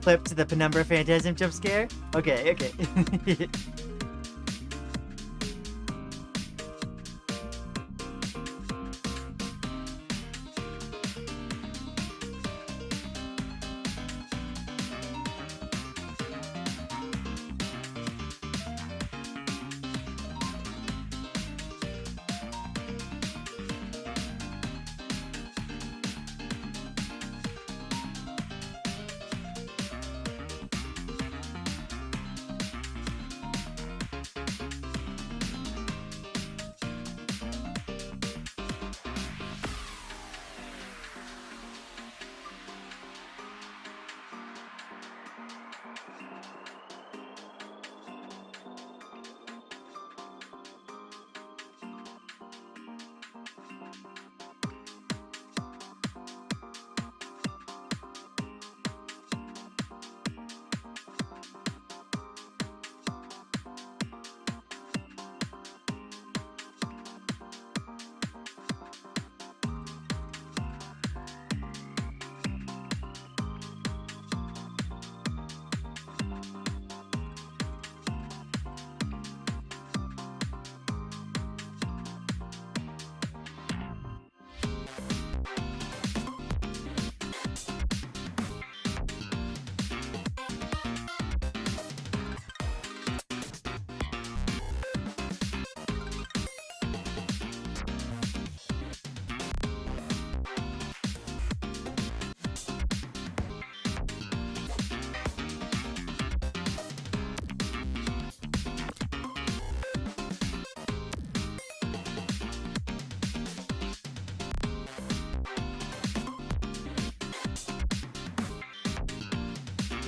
Clip to the Penumbra Phantasm jump scare? Okay, okay.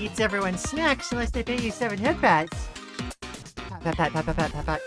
eats everyone's snacks unless they pay you 7 headpats. Pat, pat, pat, pat, pat, pat, pat.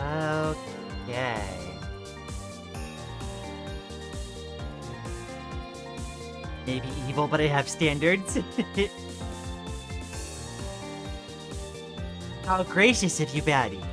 Okay. Maybe evil, but I have standards. How gracious of you, baddie.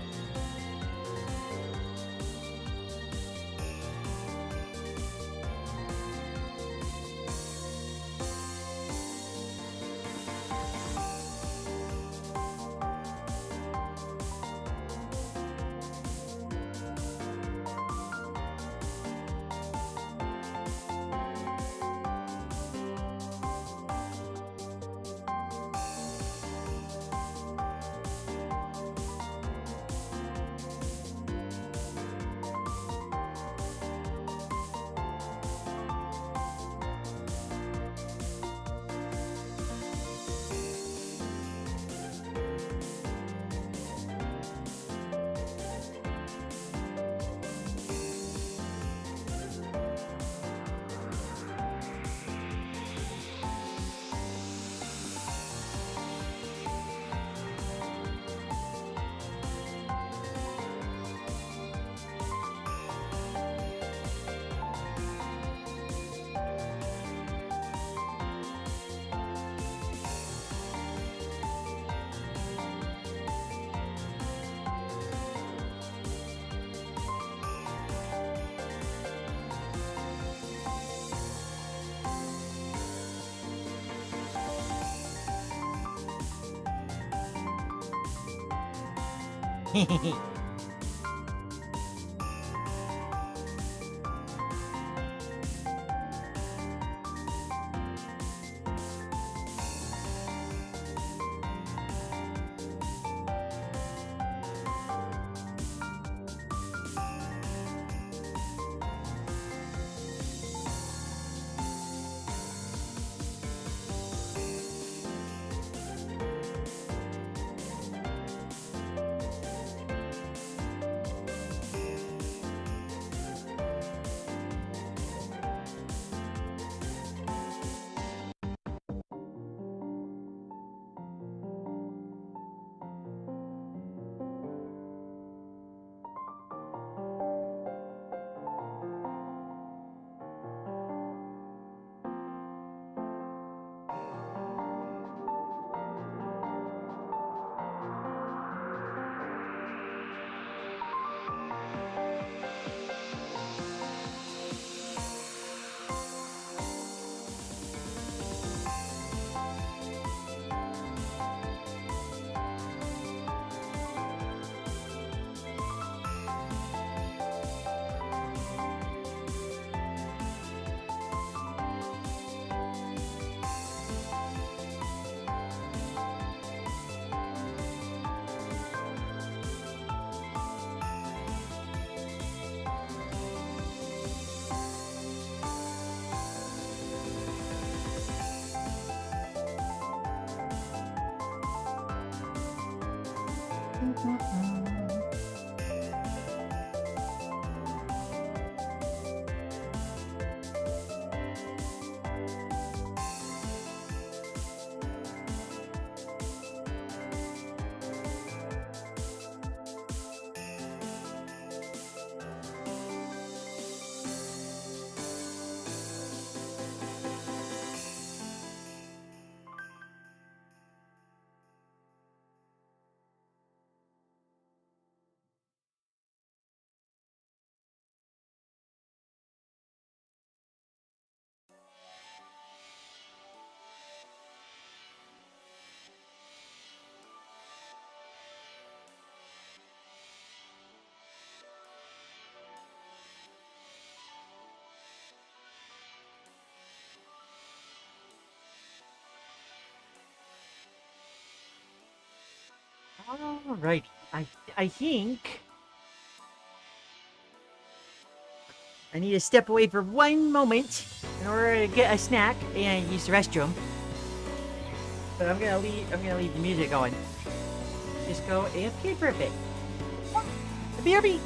Alright, I think I need to step away for one moment in order to get a snack and use the restroom. But I'm gonna leave the music going. Just go AFK for a bit. BRB!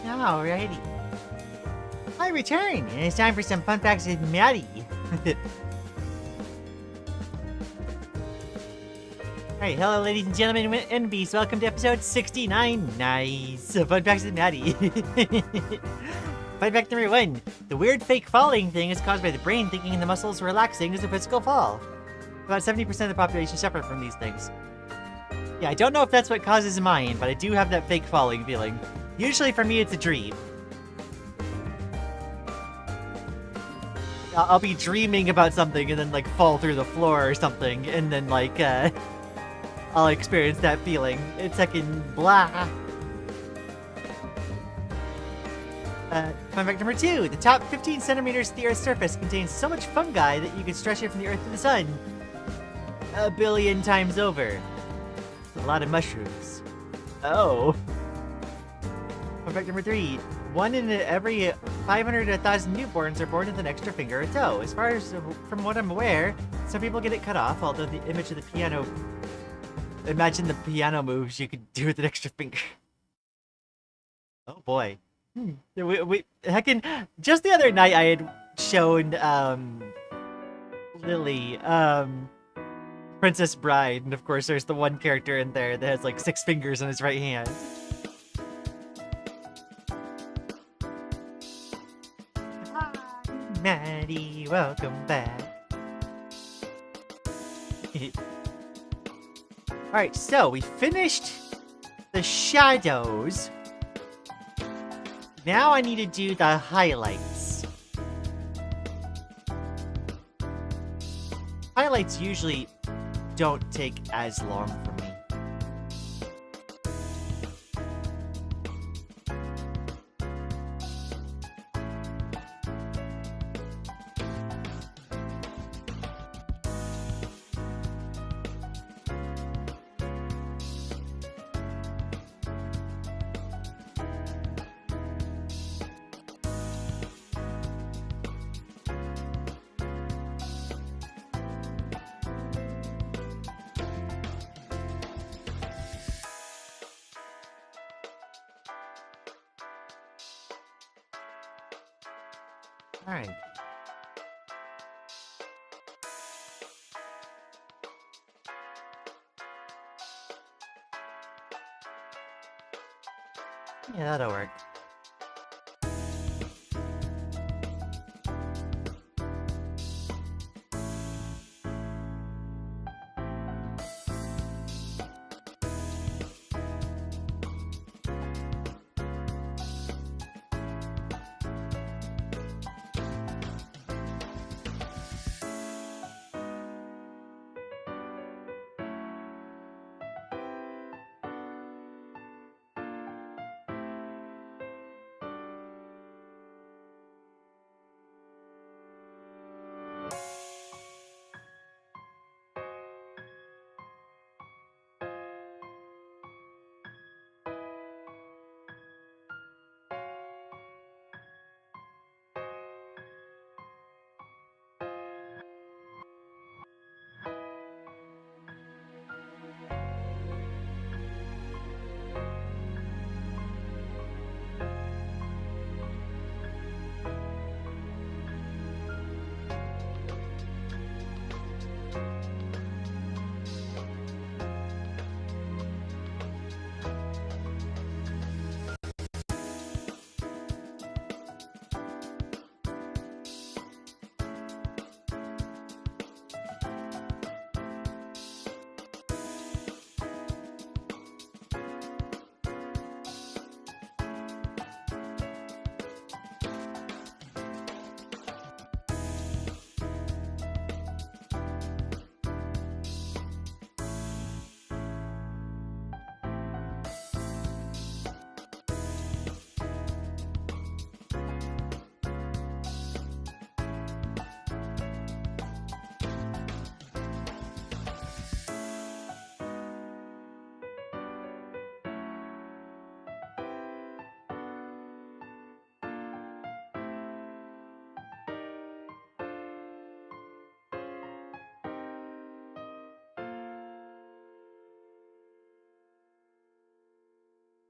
Alrighty. I return, and it's time for some fun facts with Maddie. Alright, hello ladies and gentlemen and beasts, welcome to episode 69. Nice! Fun facts with Maddie. Fun fact number 1. The weird fake falling thing is caused by the brain thinking the muscles relaxing as a physical fall. About 70% of the population suffer from these things. Yeah, I don't know if that's what causes mine, but I do have that fake falling feeling. Usually for me it's a dream. I'll be dreaming about something and then like fall through the floor or something, and then like I'll experience that feeling. It's heckin' blah. Fun fact number 2. The top 15 centimeters of the Earth's surface contains so much fungi that you could stretch it from the Earth to the Sun 1 billion times over. A lot of mushrooms. Oh. Fun fact number 3. 1 in every 500 to 1,000 newborns are born with an extra finger or toe. As far as from what I'm aware, some people get it cut off, although the image of the piano... Imagine the piano moves you could do with an extra finger. Oh boy. Heckin', just the other night I had shown, Lily, Princess Bride, and of course there's the one character in there that has like 6 fingers on his right hand. Hi, Maddie, welcome back. Alright, so we finished the shadows. Now I need to do the highlights. Highlights usually don't take as long for me. Alright. Yeah, that'll work.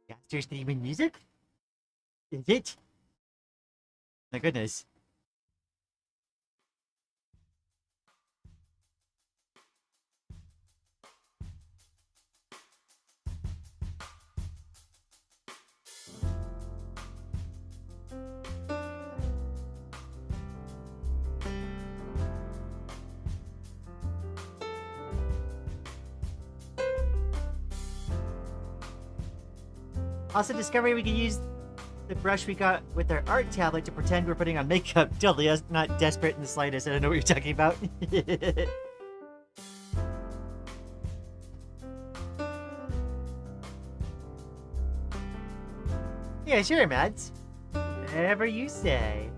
Gaster's theme and music? Is it? My goodness. Also discovering we can use the brush we got with our art tablet to pretend we're putting on makeup. Totally not desperate in the slightest. I don't know what you're talking about. Yeah, sure, Mads. Whatever you say.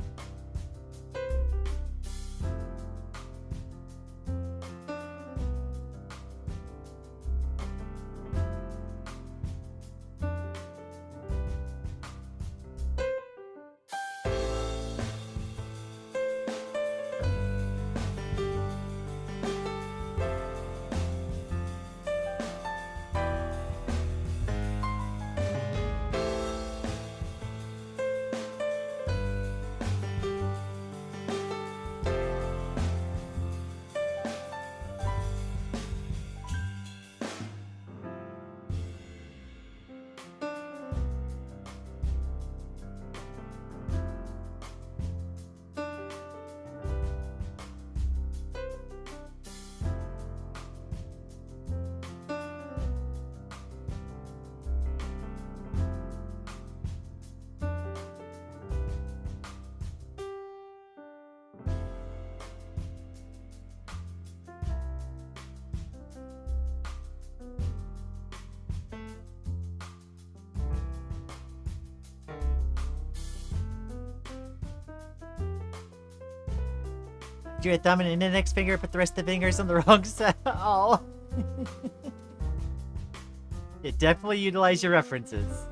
Do your thumb and index finger, put the rest of the fingers on the wrong side. Oh. Yeah, definitely utilize your references.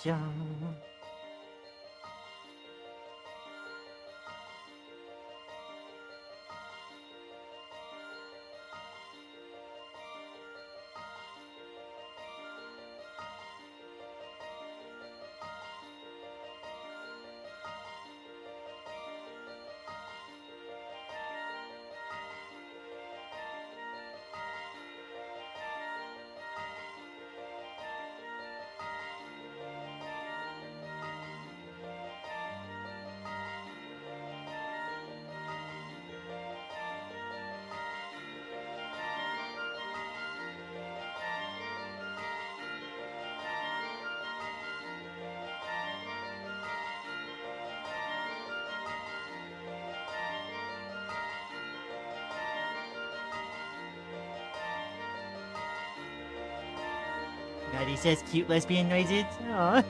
Yeah. Maddie says cute lesbian noises. Aww.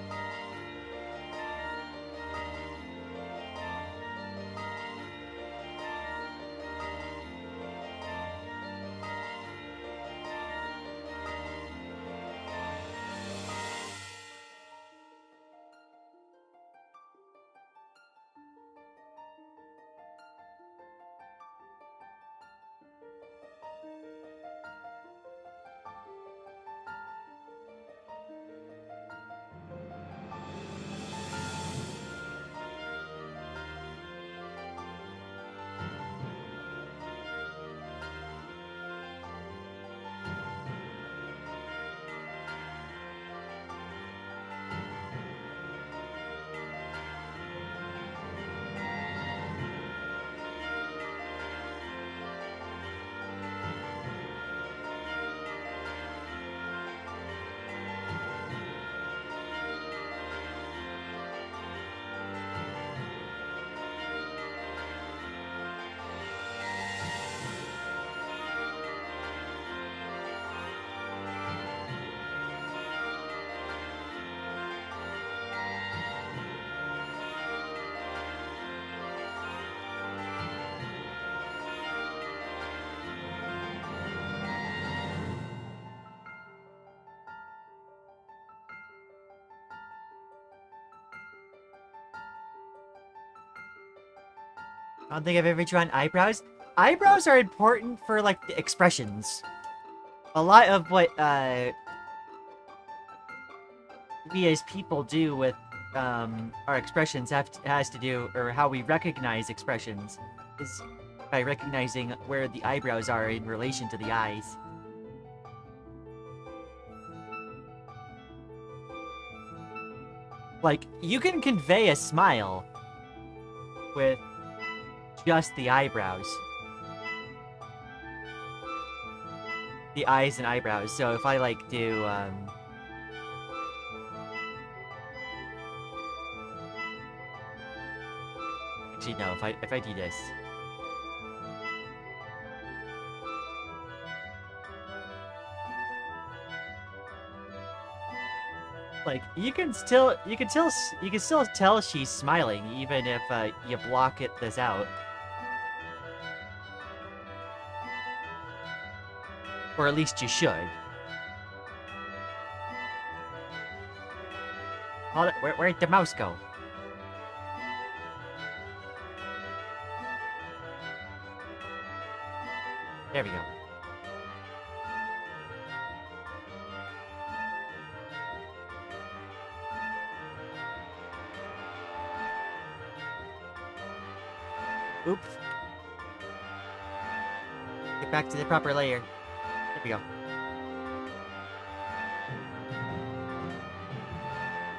I don't think I've ever drawn eyebrows. Eyebrows are important for, like, the expressions. A lot of what, we as people do with, our expressions has to do, or how we recognize expressions, is by recognizing where the eyebrows are in relation to the eyes. Like, you can convey a smile with just the eyebrows. The eyes and eyebrows. So if I, like, do, actually, no, if I do this. Like, you can still tell she's smiling, even if, you block this out. Or at least you should. Hold it, where'd the mouse go? There we go. Oops. Get back to the proper layer. There we go.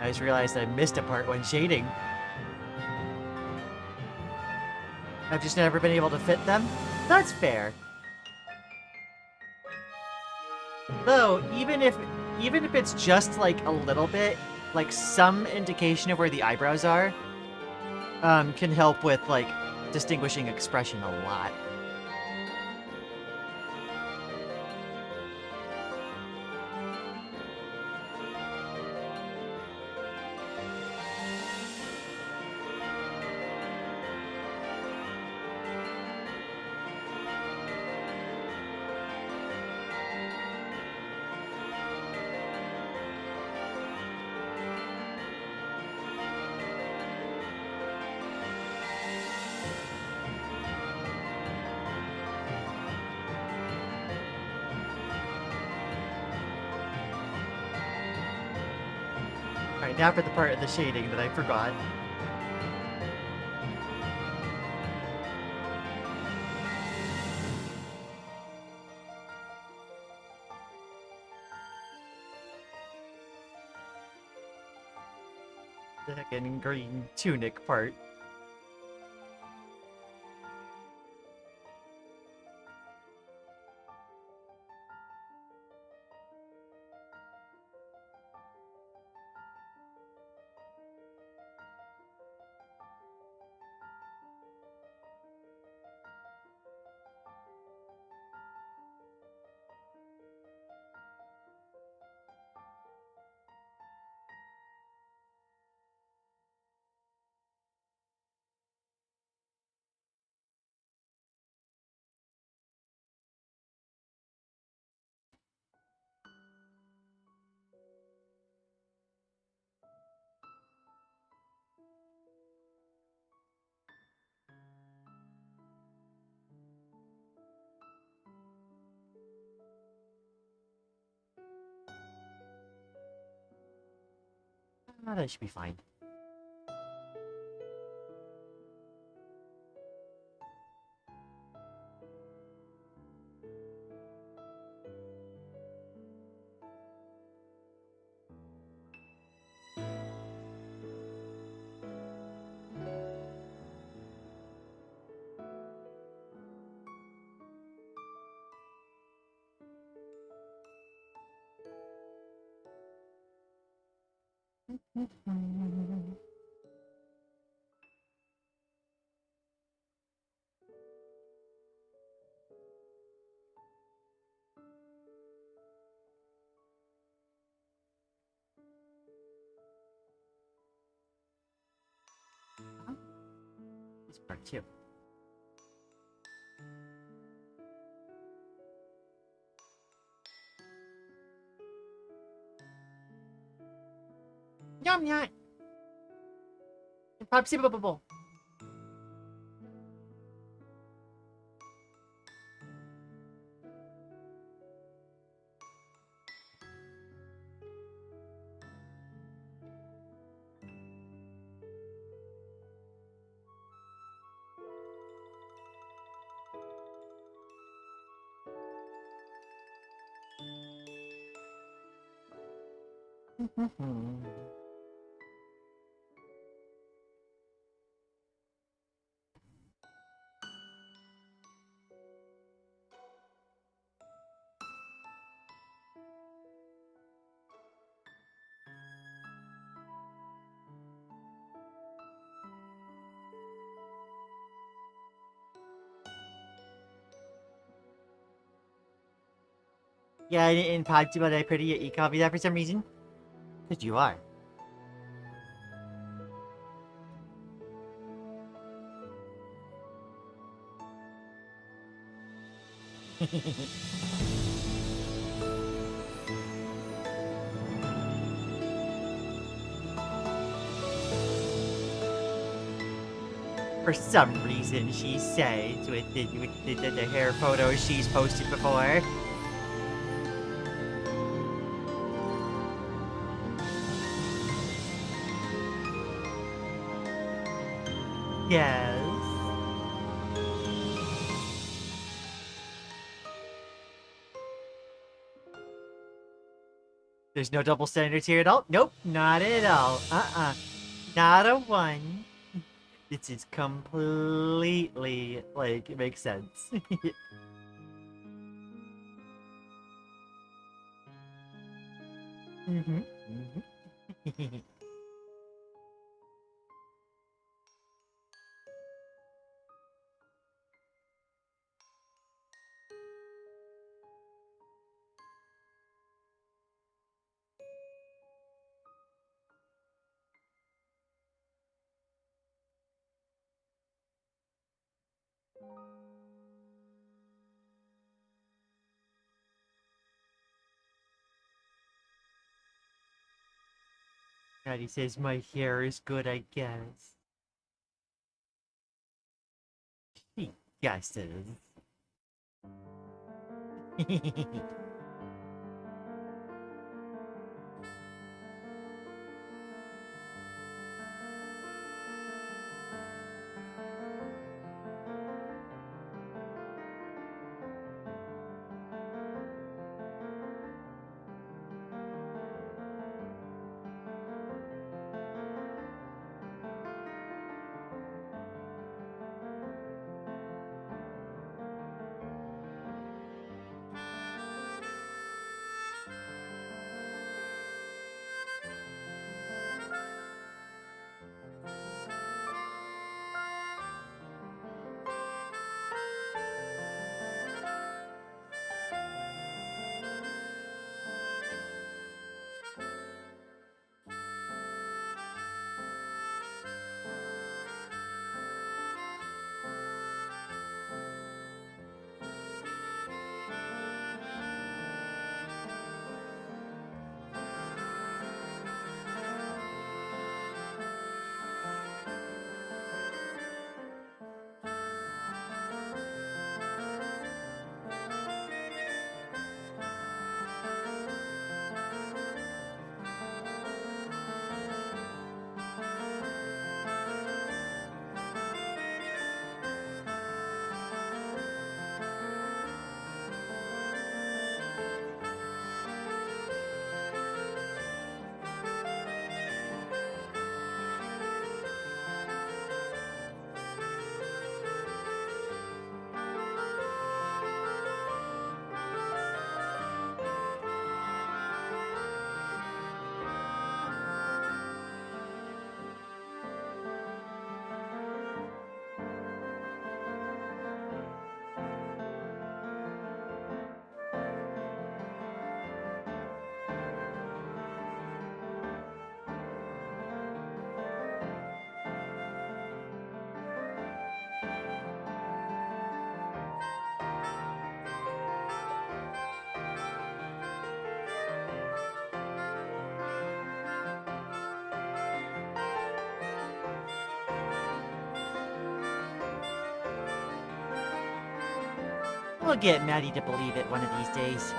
I just realized I missed a part when shading. I've just never been able to fit them. That's fair. Though, even if it's just like a little bit, like some indication of where the eyebrows are, can help with like distinguishing expression a lot. Alright, now for the part of the shading that I forgot. The heckin' green tunic part. Oh, that should be fine. This part too. Yum yum. Popsicle. Yeah, in Pod, but I pretty you copy that for some reason? Because you are. For some reason, she says with the hair photos she's posted before. Yes. There's no double standards here at all? Nope, not at all. Not a one. This is completely, like, it makes sense. Mm-hmm. Mm-hmm. God, he says my hair is good, I guess. He guesses. We'll get Maddie to believe it one of these days.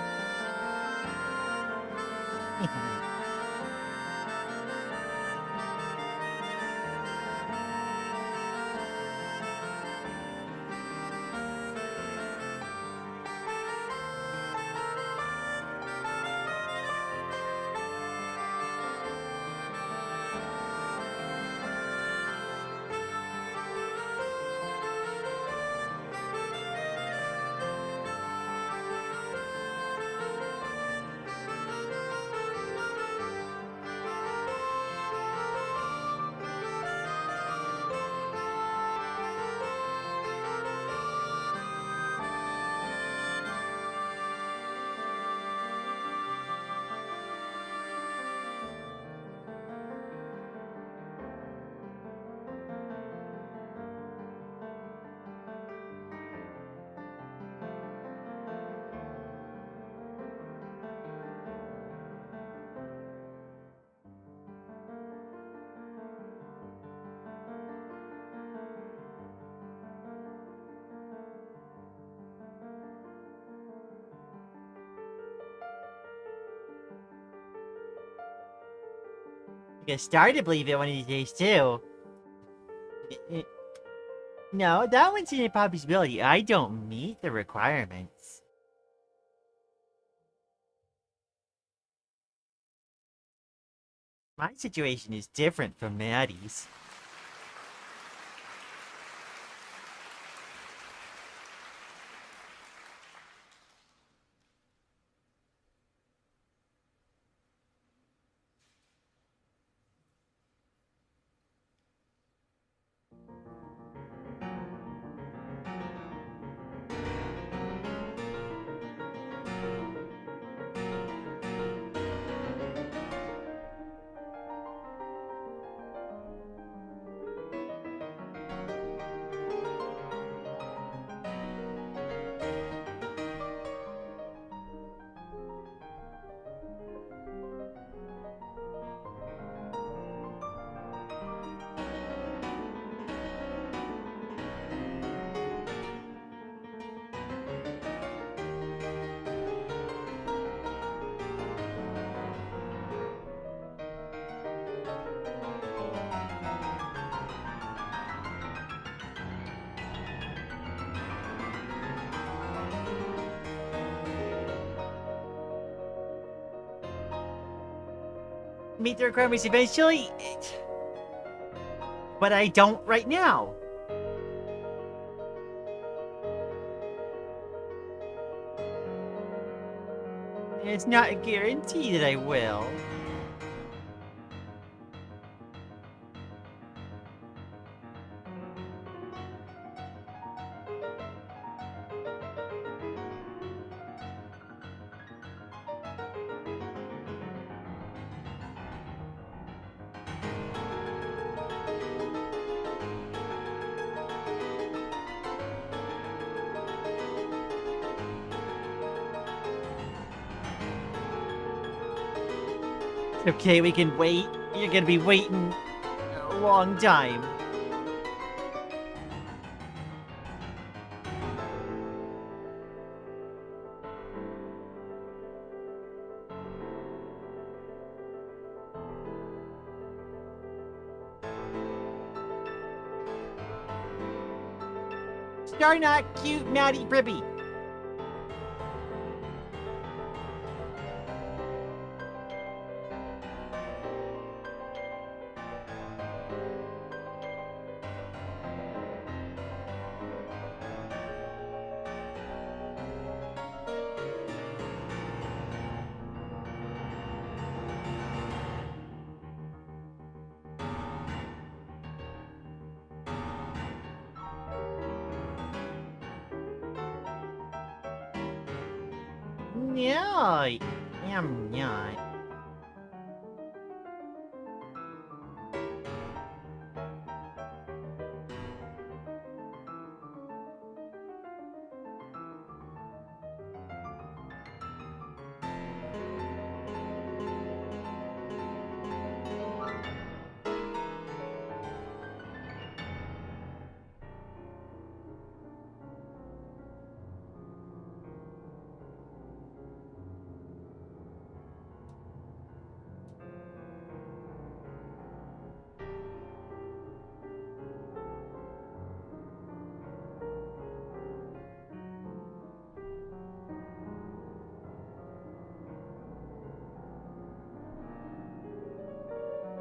Get started to believe it one of these days too. No, that one's an impossibility. I don't meet the requirements. My situation is different from Maddie's. Meet the requirements eventually, but I don't right now. It's not a guarantee that I will. Okay, we can wait. You're gonna be waiting a long time. Star not cute, Maddie Brippy. No, I'm not.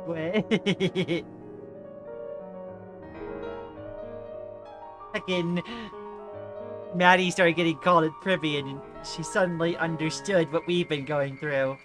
Wait. Heckin', Maddie started getting called it privy, and she suddenly understood what we've been going through.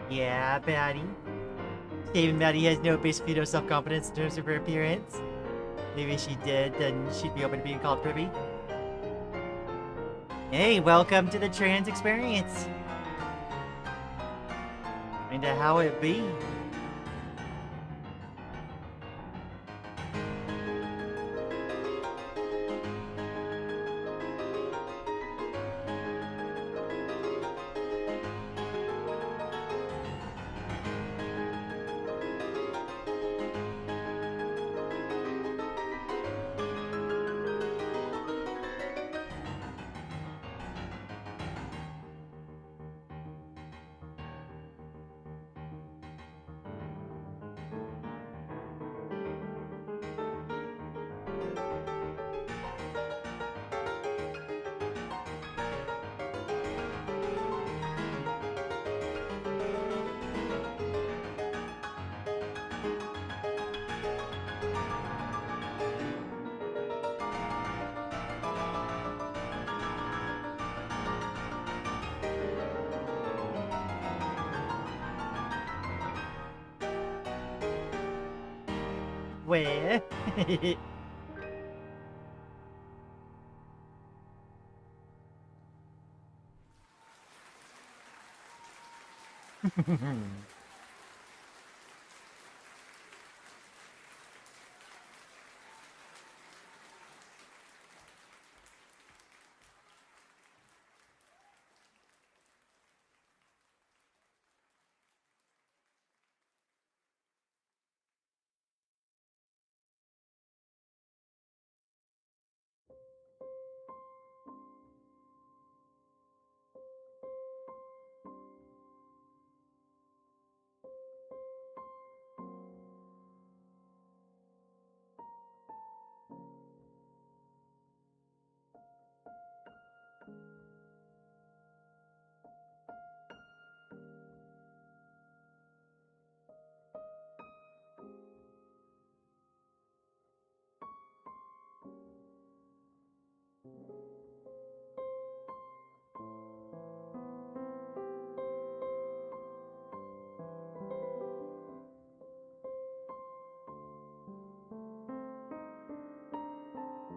Yeah, Maddie. Even Maddie has no basically no self-confidence in terms of her appearance. Maybe she did, then she'd be open to being called privy. Hey, welcome to the trans experience. Kinda how it be. Where?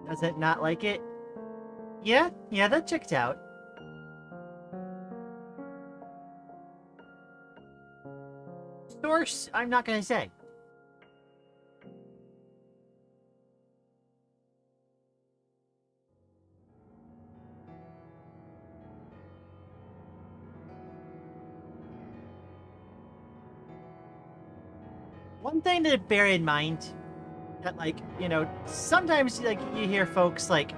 Does it not like it? Yeah, that checked out. Source, I'm not gonna say. One thing to bear in mind that, like, you know, sometimes like you hear folks like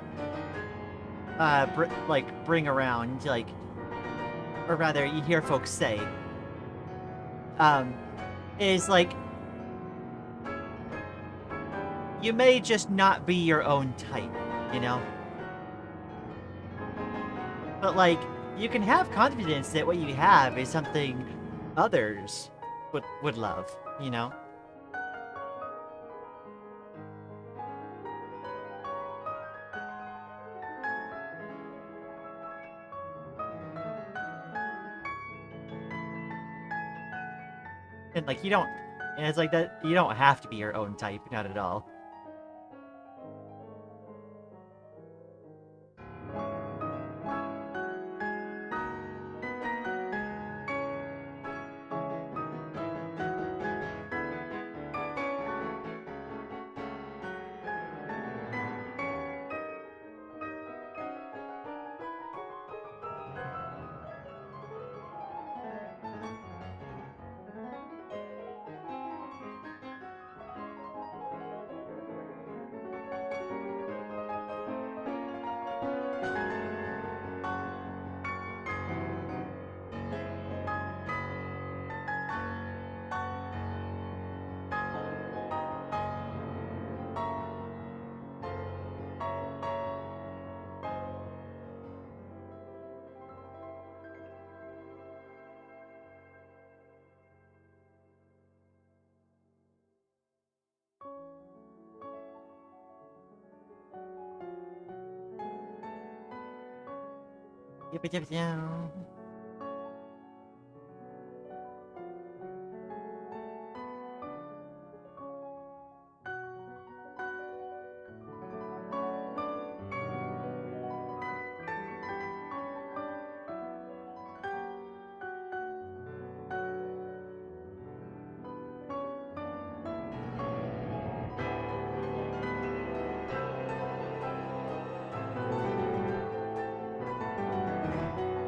bring around, like, or rather you hear folks say is like, you may just not be your own type, you know, but like you can have confidence that what you have is something others would love, you know? And like and it's like that, you don't have to be your own type, not at all. Yep, yep, yep.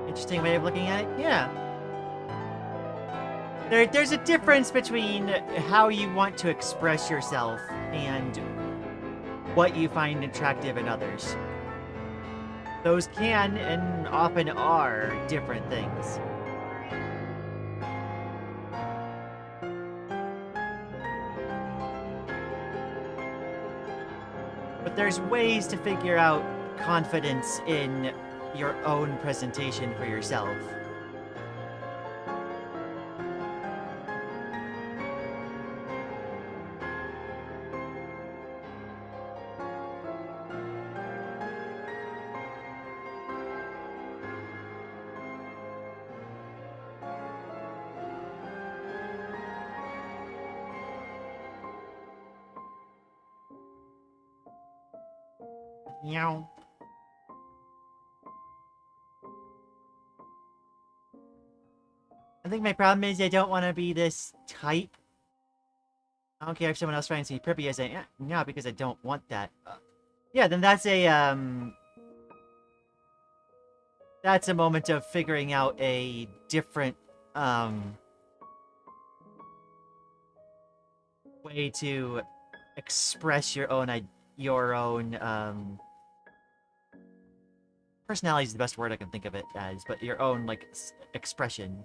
Interesting way of looking at it. Yeah. There's a difference between how you want to express yourself and what you find attractive in others. Those can and often are different things. But there's ways to figure out confidence in your own presentation for yourself. Meow. I think my problem is I don't want to be this type. I don't care if someone else finds me preppy as I am. No, because I don't want that. Yeah, then that's a moment of figuring out a different way to express your own personality is the best word I can think of it as, but your own like expression.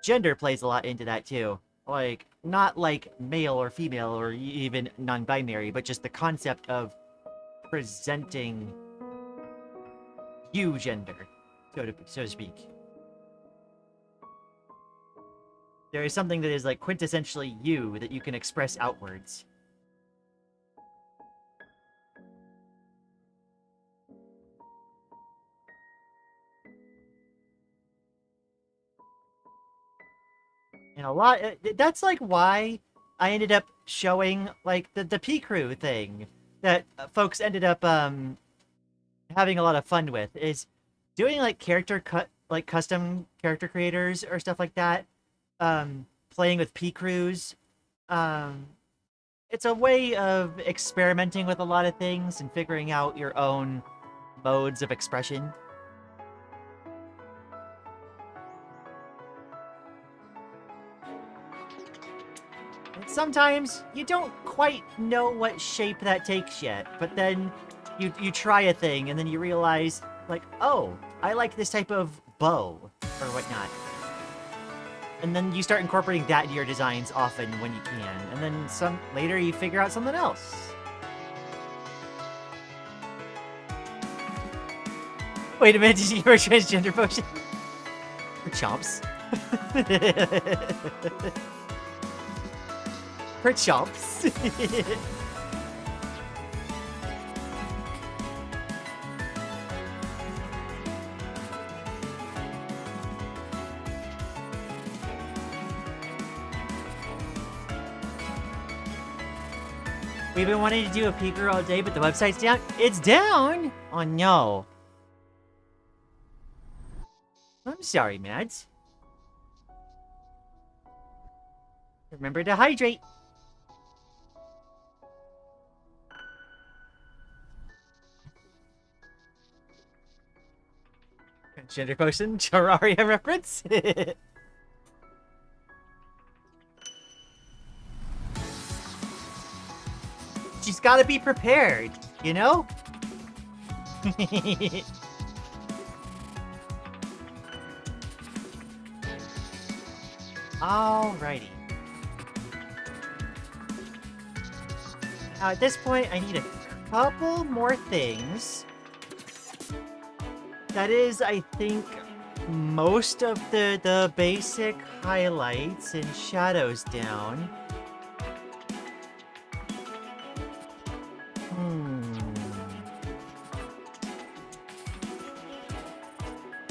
Gender plays a lot into that too. Like, not like male or female or even non-binary, but just the concept of presenting you gender, so to speak. There is something that is like quintessentially you that you can express outwards. And a lot, that's like why I ended up showing like the P crew thing that folks ended up having a lot of fun with, is doing like custom character creators or stuff like that, playing with P crews. It's a way of experimenting with a lot of things and figuring out your own modes of expression. Sometimes you don't quite know what shape that takes yet, but then you try a thing and then you realize, like, oh, I like this type of bow or whatnot. And then you start incorporating that into your designs often when you can. And then later you figure out something else. Wait a minute, did you give her a transgender potion? For chomps. For chomps. We've been wanting to do a peeker all day, but the website's down. It's down? Oh no. I'm sorry, Mads. Remember to hydrate. Gender potion, Terraria reference. She's gotta be prepared, you know? Alrighty. Now at this point, I need a couple more things. That is, I think, most of the basic highlights and shadows down.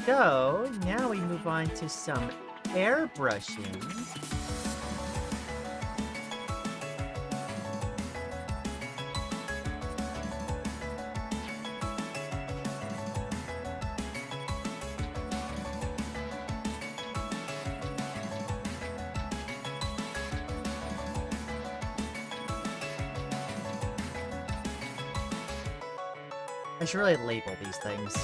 So, now we move on to some airbrushing. I should really label these things.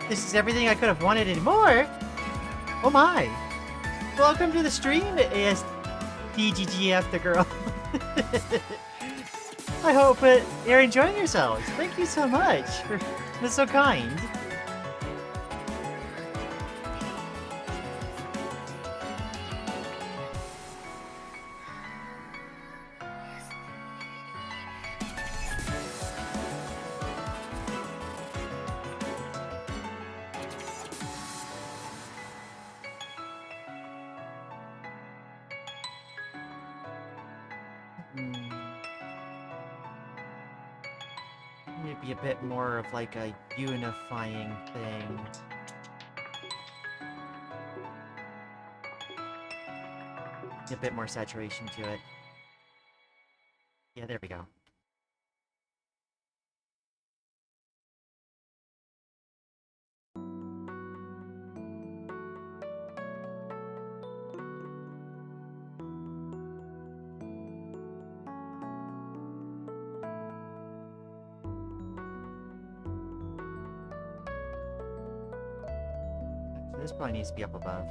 This is everything I could have wanted and more. Oh my. Welcome to the stream, ASDGGF the girl. I hope you're enjoying yourselves. Thank you so much. That's so kind. Maybe a bit more of like a unifying thing. A bit more saturation to it. Yeah, there we go. This probably needs to be up above.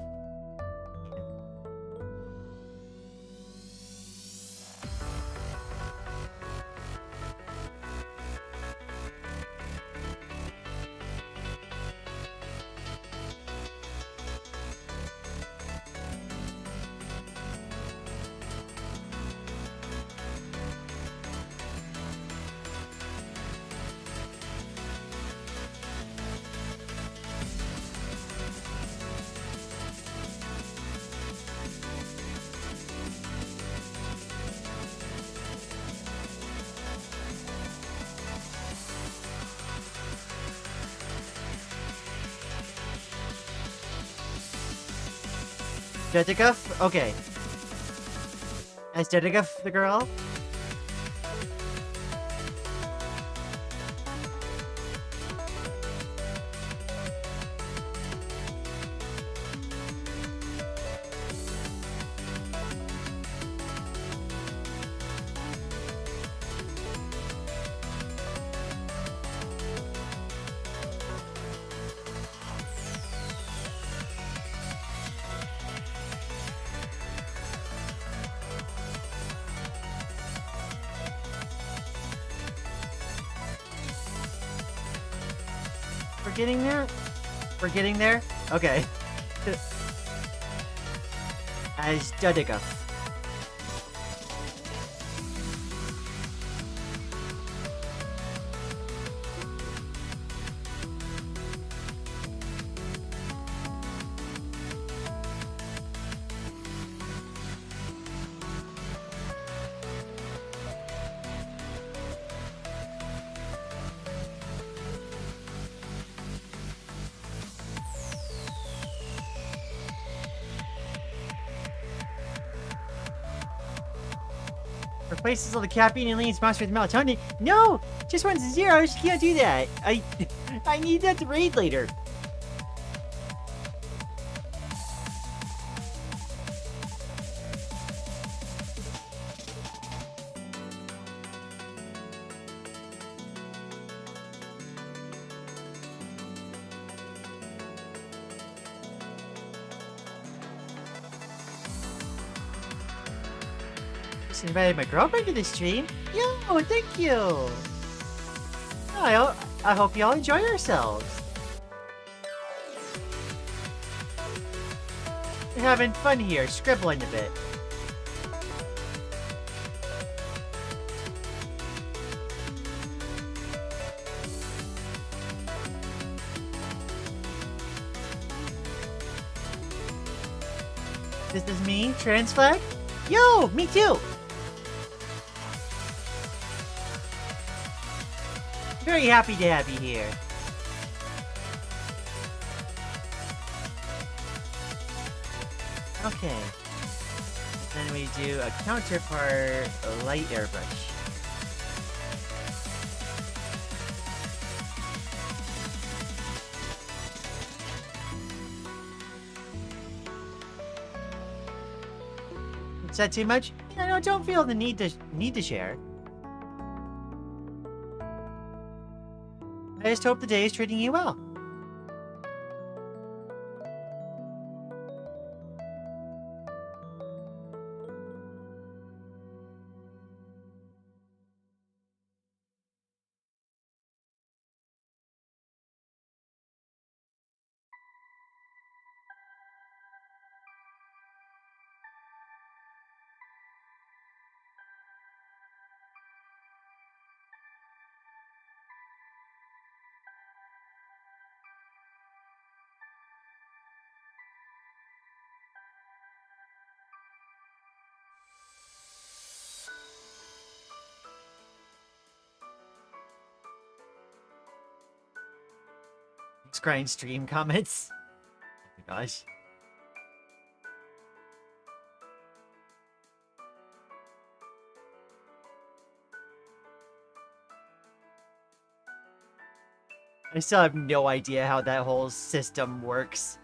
Dediguff? Okay. As Dediguff the girl? getting there? We're getting there? Okay. As Dudiga. Replaces all the caffeine and Lian's monster with melatonin. No! Just one's zeros. You can't do that. I need that to raid later. Just invited my girlfriend to the stream. Yo, thank you. I hope y'all enjoy yourselves. We're having fun here, scribbling a bit. This is me, trans flag? Yo, me too! Very happy to have you here. Okay. Then we do a counterpart light airbrush. Is that too much? No, don't feel the need to share. I just hope the day is treating you well. Grind stream comments. Oh my gosh. I still have no idea how that whole system works.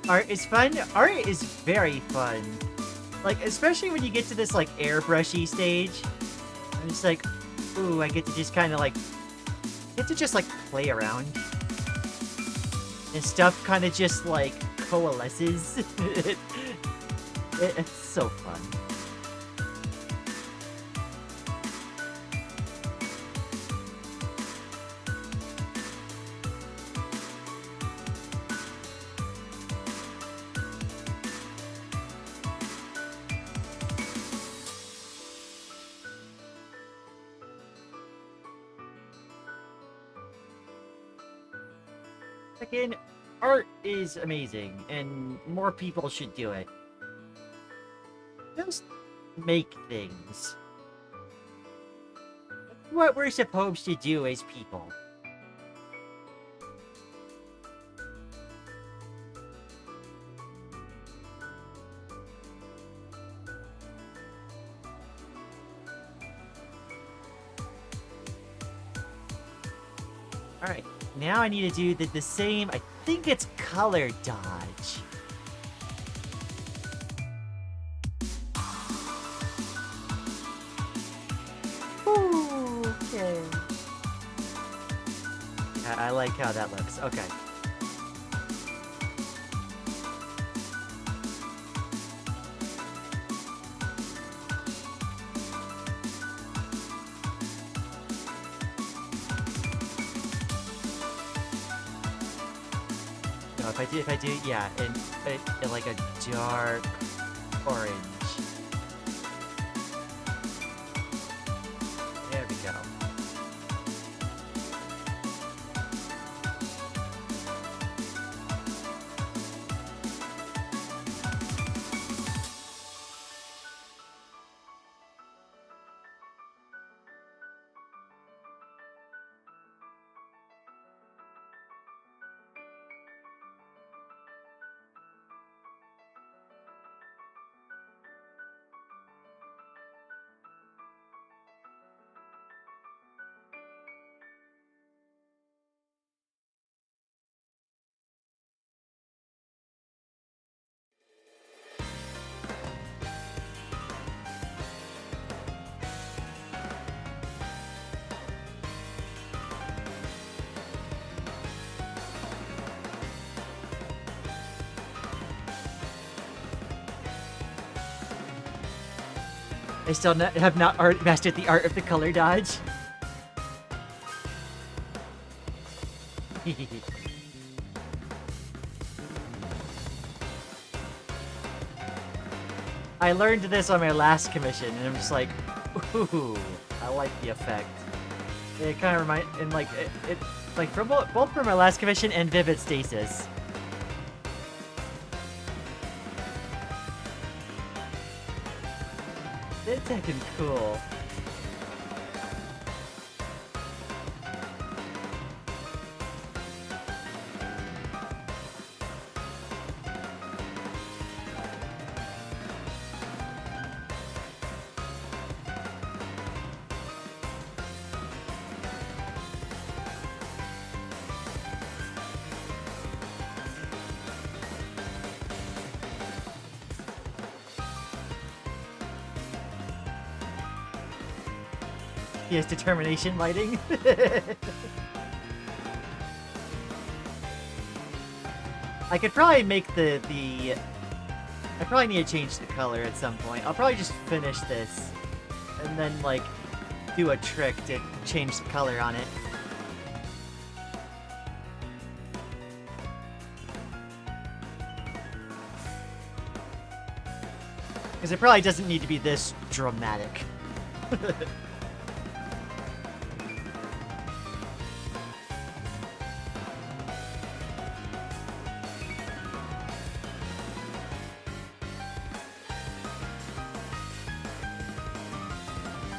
Art is fun. Art is very fun. Like, especially when you get to this, like, airbrushy stage. I'm just like, ooh, I get to just kind of, like, play around. And stuff kind of just, like, coalesces. It's so fun. Again, art is amazing, and more people should do it. Just make things. That's what we're supposed to do as people. Alright, now I need to do the same, I think it's color dodge. Ooh, okay. I like how that looks. Okay. No, if I do, yeah, in like a dark orange. There we go. I still have not mastered the art of the color dodge. I learned this on my last commission, and I'm just like, ooh, I like the effect. It kind of remind, and like it like from both from my last commission and Vivid Stasis. It's heckin' cool. He has determination lighting. I could probably make I probably need to change the color at some point. I'll probably just finish this and then like do a trick to change the color on it. Because it probably doesn't need to be this dramatic.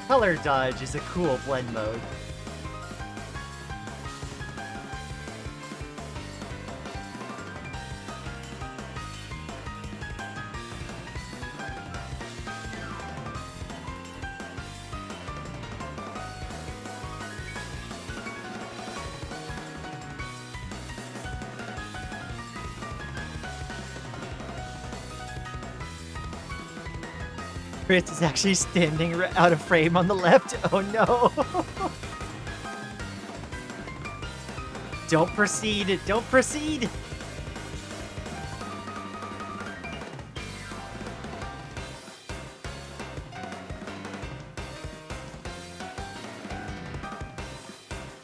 Color dodge is a cool blend mode. Chris is actually standing out of frame on the left. Oh no. Don't proceed. Don't proceed.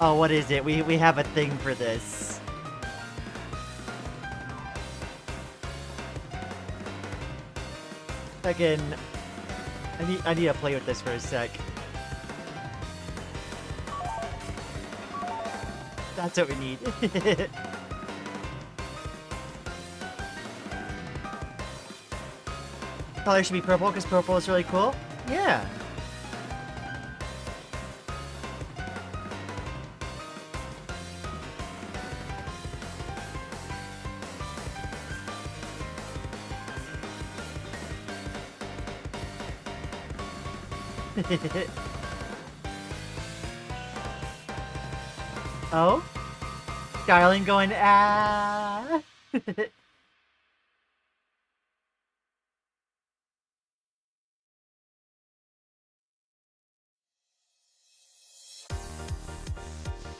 Oh, what is it? We have a thing for this. Again, I need to play with this for a sec. That's what we need. Color should be purple because purple is really cool. Yeah. Oh? Darling going, ah.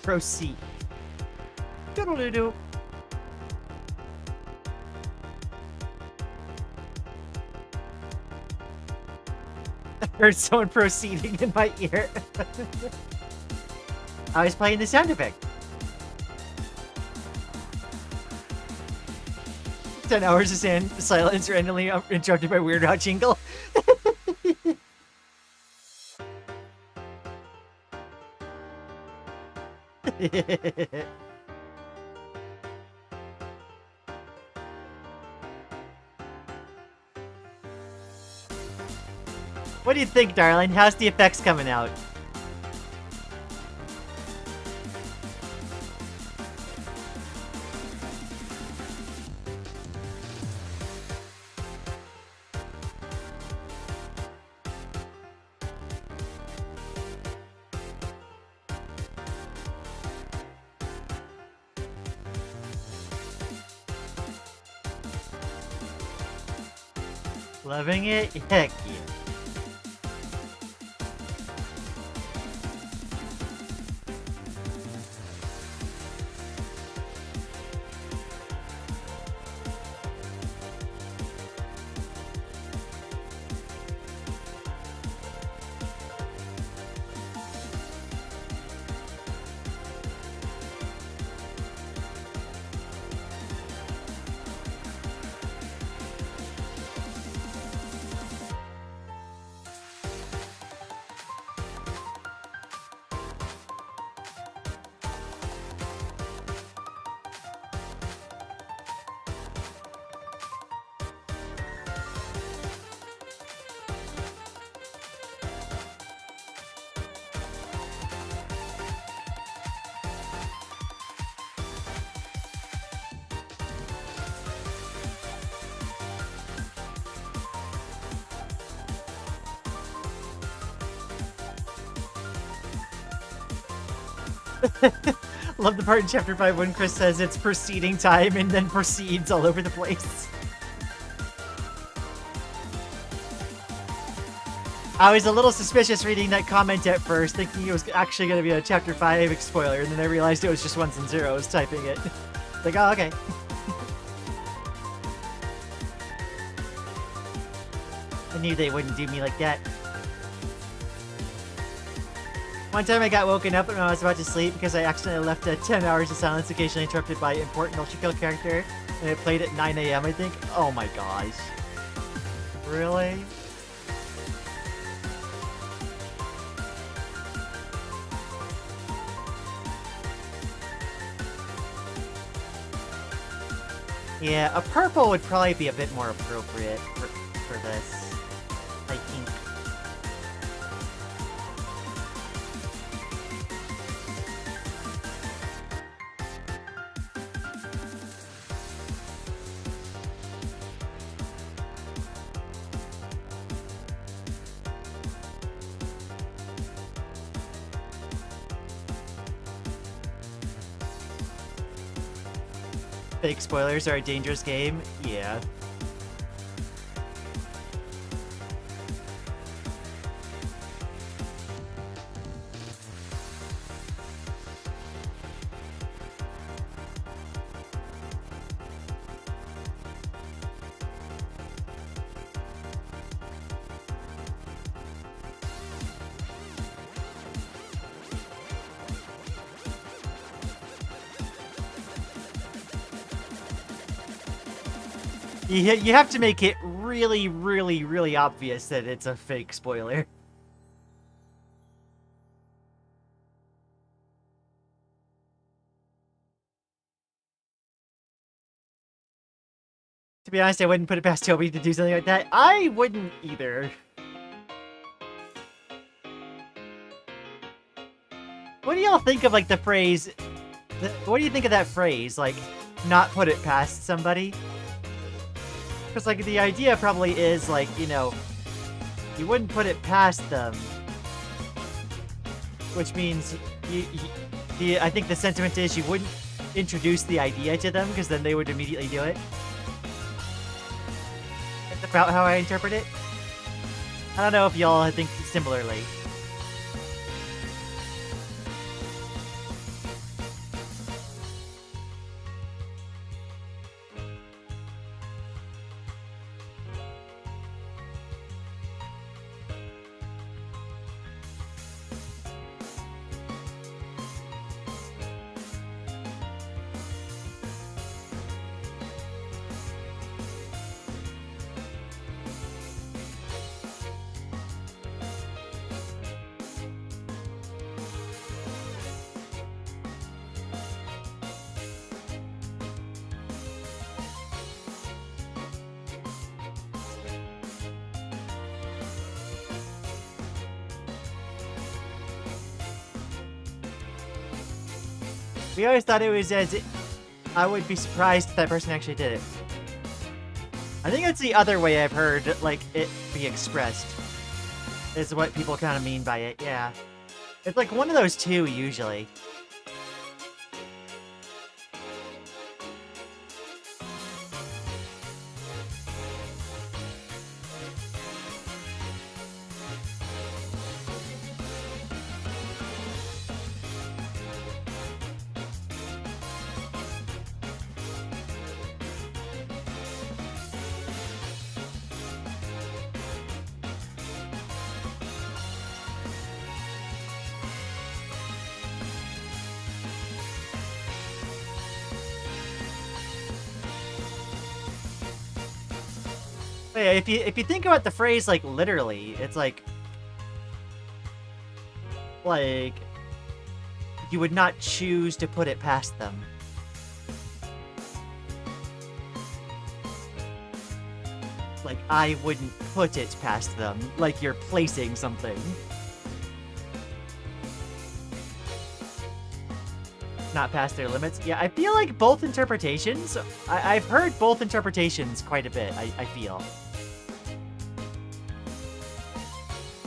Proceed. Doodle-doo-doo. I heard someone proceeding in my ear. I was playing the sound effect. 10 hours of silence randomly interrupted by weird hot jingle. What do you think, darling? How's the effects coming out? Loving it? Heck yeah. Love the part in Chapter 5 when Chris says it's proceeding time and then proceeds all over the place. I was a little suspicious reading that comment at first, thinking it was actually going to be a Chapter 5 spoiler, and then I realized it was just ones and zeros typing it. Like, oh, okay. I knew they wouldn't do me like that. One time I got woken up when I was about to sleep because I accidentally left 10 hours of silence occasionally interrupted by important ultra kill character, and it played at 9 AM, I think. Oh my gosh. Really? Yeah, a purple would probably be a bit more appropriate for this, I think. Fake spoilers are a dangerous game? Yeah. You have to make it really, really, really obvious that it's a fake spoiler. To be honest, I wouldn't put it past Toby to do something like that. I wouldn't either. What do y'all think of, like, the phrase... What do you think of that phrase? Like, not put it past somebody? Because, like, the idea probably is, like, you know, you wouldn't put it past them. Which means, I think the sentiment is you wouldn't introduce the idea to them, because then they would immediately do it. That's about how I interpret it. I don't know if y'all think similarly. We always thought it was as... I would be surprised if that person actually did it. I think that's the other way I've heard, like, it be expressed. Is what people kind of mean by it, yeah. It's like one of those two, usually. But yeah, if you think about the phrase, like, literally, it's like you would not choose to put it past them. Like, I wouldn't put it past them. Like, you're placing something. Not past their limits. Yeah, I feel like both interpretations... I've heard both interpretations quite a bit, I feel.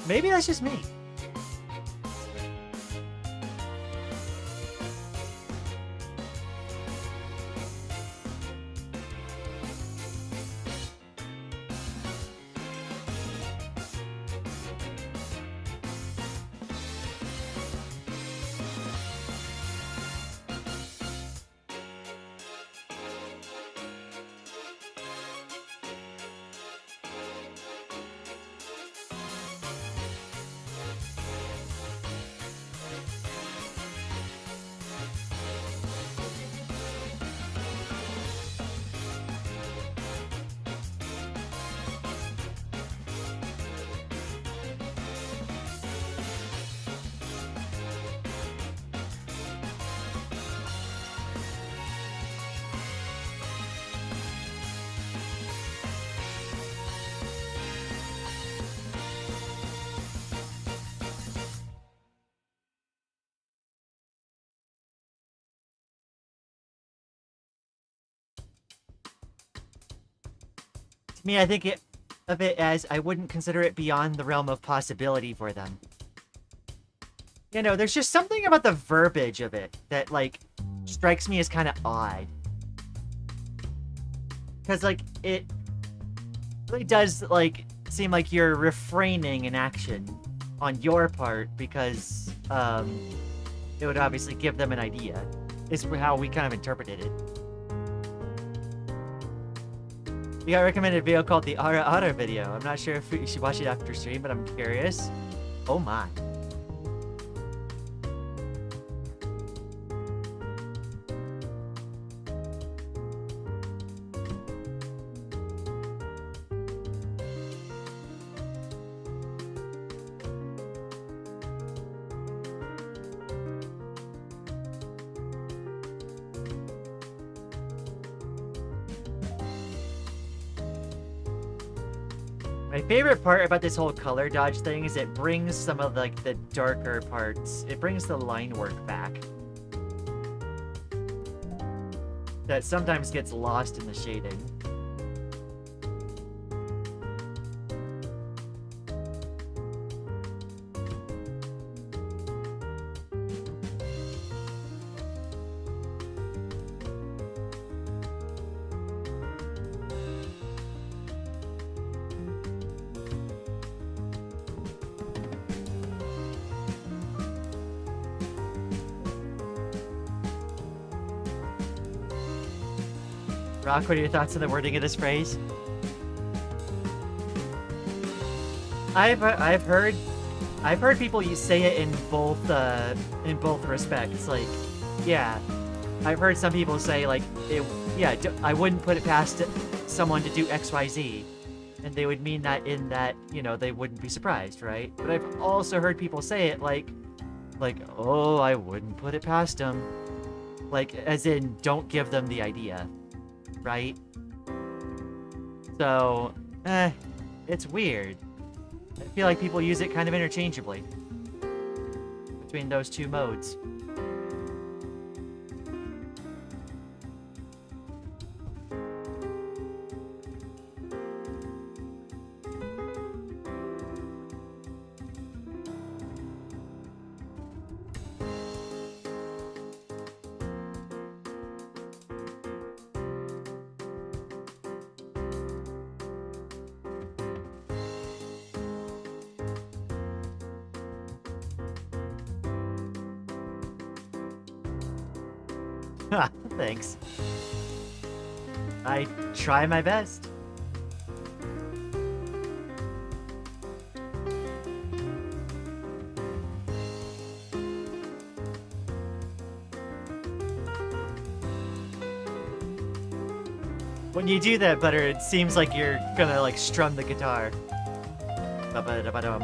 Maybe that's just me. To me, I think of it as I wouldn't consider it beyond the realm of possibility for them. You know, there's just something about the verbiage of it that, like, strikes me as kind of odd. Because, like, it really does, like, seem like you're refraining an action on your part because, it would obviously give them an idea. Is how we kind of interpreted it. We got recommended a video called the Ara Ara video. I'm not sure if you should watch it after stream, but I'm curious. Oh my. My favorite part about this whole color dodge thing is it brings some of like the darker parts. It brings the line work back. That sometimes gets lost in the shading. Rock, what are your thoughts on the wording of this phrase? I've heard people say it in both respects. Like, yeah, I've heard some people say like, I wouldn't put it past someone to do X, Y, Z, and they would mean that in that, you know, they wouldn't be surprised, right? But I've also heard people say it like, oh, I wouldn't put it past them, like as in don't give them the idea. Right? So, it's weird. I feel like people use it kind of interchangeably between those two modes. Thanks. I try my best. When you do that, Butter, it seems like you're gonna like strum the guitar. Ba-ba-da-ba-dum.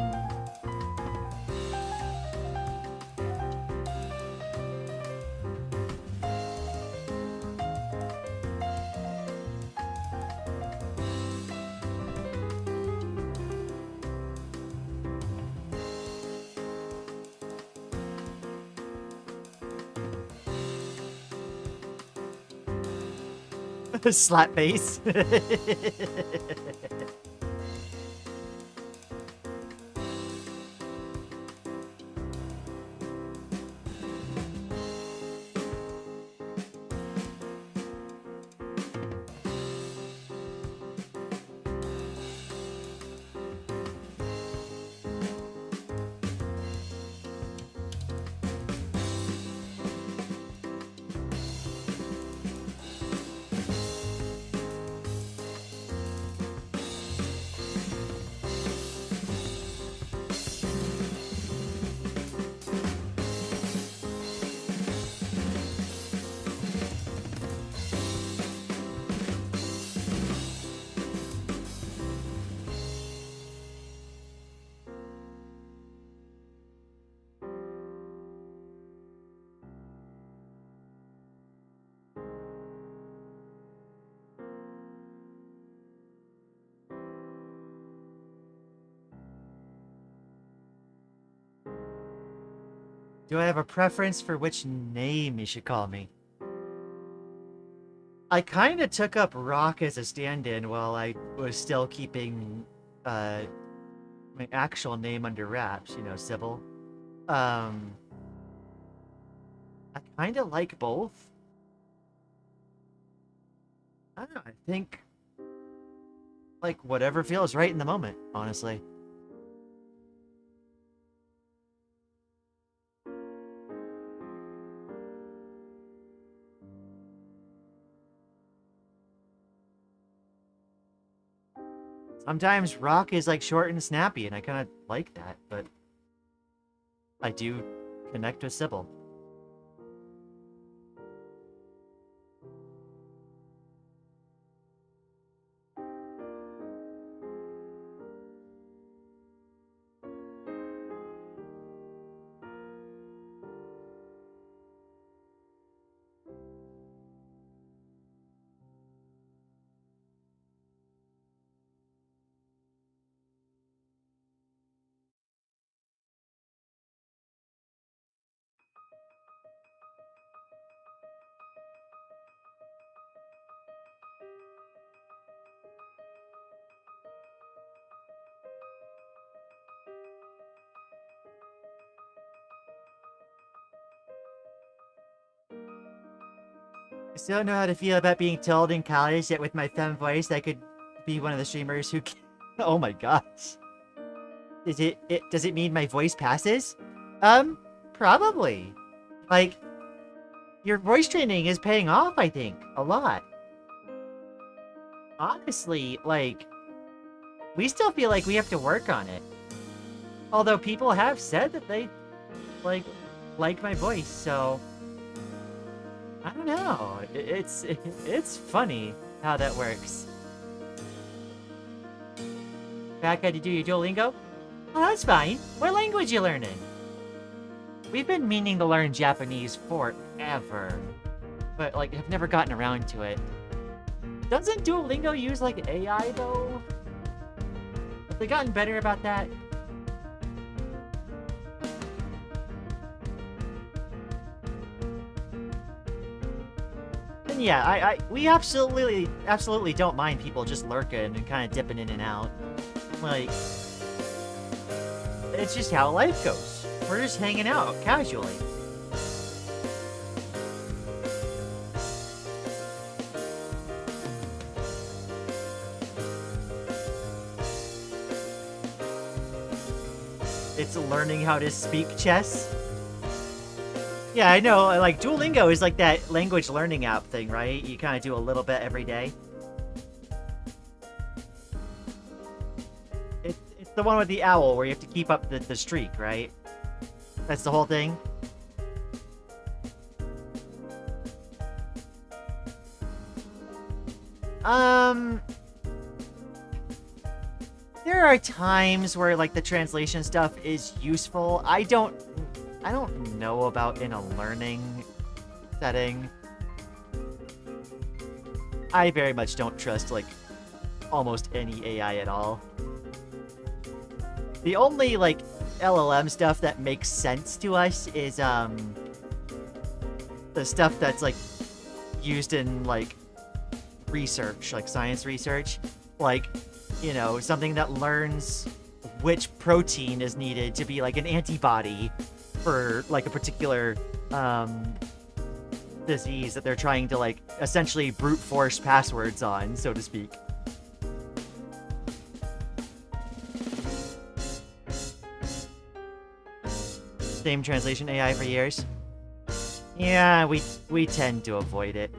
Slap face. Do I have a preference for which name you should call me? I kind of took up Rock as a stand-in while I was still keeping my actual name under wraps, you know, Sybil. Um, I kind of like both. I don't know, I think like whatever feels right in the moment, honestly. Sometimes Rock is like short and snappy, and I kind of like that, but I do connect with Sybil. I still don't know how to feel about being told in college that with my femme voice I could be one of the streamers who can... Oh my gosh. Does it mean my voice passes? Probably. Like, your voice training is paying off, I think, a lot. Honestly, like, we still feel like we have to work on it. Although people have said that they, like my voice, so... I don't know. It's funny how that works. Back had to do your Duolingo? Oh, that's fine. What language you learning? We've been meaning to learn Japanese forever, but like have never gotten around to it. Doesn't Duolingo use like AI though? Have they gotten better about that? And yeah, we absolutely don't mind people just lurking and kind of dipping in and out. Like, it's just how life goes. We're just hanging out casually. It's learning how to speak chess. Yeah, I know, like, Duolingo is like that language learning app thing, right? You kind of do a little bit every day. It's the one with the owl where you have to keep up the streak, right? That's the whole thing? There are times where, like, the translation stuff is useful. I don't know about in a learning setting. I very much don't trust, like, almost any AI at all. The only, like, LLM stuff that makes sense to us is, the stuff that's, like, used in, like, research, like science research. Like, you know, something that learns which protein is needed to be, like, an antibody for, like, a particular, disease that they're trying to, like, essentially brute force passwords on, so to speak. Same translation AI for years. Yeah, we tend to avoid it.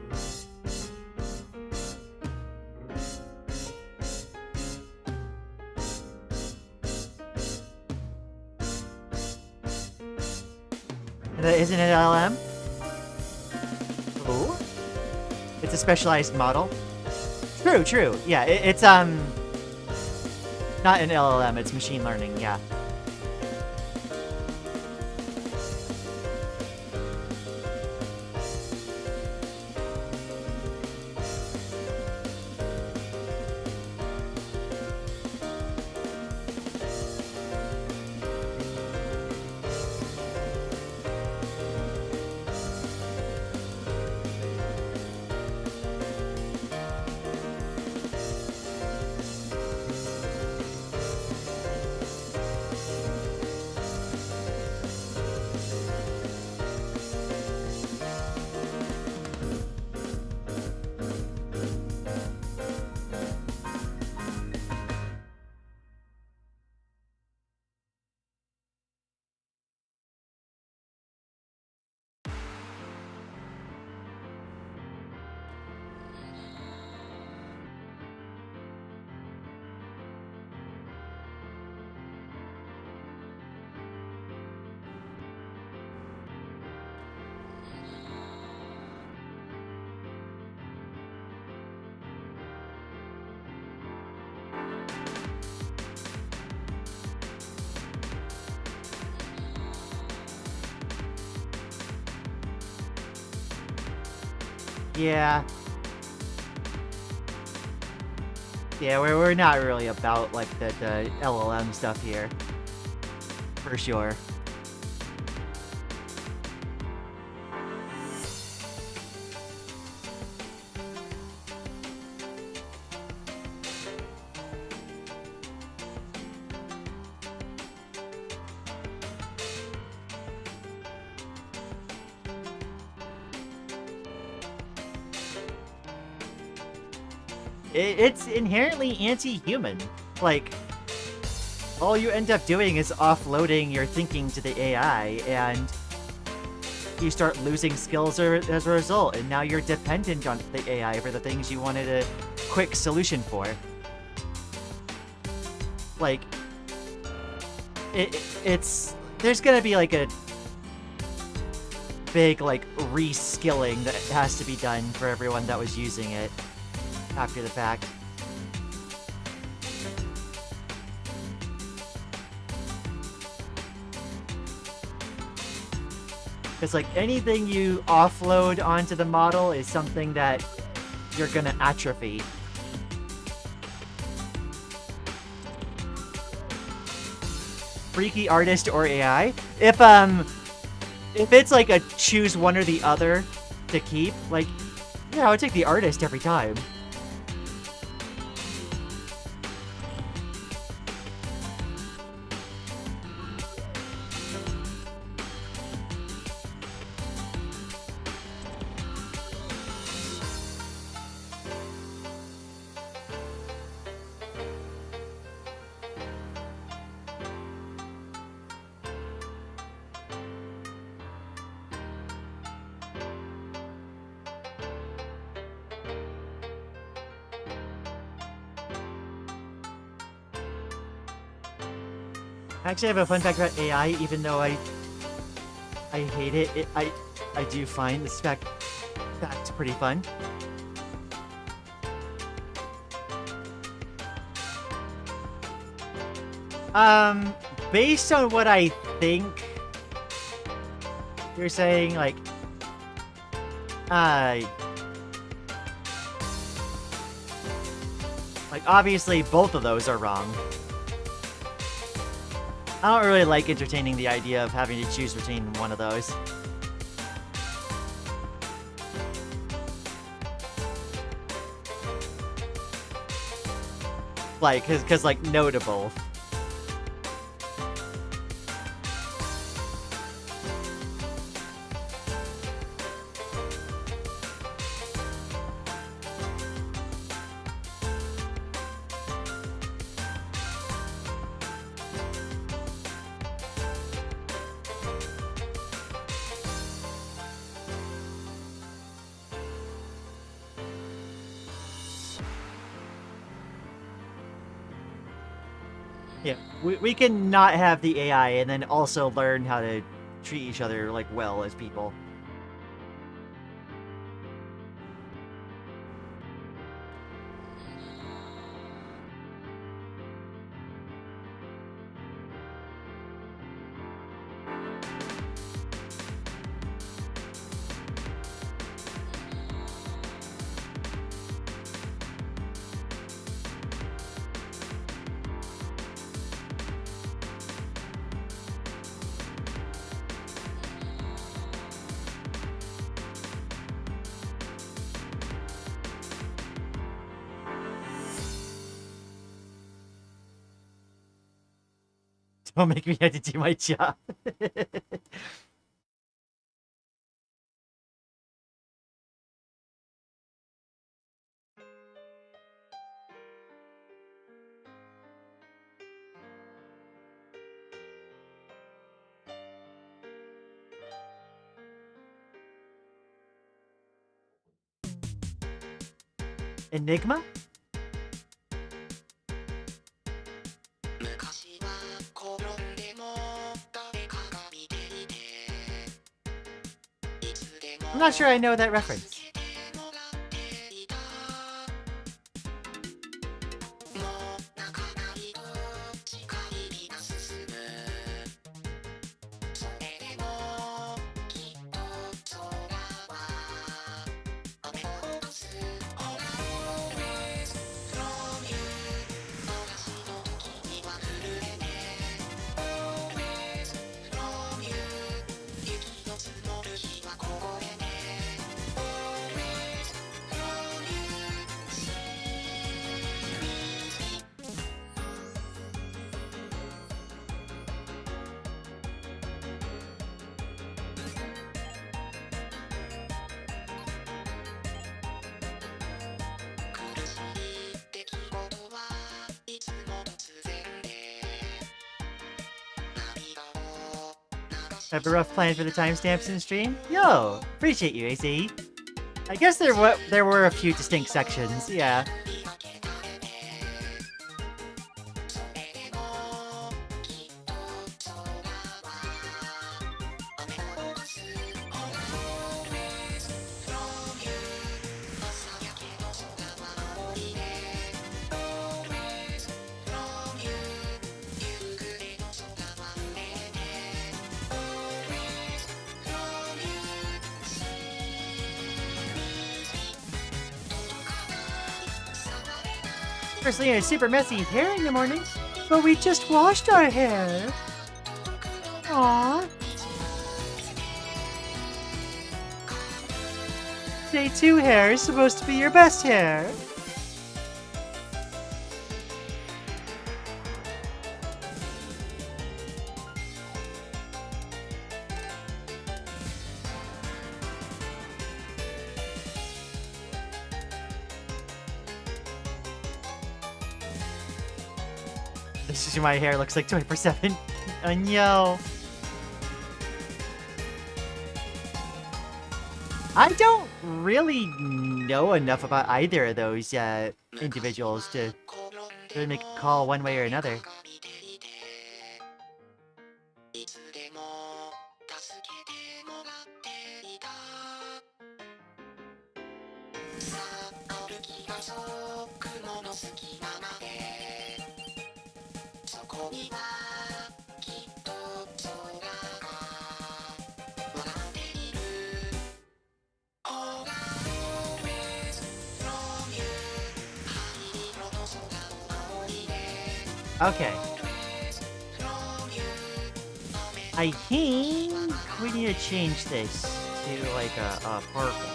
That isn't an LLM? Ooh. It's a specialized model. True. Yeah, it's not an LLM, it's machine learning, yeah. Yeah. Yeah, we're not really about, like, the LLM stuff here. For sure. It's inherently anti-human. Like, all you end up doing is offloading your thinking to the AI, and you start losing skills as a result, and now you're dependent on the AI for the things you wanted a quick solution for. Like, it's there's gonna be like a big like reskilling that has to be done for everyone that was using it after the fact. Because like anything you offload onto the model is something that you're gonna atrophy. Freaky artist or AI? If it's like a choose one or the other to keep, like, yeah, I would take the artist every time. Actually, I have a fun fact about AI, even though I hate it. I do find this fact pretty fun. Based on what I think, you're saying like, obviously both of those are wrong. I don't really like entertaining the idea of having to choose between one of those. Like, cause like, no to both. Yeah, we can not have the AI and then also learn how to treat each other, like, well as people. Don't make me have to do my job. Enigma? I'm not sure I know that reference. Have a rough plan for the timestamps in the stream? Yo! Appreciate you, ACE. I guess there were a few distinct sections, yeah. Firstly, it's super messy hair in the morning, but we just washed our hair. Aww. Day 2 hair is supposed to be your best hair. This is my hair looks like 24/7. I know. I don't really know enough about either of those individuals to really make a call one way or another. Okay. I think we need to change this to like a purple.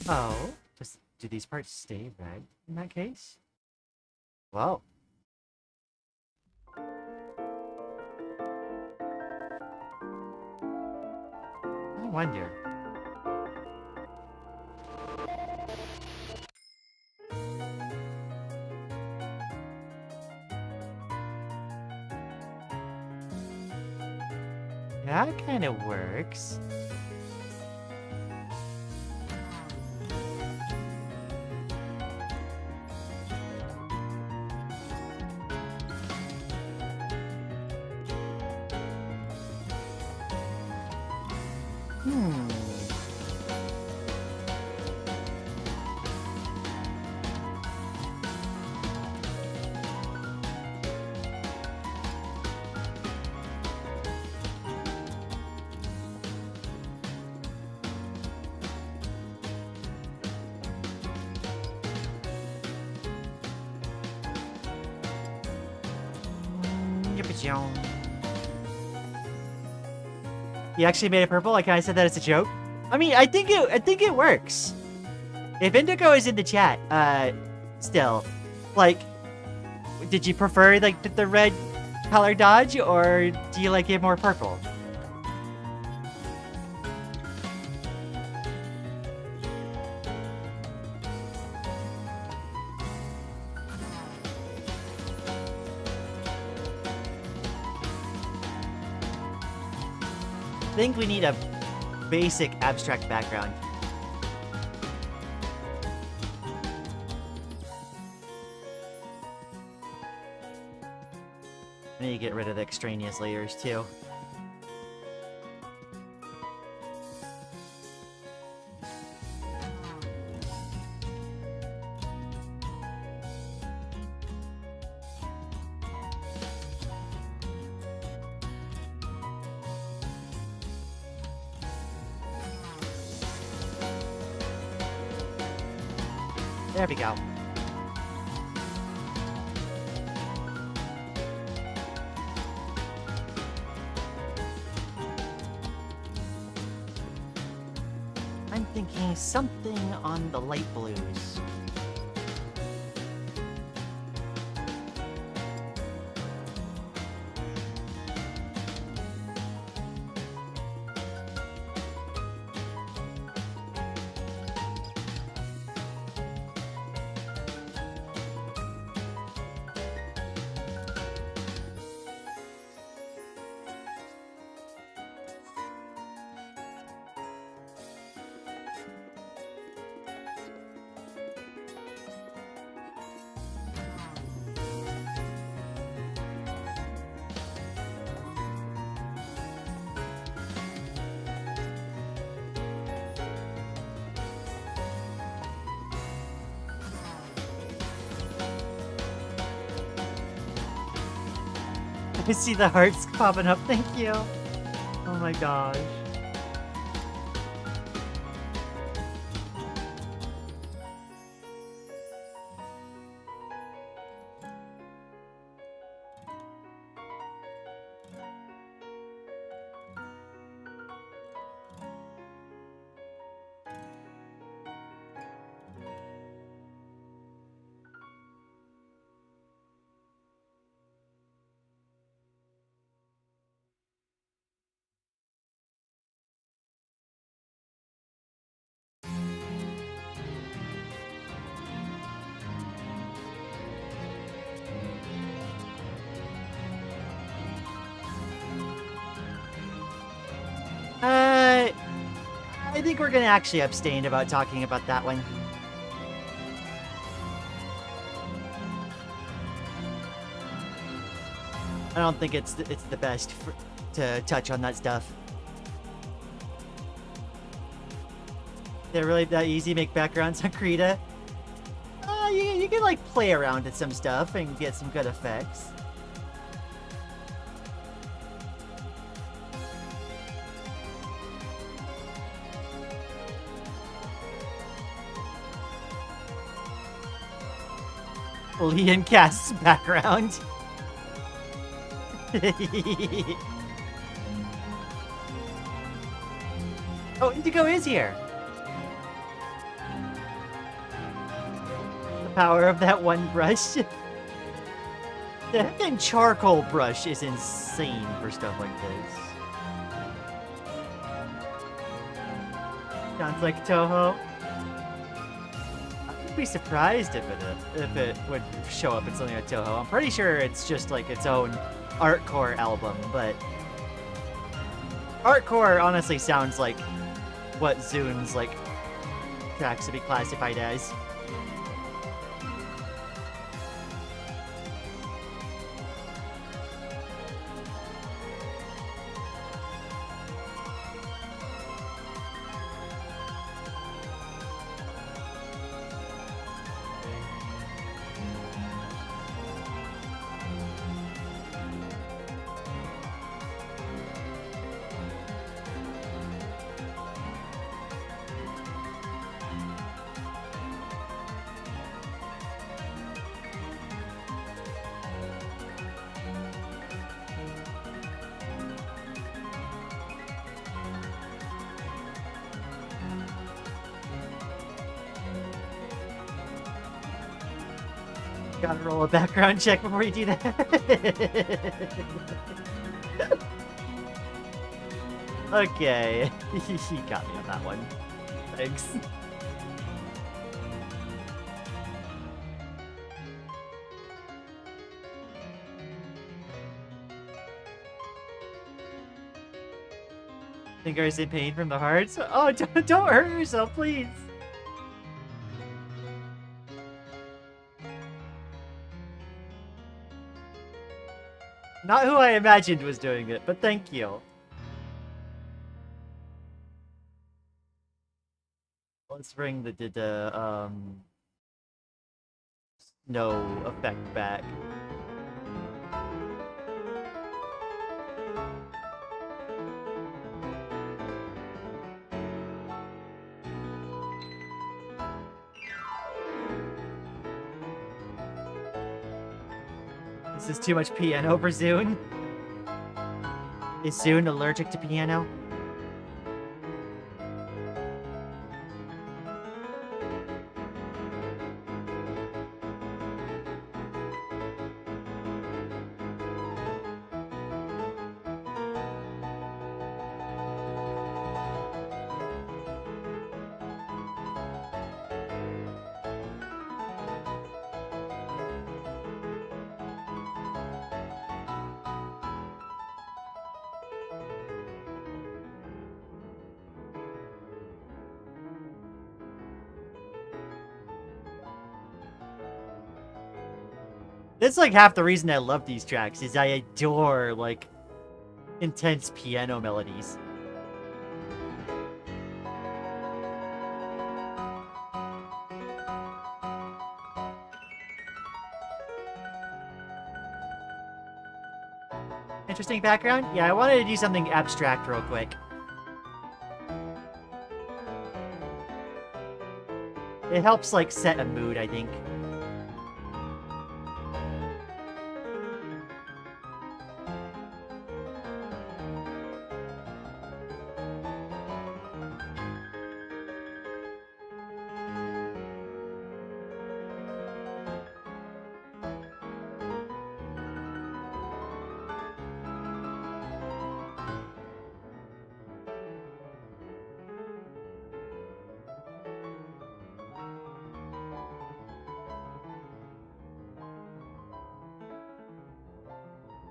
Oh, do these parts stay red in that case? Well. I wonder. That kind of works. You actually made it purple? Like I said that as a joke? I mean, I think it works. If Indigo is in the chat, still, like, did you prefer like the red color dodge, or do you like it more purple? I think we need a basic abstract background. I need to get rid of the extraneous layers too. There we go. I'm thinking something on the light blues. I see the hearts popping up, thank you. Oh my gosh. I think we're gonna actually abstain about talking about that one. I don't think it's the best to touch on that stuff. They're really that easy. Make backgrounds on Krita. You can like play around with some stuff and get some good effects. Lian casts background. Oh, Indigo is here. The power of that one brush. The heckin' charcoal brush is insane for stuff like this. Sounds like Toho. I'd be surprised if it would show up in something like Toho. I'm pretty sure it's just like its own Artcore album, but Artcore honestly sounds like what Zune's like tracks to be classified as. Gotta roll a background check before you do that. Okay. He got me on that one. Thanks. Think Finger's in pain from the hearts? Oh, don't hurt yourself, please. Not who I imagined was doing it, but thank you. Let's bring the snow effect back. This is too much piano for Zune. Is Zune allergic to piano? That's like half the reason I love these tracks, is I adore, like, intense piano melodies. Interesting background? Yeah, I wanted to do something abstract real quick. It helps, like, set a mood, I think.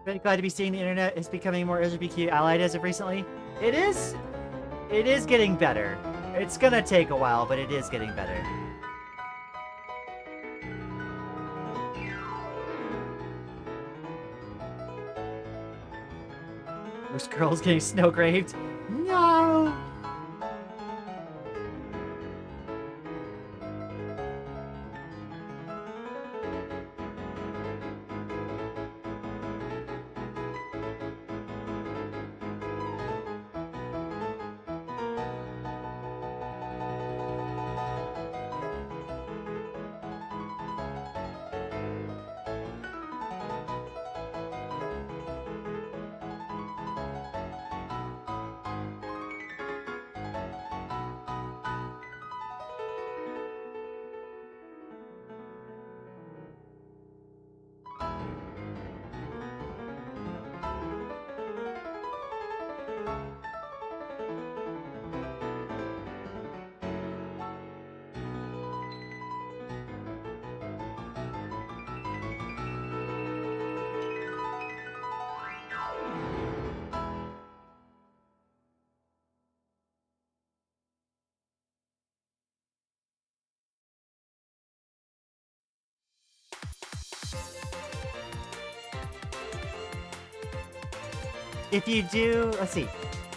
Very glad to be seeing the internet is becoming more LGBTQ allied as of recently. It is getting better. It's gonna take a while, but it is getting better. This girl's getting snow graved. No! If you do, let's see.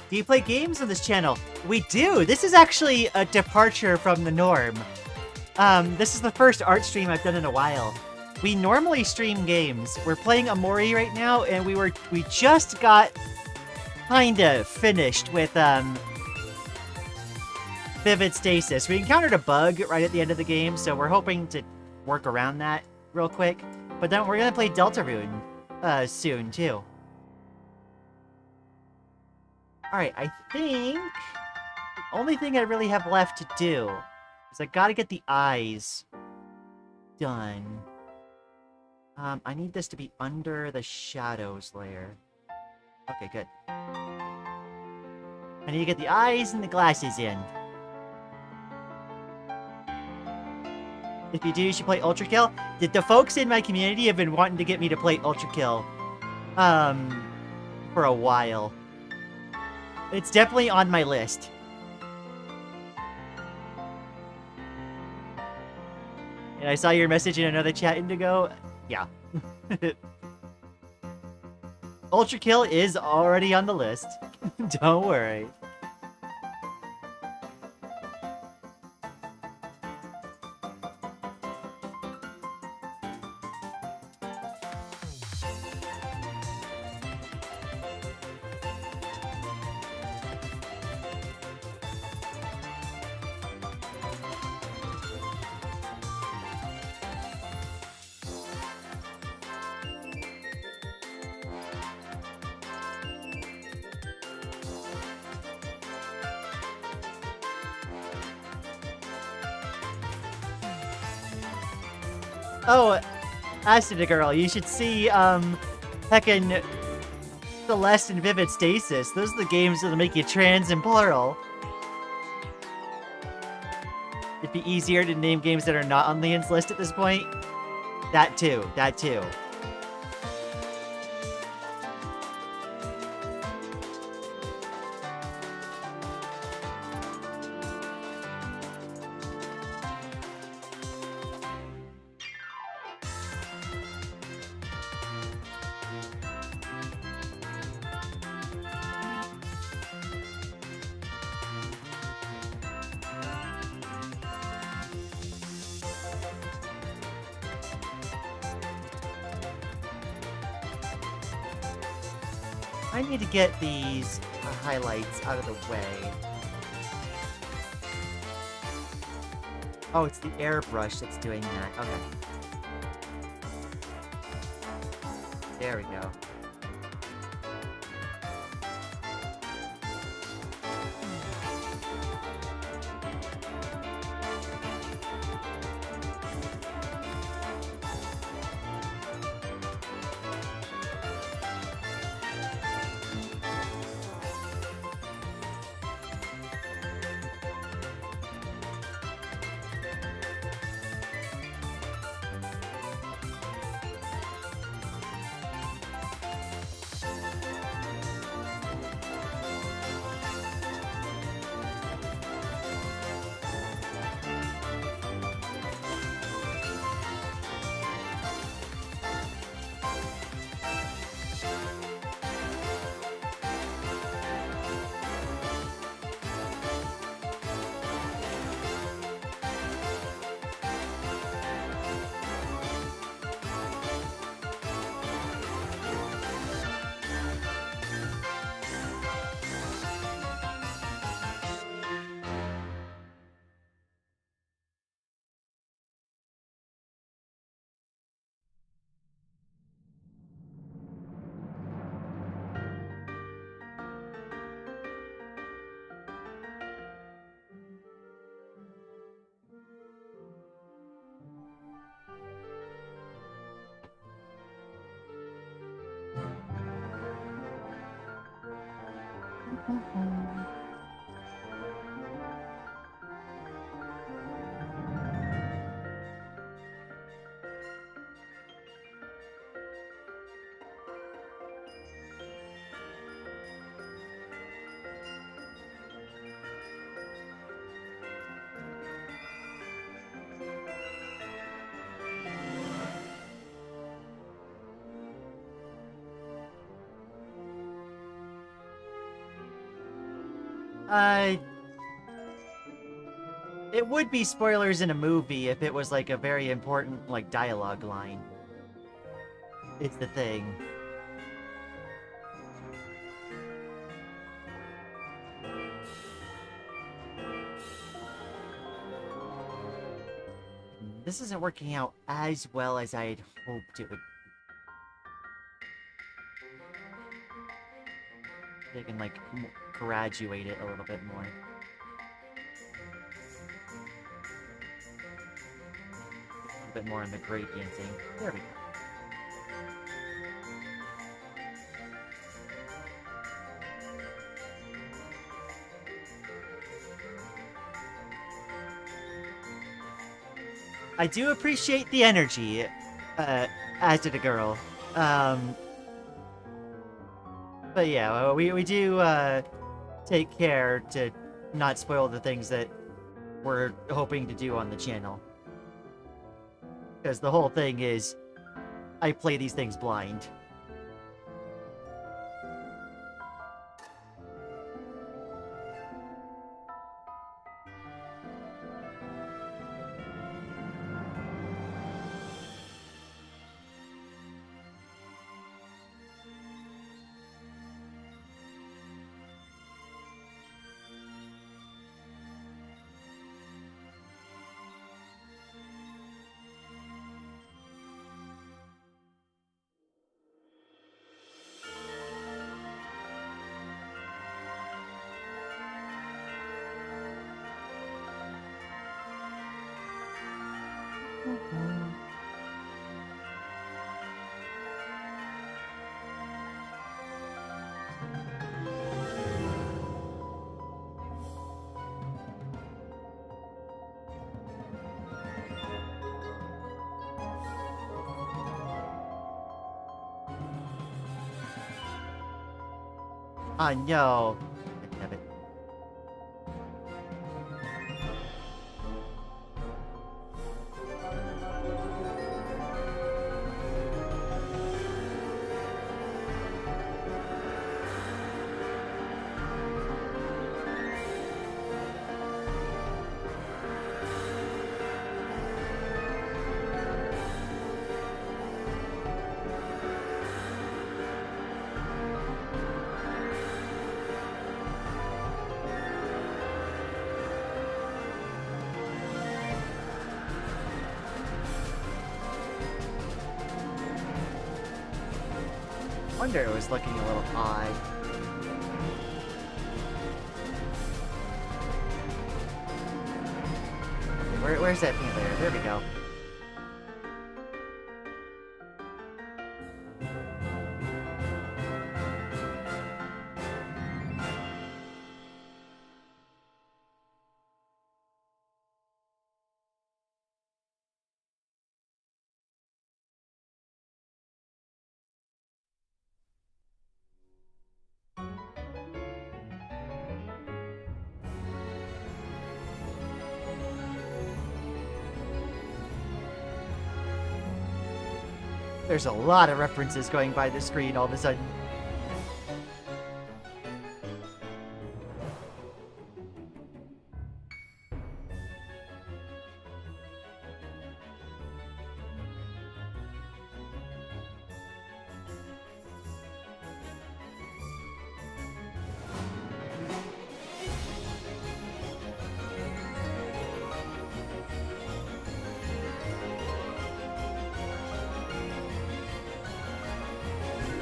Do you play games on this channel? We do! This is actually a departure from the norm. This is the first art stream I've done in a while. We normally stream games. We're playing Amori right now, and we just got kinda finished with, Vivid Stasis. We encountered a bug right at the end of the game, so we're hoping to work around that real quick. But then we're gonna play Deltarune, soon, too. Alright, I think the only thing I really have left to do is I gotta get the eyes done. I need this to be under the shadows layer. Okay, good. I need to get the eyes and the glasses in. If you do, you should play Ultra Kill. The folks in my community have been wanting to get me to play Ultra Kill, for a while. It's definitely on my list. And I saw your message in another chat, Indigo. Yeah. Ultra Kill is already on the list. Don't worry. Oh, Acid Girl, you should see, heckin' Celeste and Vivid Stasis. Those are the games that'll make you trans and plural. It'd be easier to name games that are not on Lian's list at this point. That too, that too. I need to get these highlights out of the way. Oh, it's the airbrush that's doing that. Okay. There we go. It would be spoilers in a movie if it was like a very important like dialogue line. It's the thing. This isn't working out as well as I had hoped it would. They can like graduate it a little bit more. A bit more in the gradienting. There we go. I do appreciate the energy, as did a girl. But yeah, we do take care to not spoil the things that we're hoping to do on the channel. Because the whole thing is, I play these things blind. Oh no. Damn it. wonder it was looking a little odd. Where's that peanut layer? There we go. There's a lot of references going by the screen all of a sudden.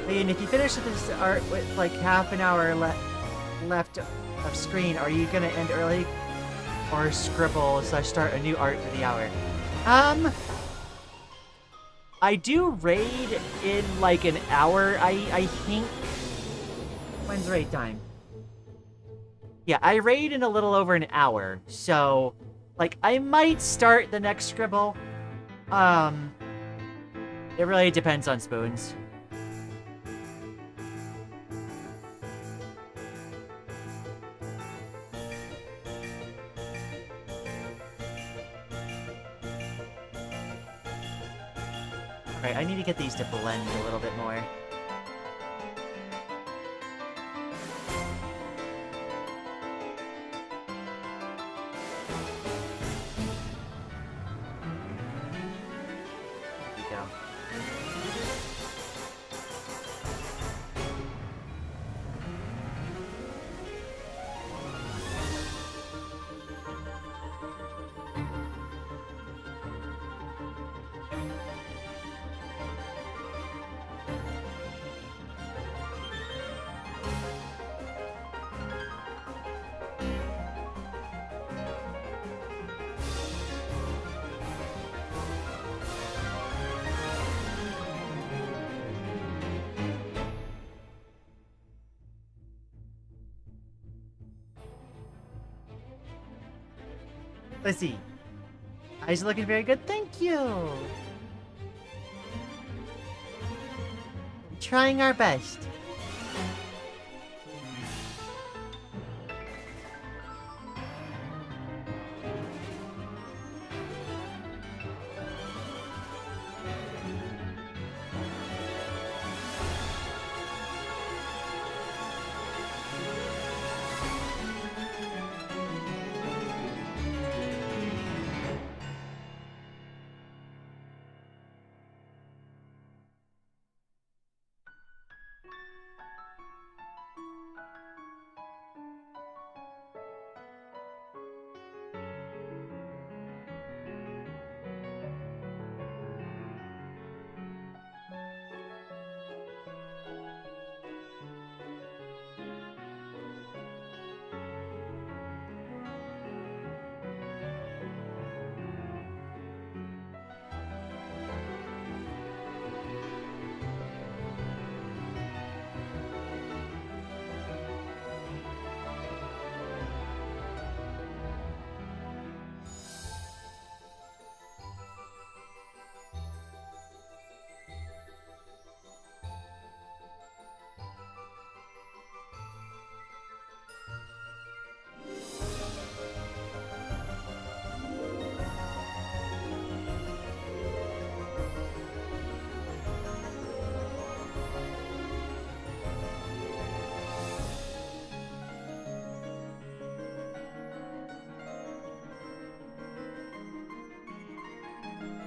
Lian, if you finish this art with like half an hour left of screen, are you gonna end early? Or scribble / start a new art for the hour? I do raid in like an hour, I think. When's raid time? Yeah, I raid in a little over an hour, so like I might start the next scribble. It really depends on spoons. Alright, I need to get these to blend a little bit more. There we go. Let's see. Eyes are looking very good. Thank you. Trying our best.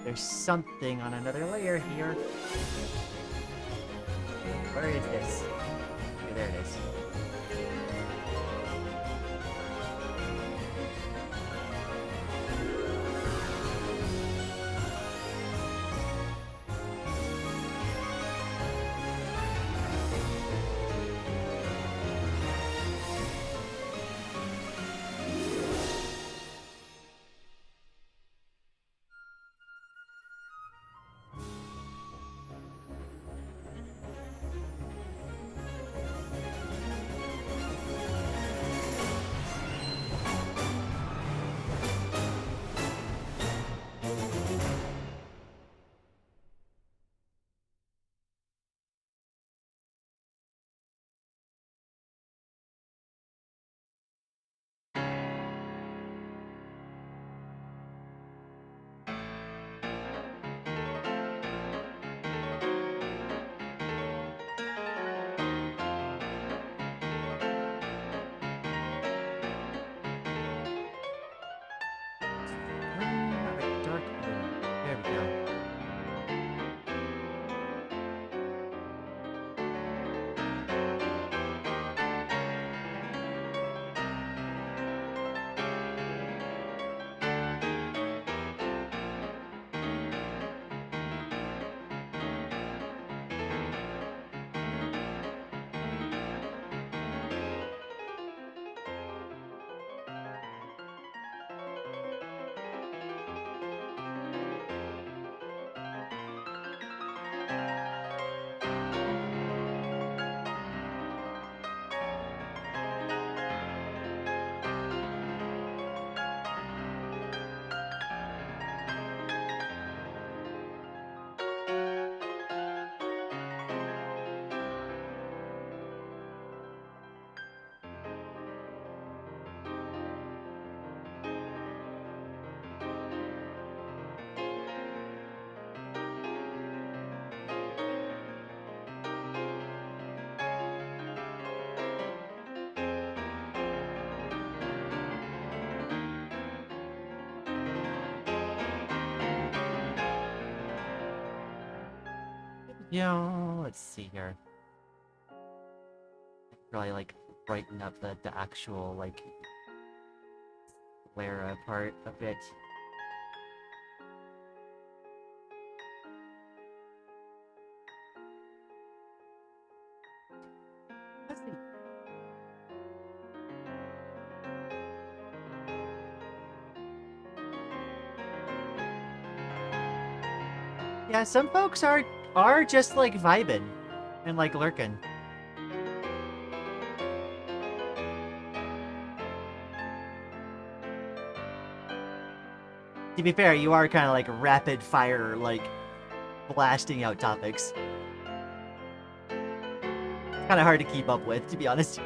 There's something on another layer here. Where is this? Okay, there it is. Let's see here. Probably like brighten up the actual like Lara part a bit. Let's see. Yeah, some folks are just like vibing and like lurking. To be fair, you are kind of like rapid fire, like blasting out topics. It's kind of hard to keep up with, to be honest.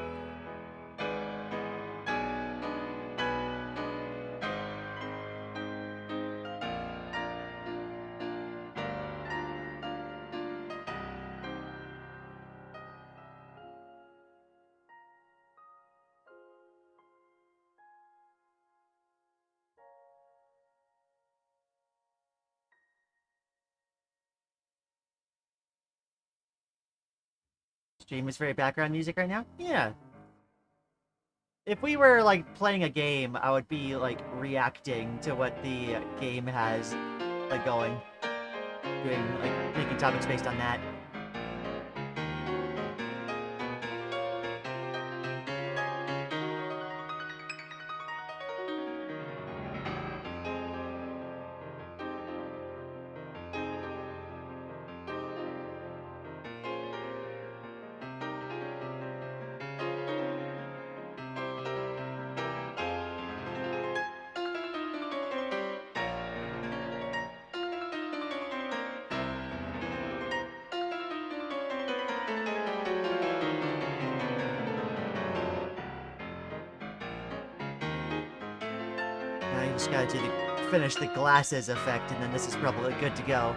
Stream is very background music right now? Yeah. If we were like playing a game, I would be like reacting to what the game has like going. Doing like making topics based on that. Now you just gotta finish the glasses effect, and then this is probably good to go.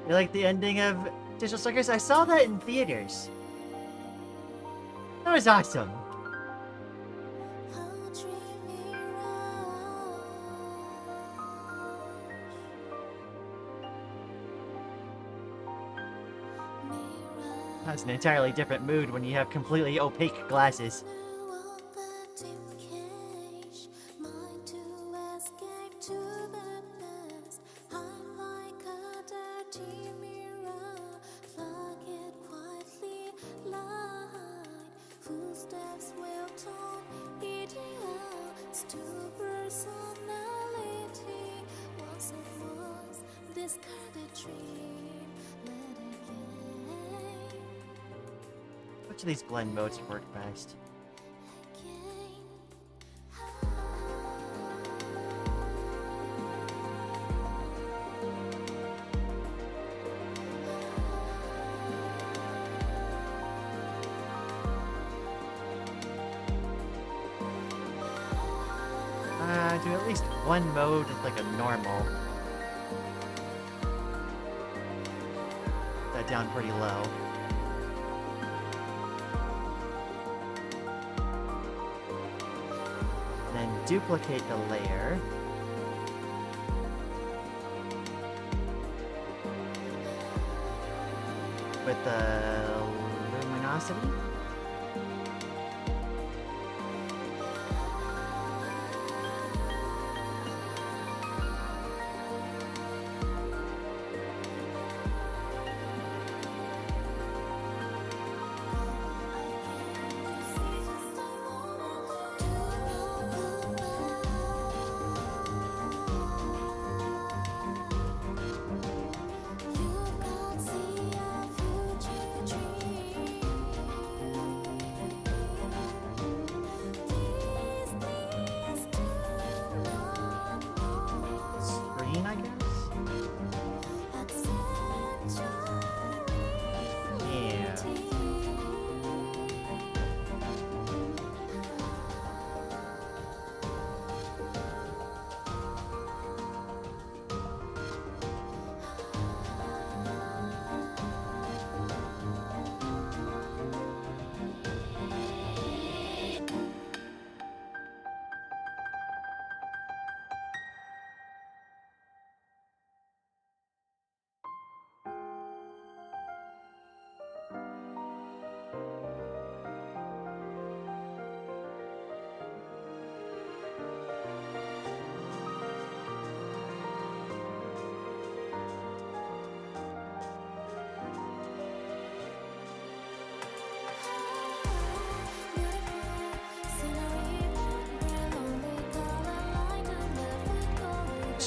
You like the ending of Digital Circus? I saw that in theaters. That was awesome. That's an entirely different mood when you have completely opaque glasses. Which of these blend modes work best? Do at least one mode with like a normal. That down pretty low. And then duplicate the layer. With the luminosity.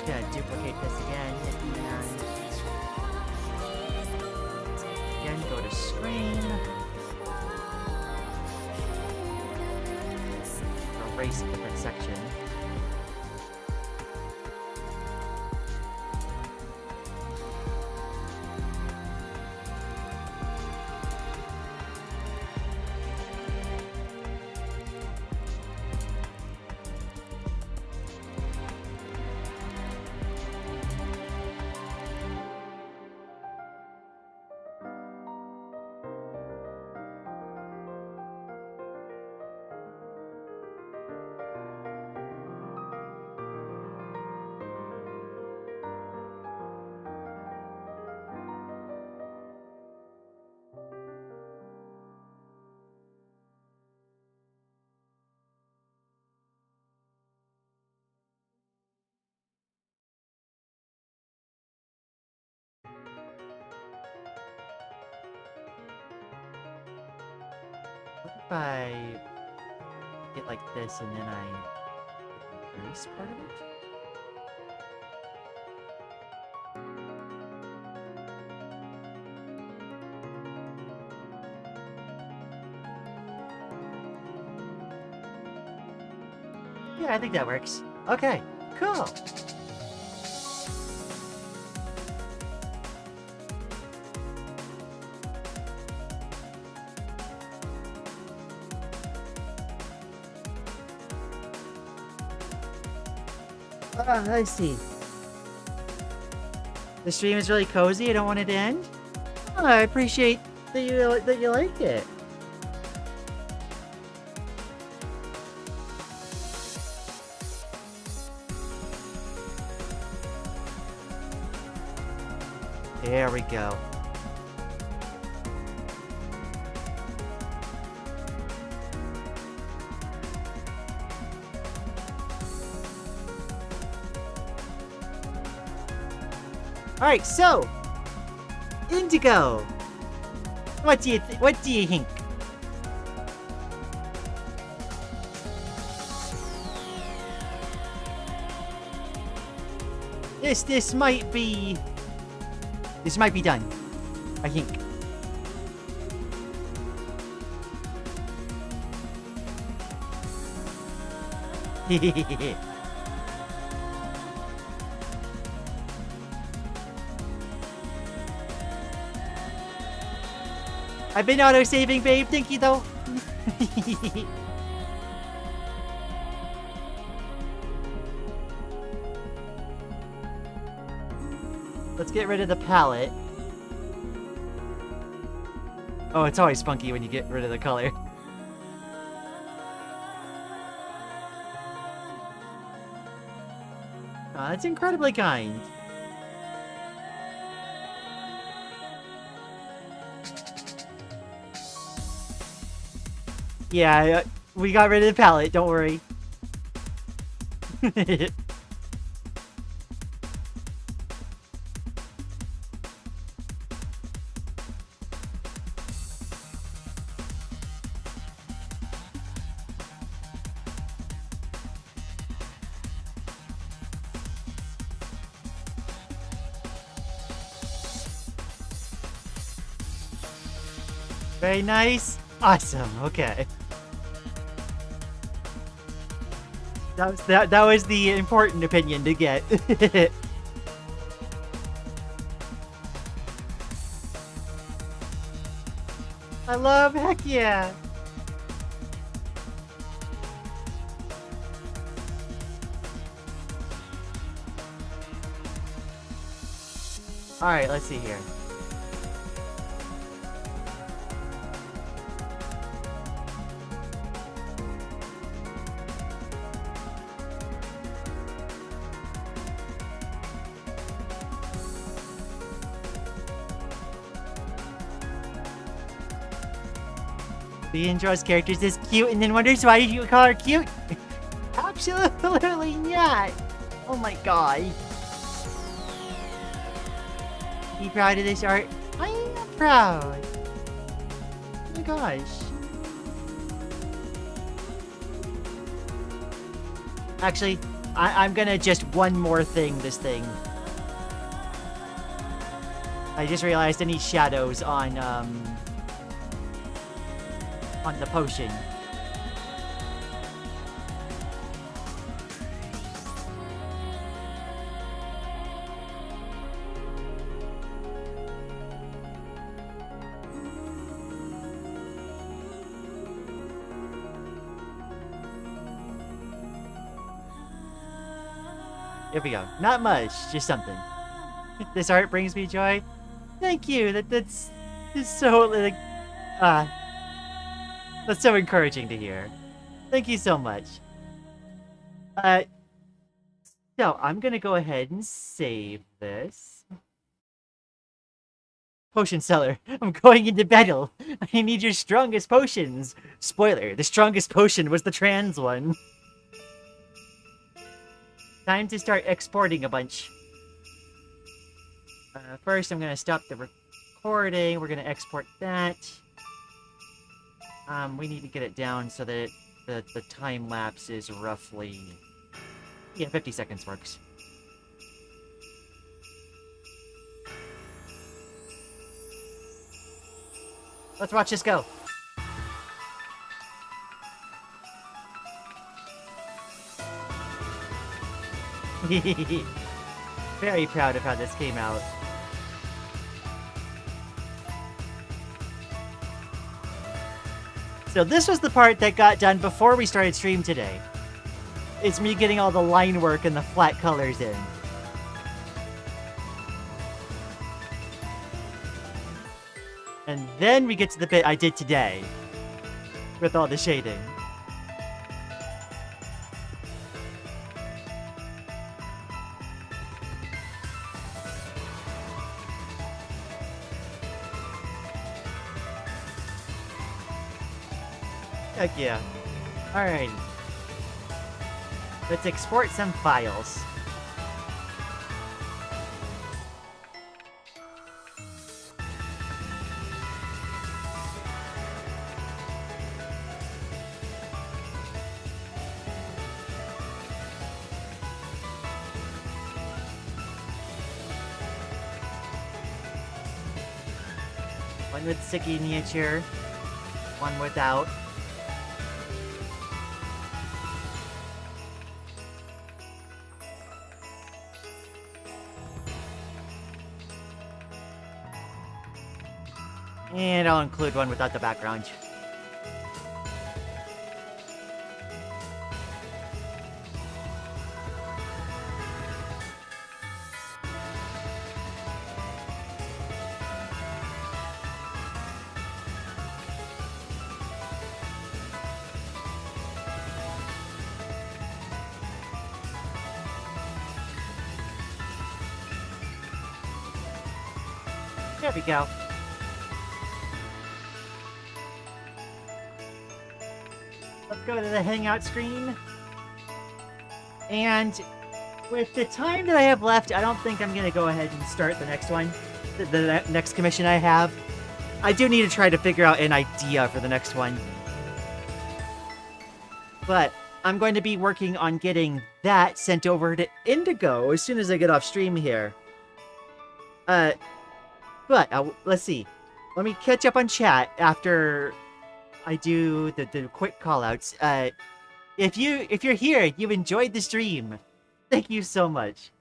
just gonna duplicate this again, and again go to screen. Erase a different section. If I get like this and then I erase part of it? Yeah, I think that works. Okay, cool. I see. The stream is really cozy. I don't want it to end. Oh, I appreciate that you like it. There we go. All right, so Indigo, what do you think? This might be done, I think. I've been auto-saving, babe. Thank you, though. Let's get rid of the palette. Oh, it's always funky when you get rid of the color. That's incredibly kind. Yeah, we got rid of the palette, don't worry. Very nice. Awesome. Okay. That was the important opinion to get. I love heck yeah. All right, let's see here. Lian draws characters as cute and then wonders why you call her cute. Absolutely not. Oh my god. Be proud of this art. I am proud. Oh my gosh. Actually, I'm gonna just one more thing this thing. I just realized I need shadows on the potion. Here we go. Not much, just something. This art brings me joy. Thank you. That's so like that's so encouraging to hear. Thank you so much. So I'm gonna go ahead and save this. Potion seller, I'm going into battle. I need your strongest potions. Spoiler: the strongest potion was the trans one. Time to start exporting a bunch. First, I'm gonna stop the recording. We're gonna export that. We need to get it down so that the time lapse is roughly... Yeah, 50 seconds works. Let's watch this go. Very proud of how this came out. So this was the part that got done before we started stream today. It's me getting all the line work and the flat colors in. And then we get to the bit I did today. With all the shading. Heck yeah. Alright. Let's export some files. One with sticky miniature, one without. And I'll include one without the background. There we go. Let's go to the Hangout screen. And with the time that I have left, I don't think I'm going to go ahead and start the next one. The next commission I have. I do need to try to figure out an idea for the next one. But I'm going to be working on getting that sent over to Indigo as soon as I get off stream here. But let's see. Let me catch up on chat after I do the quick callouts. If you're here, you enjoyed the stream. Thank you so much.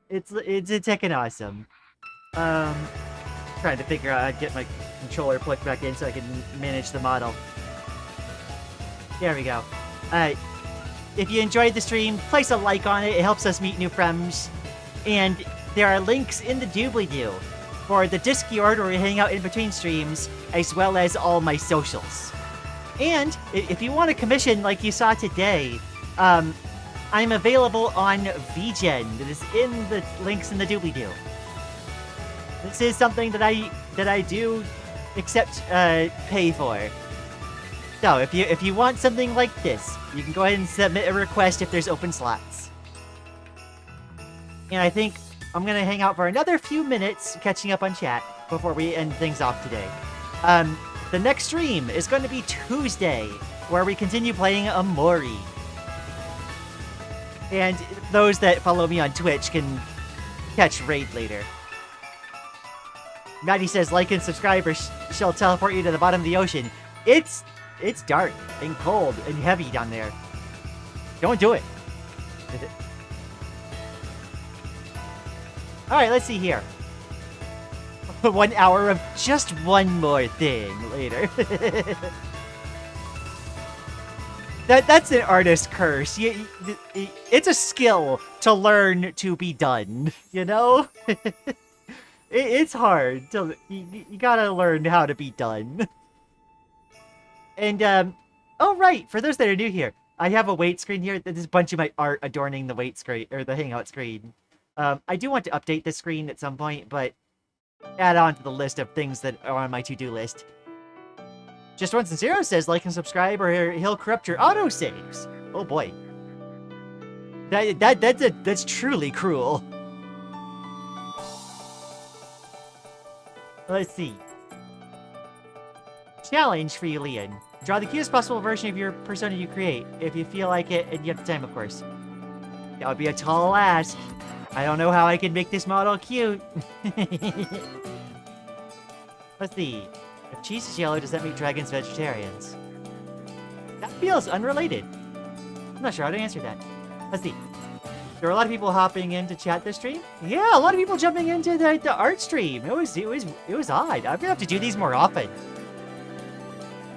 It's heckin' awesome. Trying to figure out how to get my controller plugged back in so I can manage the model. There we go. If you enjoyed the stream, place a like on it. It helps us meet new friends. And there are links in the doobly-doo for the Discord where we hang out in between streams, as well as all my socials. And if you want a commission like you saw today, I'm available on VGen. That is in the links in the doobly-doo. This is something that I do accept pay for. So if you want something like this, you can go ahead and submit a request if there's open slots. And I think I'm gonna hang out for another few minutes, catching up on chat before we end things off today. The next stream is going to be Tuesday, where we continue playing Amori. And those that follow me on Twitch can catch Raid later. Maddie says, like and subscribe or she'll teleport you to the bottom of the ocean. It's dark and cold and heavy down there. Don't do it. Alright, let's see here. 1 hour of just one more thing later. That's an artist curse. It's a skill to learn to be done, you know? It's hard. You gotta learn how to be done. And, oh right, for those that are new here, I have a wait screen here. There's a bunch of my art adorning the wait screen, or the hangout screen. I do want to update this screen at some point, but add on to the list of things that are on my to-do list. Just One Sincero says, like and subscribe or he'll corrupt your autosaves. Oh boy. That's truly cruel. Let's see. Challenge for you, Lian. Draw the cutest possible version of your persona you create, if you feel like it and you have the time, of course. That would be a tall ask. I don't know how I can make this model cute. Let's see. If cheese is yellow, does that make dragons vegetarians? That feels unrelated. I'm not sure how to answer that. Let's see. There were a lot of people hopping in to chat this stream. Yeah, a lot of people jumping into the art stream. It was odd. I'm gonna have to do these more often.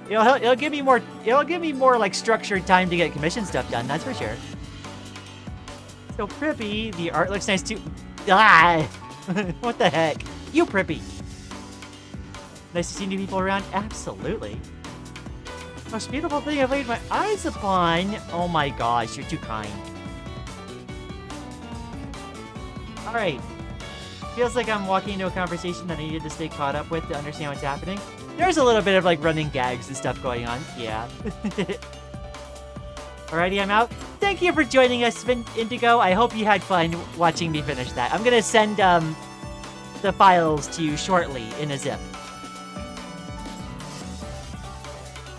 It'll give me more like structured time to get commission stuff done. That's for sure. So Prippy, the art looks nice too. Ah, what the heck? You Prippy. Nice to see new people around. Absolutely. Most beautiful thing I've laid my eyes upon. Oh my gosh, you're too kind. All right. Feels like I'm walking into a conversation that I needed to stay caught up with to understand what's happening. There's a little bit of like running gags and stuff going on. Yeah. Alrighty, I'm out. Thank you for joining us, Indigo. I hope you had fun watching me finish that. I'm gonna send the files to you shortly in a zip.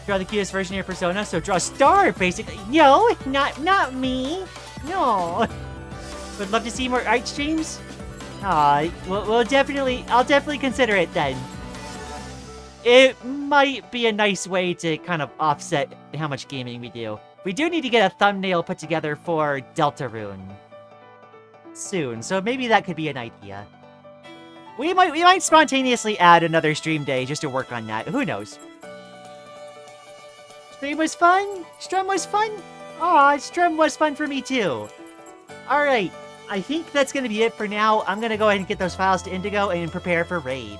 Draw the cutest version of your persona, so draw a star, basically. No, not me. No. Would love to see more art streams. Aw, I'll definitely consider it then. It might be a nice way to kind of offset how much gaming we do. We do need to get a thumbnail put together for Deltarune soon, so maybe that could be an idea. We might spontaneously add another stream day just to work on that. Who knows? Stream was fun? Strum was fun? Aw, Strum was fun for me too. Alright, I think that's gonna be it for now. I'm gonna go ahead and get those files to Indigo and prepare for Raid.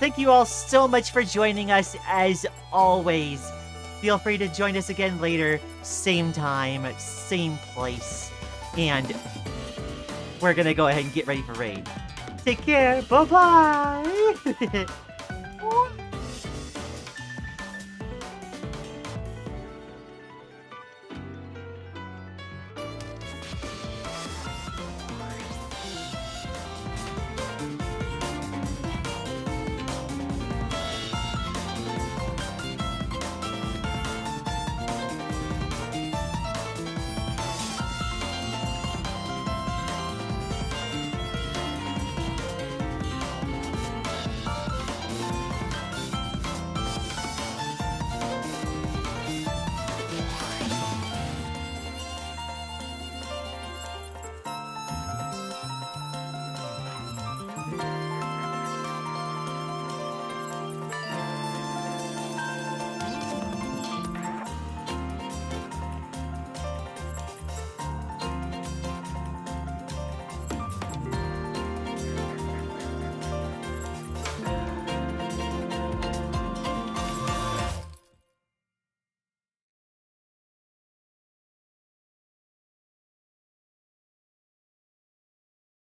Thank you all so much for joining us, as always. Feel free to join us again later, same time, same place, and we're gonna go ahead and get ready for Raid. Take care, bye-bye!